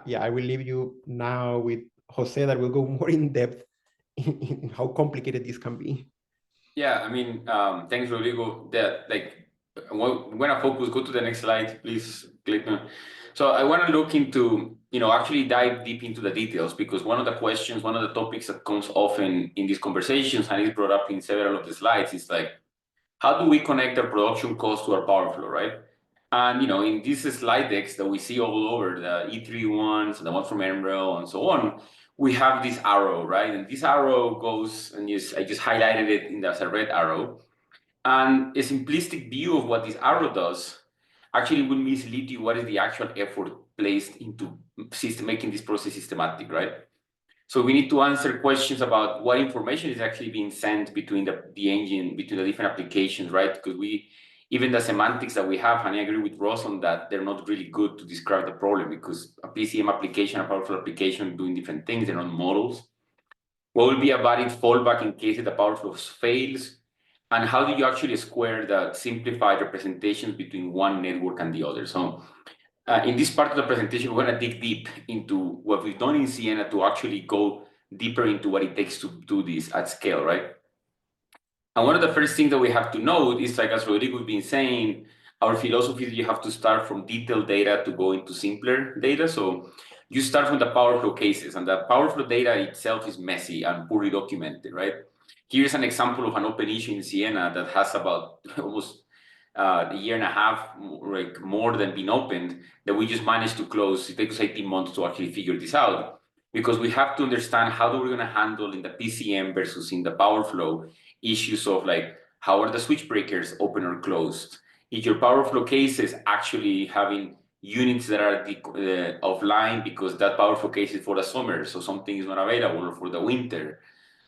yeah, I will leave you now with Jose that will go more in depth in how complicated this can be. Yeah, I mean, thanks, Rodrigo. That like, I'm gonna focus. Go to the next slide, please, Clayton. So I want to look into, actually dive deep into the details, because one of the questions, one of the topics that comes often in these conversations, and is brought up in several of the slides, is like, how do we connect our production cost to our power flow, right? And in these slide decks that we see all over, the E3 ones, the ones from NREL, and so on, we have this arrow, right? And this arrow goes, and I just highlighted it as a red arrow. And a simplistic view of what this arrow does actually will mislead you what is the actual effort placed into making this process systematic, right? So we need to answer questions about what information is actually being sent between the engine, between the different applications, right? Because even the semantics that we have, and I agree with Russ on that, they're not really good to describe the problem, because a PCM application, a powerful application doing different things, they're not models. What will be a valid fallback in case the power flow fails? And how do you actually square the simplified representations between one network and the other? So in this part of the presentation, we're going to dig deep into what we've done in Siena to actually go deeper into what it takes to do this at scale, right? And one of the first things that we have to note is, like as Rodrigo has been saying, our philosophy is you have to start from detailed data to go into simpler data. So you start from the power flow cases, and the power flow data itself is messy and poorly documented, right? Here's an example of an open issue in Siena that has about almost a year and a half, like more than been opened, that we just managed to close. It takes 18 months to actually figure this out, because we have to understand how we're going to handle in the PCM versus in the power flow issues of like, how are the switch breakers open or closed? If your power flow case is actually having units that are offline because that power flow case is for the summer, so something is not available, or for the winter.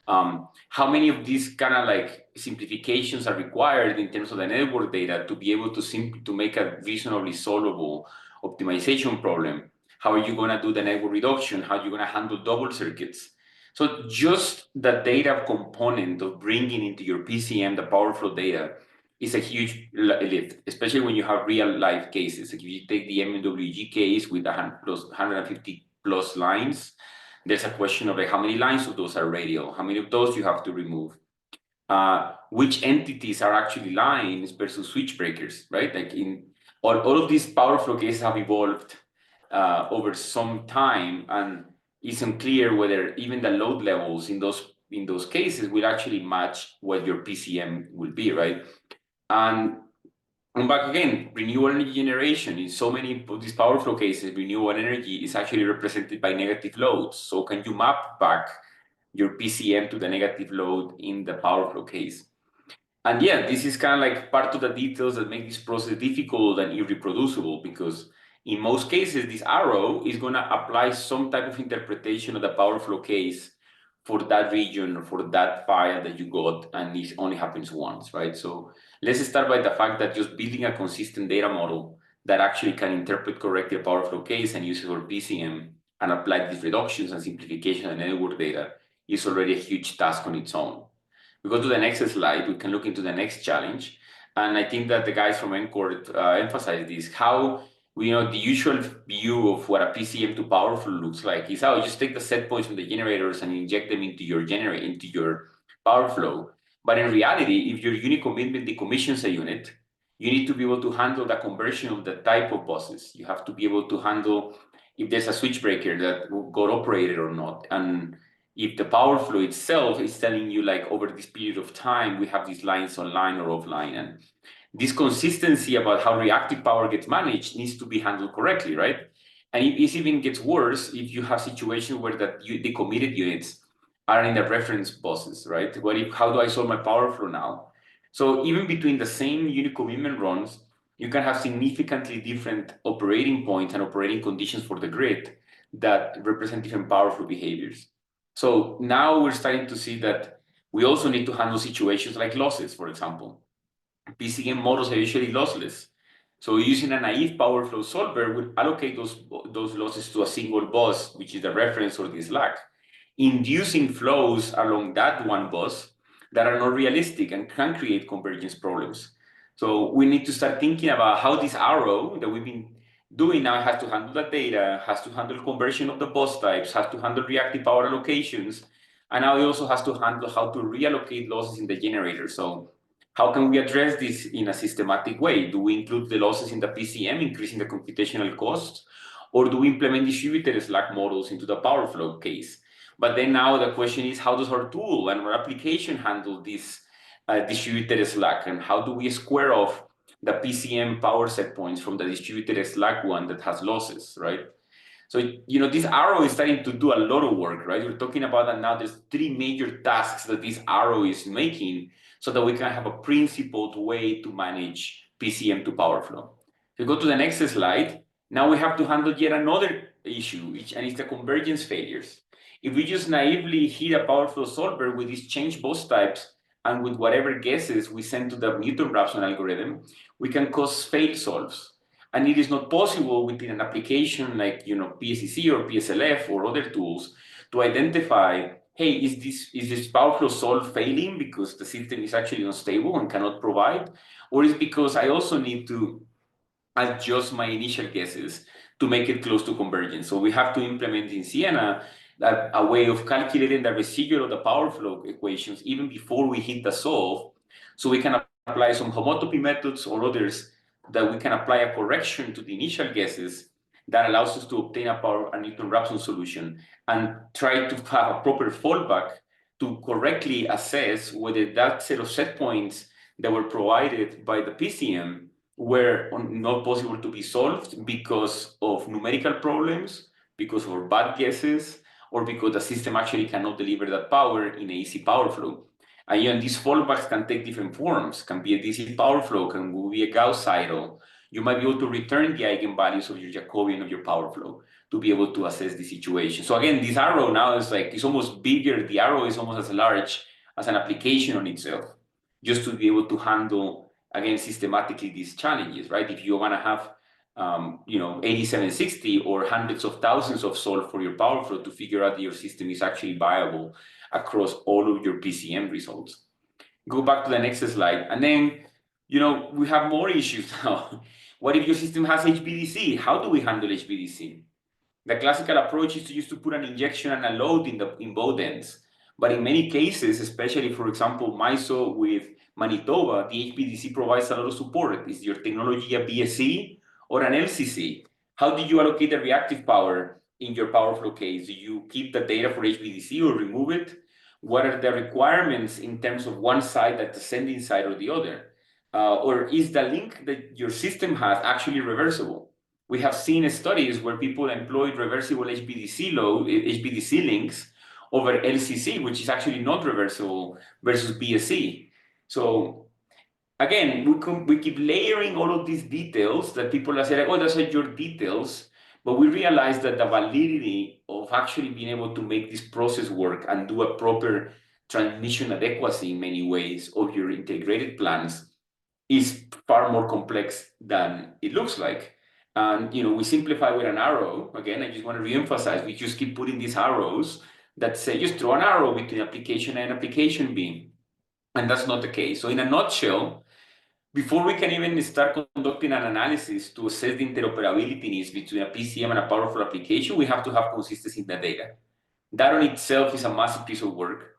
How many of these kind of like simplifications are required in terms of the network data to be able to make a reasonably solvable optimization problem? How are you going to do the network reduction? How are you going to handle double circuits? So just the data component of bringing into your PCM the power flow data is a huge lift, especially when you have real life cases. Like if you take the MWG case with 150 plus lines, there's a question of like how many lines of those are radial, how many of those you have to remove, which entities are actually lines versus switch breakers, right? Like in all of these power flow cases have evolved over some time, and it's unclear whether even the load levels in those cases will actually match what your PCM will be, right? And back again, renewable energy generation. In so many of these power flow cases, renewable energy is actually represented by negative loads. So can you map back your PCM to the negative load in the power flow case? And yeah, this is kind of like part of the details that make this process difficult and irreproducible, because in most cases, this arrow is going to apply some type of interpretation of the power flow case for that region or for that file that you got, and this only happens once, right? So let's start by the fact that just building a consistent data model that actually can interpret correctly a power flow case and use it for PCM and apply these reductions and simplification and network data is already a huge task on its own. We go to the next slide, we can look into the next challenge. And I think that the guys from encoord emphasize this, how the usual view of what a PCM to power flow looks like is how you just take the set points from the generators and inject them into your power flow. But in reality, if your unit commitment decommissions a unit, you need to be able to handle the conversion of the type of buses. You have to be able to handle if there's a switch breaker that got operated or not. And if the power flow itself is telling you like over this period of time, we have these lines online or offline. And this consistency about how reactive power gets managed needs to be handled correctly, right? And it even gets worse if you have situations where the committed units are in the reference buses, right? How do I solve my power flow now? So even between the same unit commitment runs, you can have significantly different operating points and operating conditions for the grid that represent different power flow behaviors. So now we're starting to see that we also need to handle situations like losses, for example. PCM models are usually lossless. So using a naive power flow solver would allocate those losses to a single bus, which is the reference or the slack, inducing flows along that one bus that are not realistic and can create convergence problems. So we need to start thinking about how this arrow that we've been doing now has to handle the data, has to handle conversion of the bus types, has to handle reactive power allocations, and now it also has to handle how to reallocate losses in the generator. So how can we address this in a systematic way? Do we include the losses in the PCM, increasing the computational costs, or do we implement distributed slack models into the power flow case? But then now the question is, how does our tool and our application handle this distributed slack, and how do we square off the PCM power set points from the distributed slack one that has losses, right? So, this arrow is starting to do a lot of work, right? We're talking about that now. There's 3 major tasks that this arrow is making so that we can have a principled way to manage PCM to power flow. If you go to the next slide, now we have to handle yet another issue, and it's the convergence failures. If we just naively hit a power flow solver with these change bus types and with whatever guesses we send to the Newton-Raphson algorithm, we can cause fail solves. And it is not possible within an application like PSEC or PSLF or other tools to identify, hey, is this power flow solve failing because the system is actually unstable and cannot provide? Or is it because I also need to adjust my initial guesses to make it close to convergence? So we have to implement in Siena a way of calculating the residual of the power flow equations even before we hit the solve, so we can apply some homotopy methods or others that we can apply a correction to the initial guesses that allows us to obtain a Newton-Raphson solution and try to have a proper fallback to correctly assess whether that set of set points that were provided by the PCM were not possible to be solved because of numerical problems, because of bad guesses, or because the system actually cannot deliver that power in a easy power flow. And these fallbacks can take different forms. Can be a DC power flow, can be a Gauss cycle. You might be able to return the eigenvalues of your Jacobian of your power flow to be able to assess the situation. So again, this arrow now is it's almost bigger. The arrow is almost as large as an application on itself, just to be able to handle, again, systematically these challenges, right? If you want to have 8760 or hundreds of thousands of solve for your power flow to figure out that your system is actually viable across all of your PCM results. Go back to the next slide. And then, we have more issues now. What if your system has HVDC? How do we handle HVDC? The classical approach is to put an injection and a load in both ends. But in many cases, especially, for example, MISO with Manitoba, the HVDC provides a lot of support. Is your technology a BSC or an LCC? How do you allocate the reactive power in your power flow case? Do you keep the data for HVDC or remove it? What are the requirements in terms of one side, that the sending side or the other? Or is the link that your system has actually reversible? We have seen studies where people employed reversible HVDC links over LCC, which is actually not reversible, versus BSC. So again, we keep layering all of these details that people are saying, oh, those are your details. But we realize that the validity of actually being able to make this process work and do a proper transmission adequacy in many ways of your integrated plans is far more complex than it looks like. And we simplify with an arrow. Again, I just want to reemphasize, we just keep putting these arrows that say just throw an arrow between application A and application B. And that's not the case. So in a nutshell, before we can even start conducting an analysis to assess the interoperability needs between a PCM and a power flow application, we have to have consistency in the data. That on itself is a massive piece of work.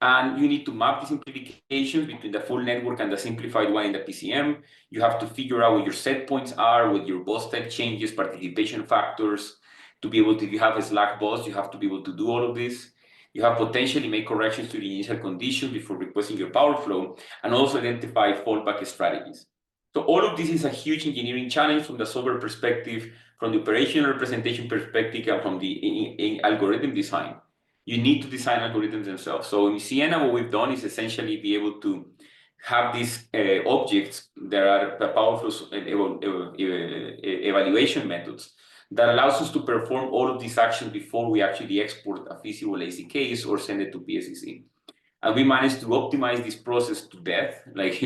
And you need to map the simplifications between the full network and the simplified one in the PCM. You have to figure out what your set points are, what your bus type changes, participation factors. To be able to, if you have a slack bus, you have to be able to do all of this. You have potentially made corrections to the initial conditions before requesting your power flow, and also identify fallback strategies. So all of this is a huge engineering challenge from the solver perspective, from the operational representation perspective, and from the in algorithm design. You need to design algorithms themselves. So in Siena, what we've done is essentially be able to have these objects that are the power flow evaluation methods that allows us to perform all of these actions before we actually export a feasible AC case or send it to PSEC. And we managed to optimize this process to death, like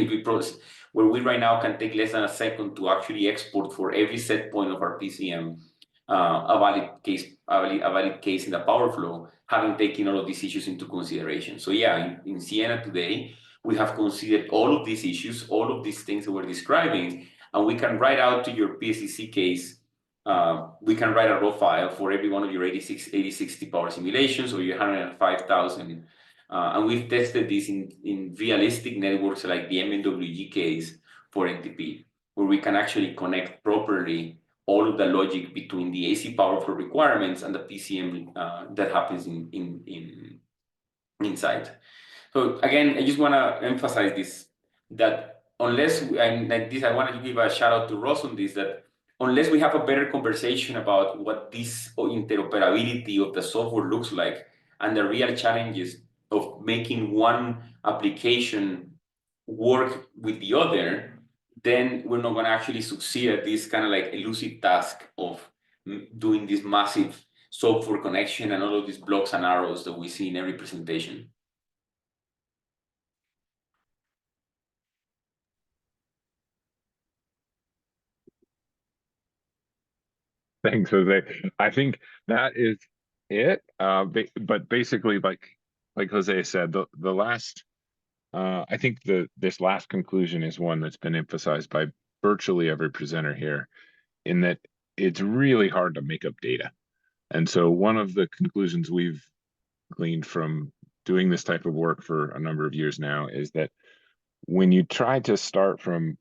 where we right now can take less than a second to actually export for every set point of our PCM a valid case in the power flow, having taken all of these issues into consideration. So yeah, in Siena today, we have considered all of these issues, all of these things that we're describing, and we can write out to your PSEC case. We can write a raw file for every one of your 8060 power simulations or your 105,000. And we've tested this in realistic networks like the MNWG case for NTP, where we can actually connect properly all of the logic between the AC power flow requirements and the PCM that happens inside. So again, I just want to emphasize this, that unless, and like this, I want to give a shout out to Russ on this, that unless we have a better conversation about what this interoperability of the software looks like and the real challenges of making one application work with the other, then we're not going to actually succeed at this kind of like elusive task of doing this massive software connection and all of these blocks and arrows that we see in every presentation. Thanks, Jose. I think that is it. But basically, like Jose said, the last, I think this last conclusion is one that's been emphasized by virtually every presenter here, in that it's really hard to make up data. And so one of the conclusions we've gleaned from doing this type of work for a number of years now is that when you try to start from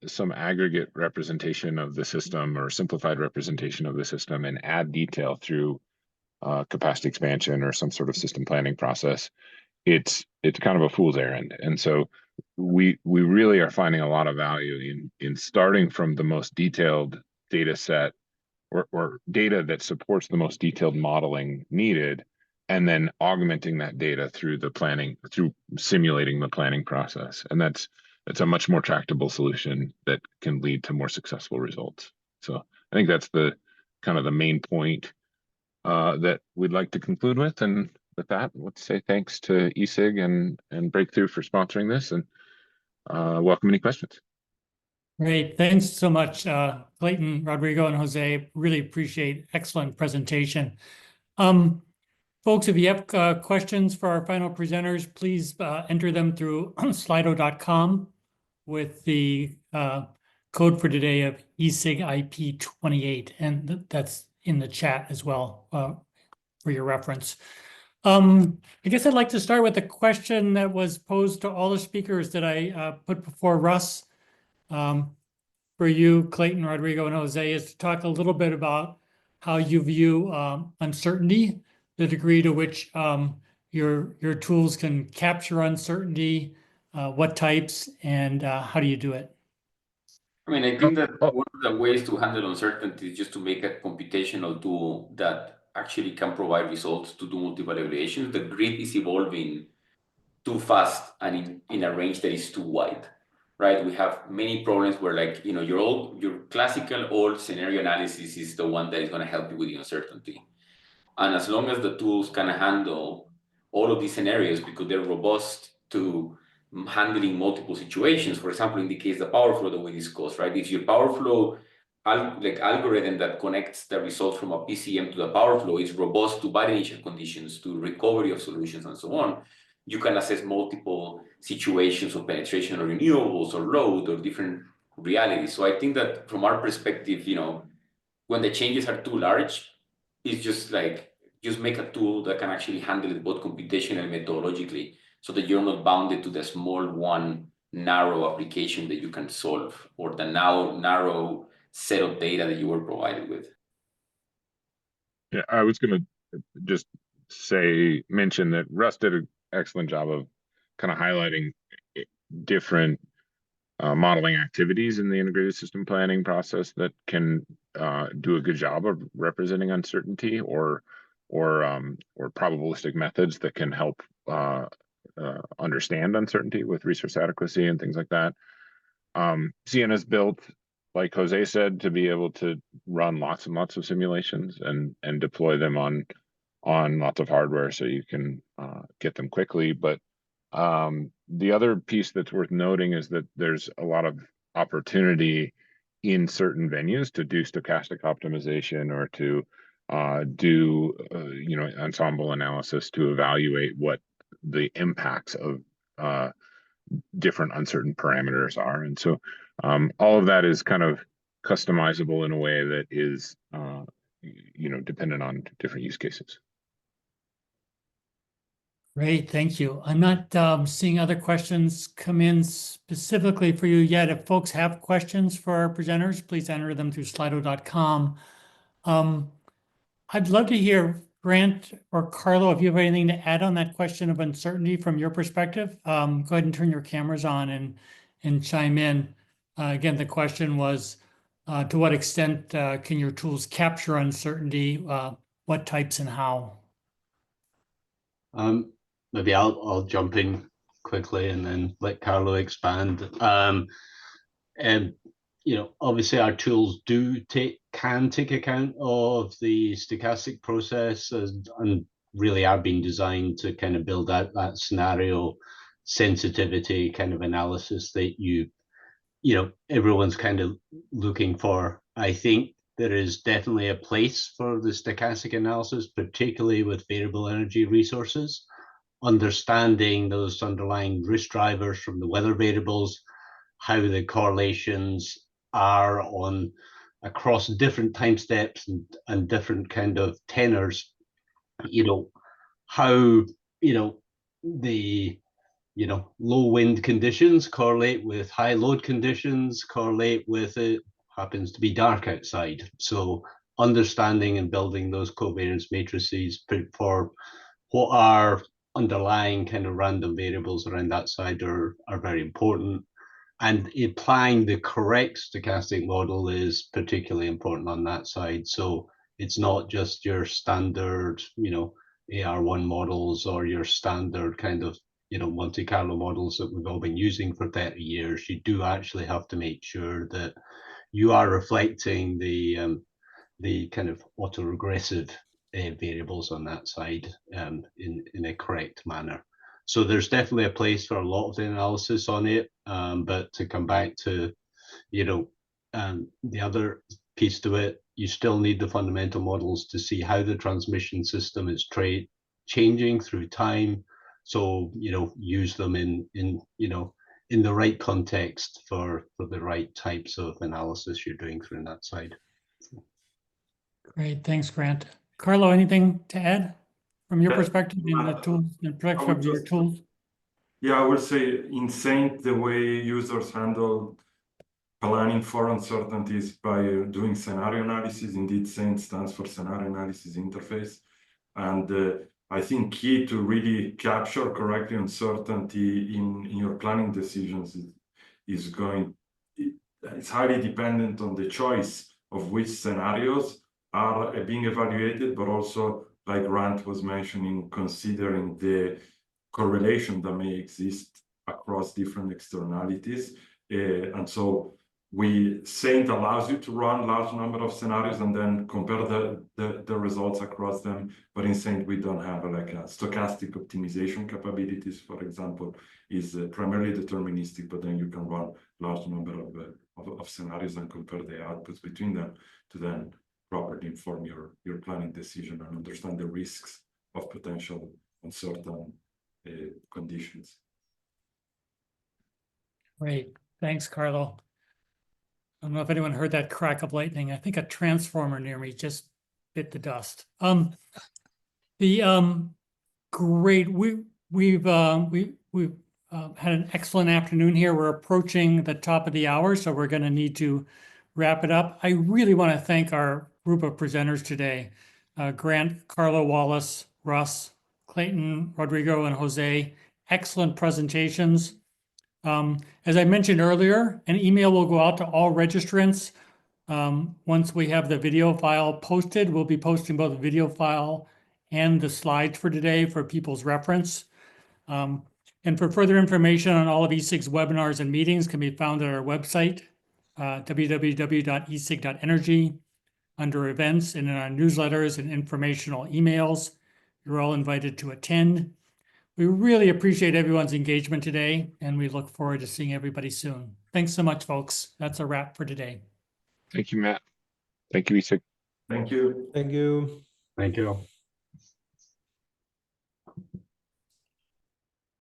some aggregate representation of the system or simplified representation of the system and add detail through capacity expansion or some sort of system planning process, it's kind of a fool's errand. And so we really are finding a lot of value in starting from the most detailed data set or data that supports the most detailed modeling needed, and then augmenting that data through the planning, through simulating the planning process. And that's a much more tractable solution that can lead to more successful results. So I think that's the kind of the main point that we'd like to conclude with. And with that, let's say thanks to eSig and Breakthrough for sponsoring this, and welcome any questions. Great. Thanks so much, Clayton, Rodrigo, and Jose. Really appreciate excellent presentation. Folks, if you have questions for our final presenters, please enter them through slido.com with the code for today of eSig IP28, and that's in the chat as well for your reference. I guess I'd like to start with a question that was posed to all the speakers that I put before Russ. For you, Clayton, Rodrigo, and Jose, is to talk a little bit about how you view uncertainty, the degree to which your tools can capture uncertainty, what types, and how do you do it? I mean, I think that one of the ways to handle uncertainty is just to make a computational tool that actually can provide results to do multiple evaluations. The grid is evolving too fast and in a range that is too wide, right? We have many problems where, like, you know, your classical old scenario analysis is the one that is going to help you with the uncertainty. And as long as the tools can handle all of these scenarios, because they're robust to handling multiple situations, for example, in the case of the power flow that we discussed, right? If your power flow algorithm that connects the results from a PCM to the power flow is robust to bad initial conditions, to recovery of solutions, and so on, you can assess multiple situations of penetration or renewables or load or different realities. So I think that from our perspective, you know, when the changes are too large, it's just make a tool that can actually handle it both computationally and methodologically, so that you're not bounded to the small one narrow application that you can solve, or the now narrow set of data that you were provided with. Yeah, I was going to just mention that Russ did an excellent job of kind of highlighting different modeling activities in the integrated system planning process that can do a good job of representing uncertainty, or probabilistic methods that can help understand uncertainty with resource adequacy and things like that. Sienna's built, like Jose said, to be able to run lots and lots of simulations and deploy them on lots of hardware, so you can get them quickly. But the other piece that's worth noting is that there's a lot of opportunity in certain venues to do stochastic optimization, or to do ensemble analysis to evaluate what the impacts of different uncertain parameters are. And so all of that is kind of customizable in a way that is dependent on different use cases. Great, thank you. I'm not seeing other questions come in specifically for you yet. If folks have questions for our presenters, please enter them through slido.com. I'd love to hear, Grant or Carlo, if you have anything to add on that question of uncertainty from your perspective. Go ahead and turn your cameras on and chime in. Again, the question was, to what extent can your tools capture uncertainty? What types and how? Maybe I'll jump in quickly and then let Carlo expand. Obviously our tools can take account of the stochastic process, and really are being designed to kind of build out that scenario sensitivity kind of analysis that everyone's kind of looking for. I think there is definitely a place for the stochastic analysis, particularly with variable energy resources. Understanding those underlying risk drivers from the weather variables, how the correlations are across different time steps and different kind of tenors, how the low wind conditions correlate with high load conditions, correlate with it happens to be dark outside. So understanding and building those covariance matrices for what are underlying kind of random variables around that side are very important. And applying the correct stochastic model is particularly important on that side. So it's not just your standard, AR1 models or your standard kind of, Monte Carlo models that we've all been using for 30 years. You do actually have to make sure that you are reflecting the kind of autoregressive variables on that side in a correct manner. So there's definitely a place for a lot of the analysis on it, but to come back to, the other piece to it, you still need the fundamental models to see how the transmission system is changing through time. So, use them in the right context for the right types of analysis you're doing through that side. Great, thanks, Grant. Carlo, anything to add from your perspective in the tools and perspective of your tools? Yeah, I would say in Saint, the way users handle planning for uncertainties by doing scenario analysis. Indeed, Saint stands for Scenario Analysis Interface. And I think key to really capture correctly uncertainty in your planning decisions it's highly dependent on the choice of which scenarios are being evaluated, but also, like Grant was mentioning, considering the correlation that may exist across different externalities. And so Saint allows you to run large number of scenarios and then compare the results across them. But in Saint, we don't have like a stochastic optimization capabilities, for example, is primarily deterministic, but then you can run large number of scenarios and compare the outputs between them to then properly inform your planning decision and understand the risks of potential uncertain conditions. Great, thanks, Carlo. I don't know if anyone heard that crack of lightning. I think a transformer near me just bit the dust. Great. We've had an excellent afternoon here. We're approaching the top of the hour, so we're going to need to wrap it up. I really want to thank our group of presenters today, Grant, Carlo, Wallace, Russ, Clayton, Rodrigo, and Jose. Excellent presentations. As I mentioned earlier, an email will go out to all registrants. Once we have the video file posted, we'll be posting both the video file and the slides for today for people's reference. And for further information on all of eSIG's webinars and meetings can be found at our website, www.esig.energy, under events and in our newsletters and informational emails. You're all invited to attend. We really appreciate everyone's engagement today, and we look forward to seeing everybody soon. Thanks so much, folks. That's a wrap for today. Thank you, Matt. Thank you, Isaac. Thank you. Thank you. Thank you.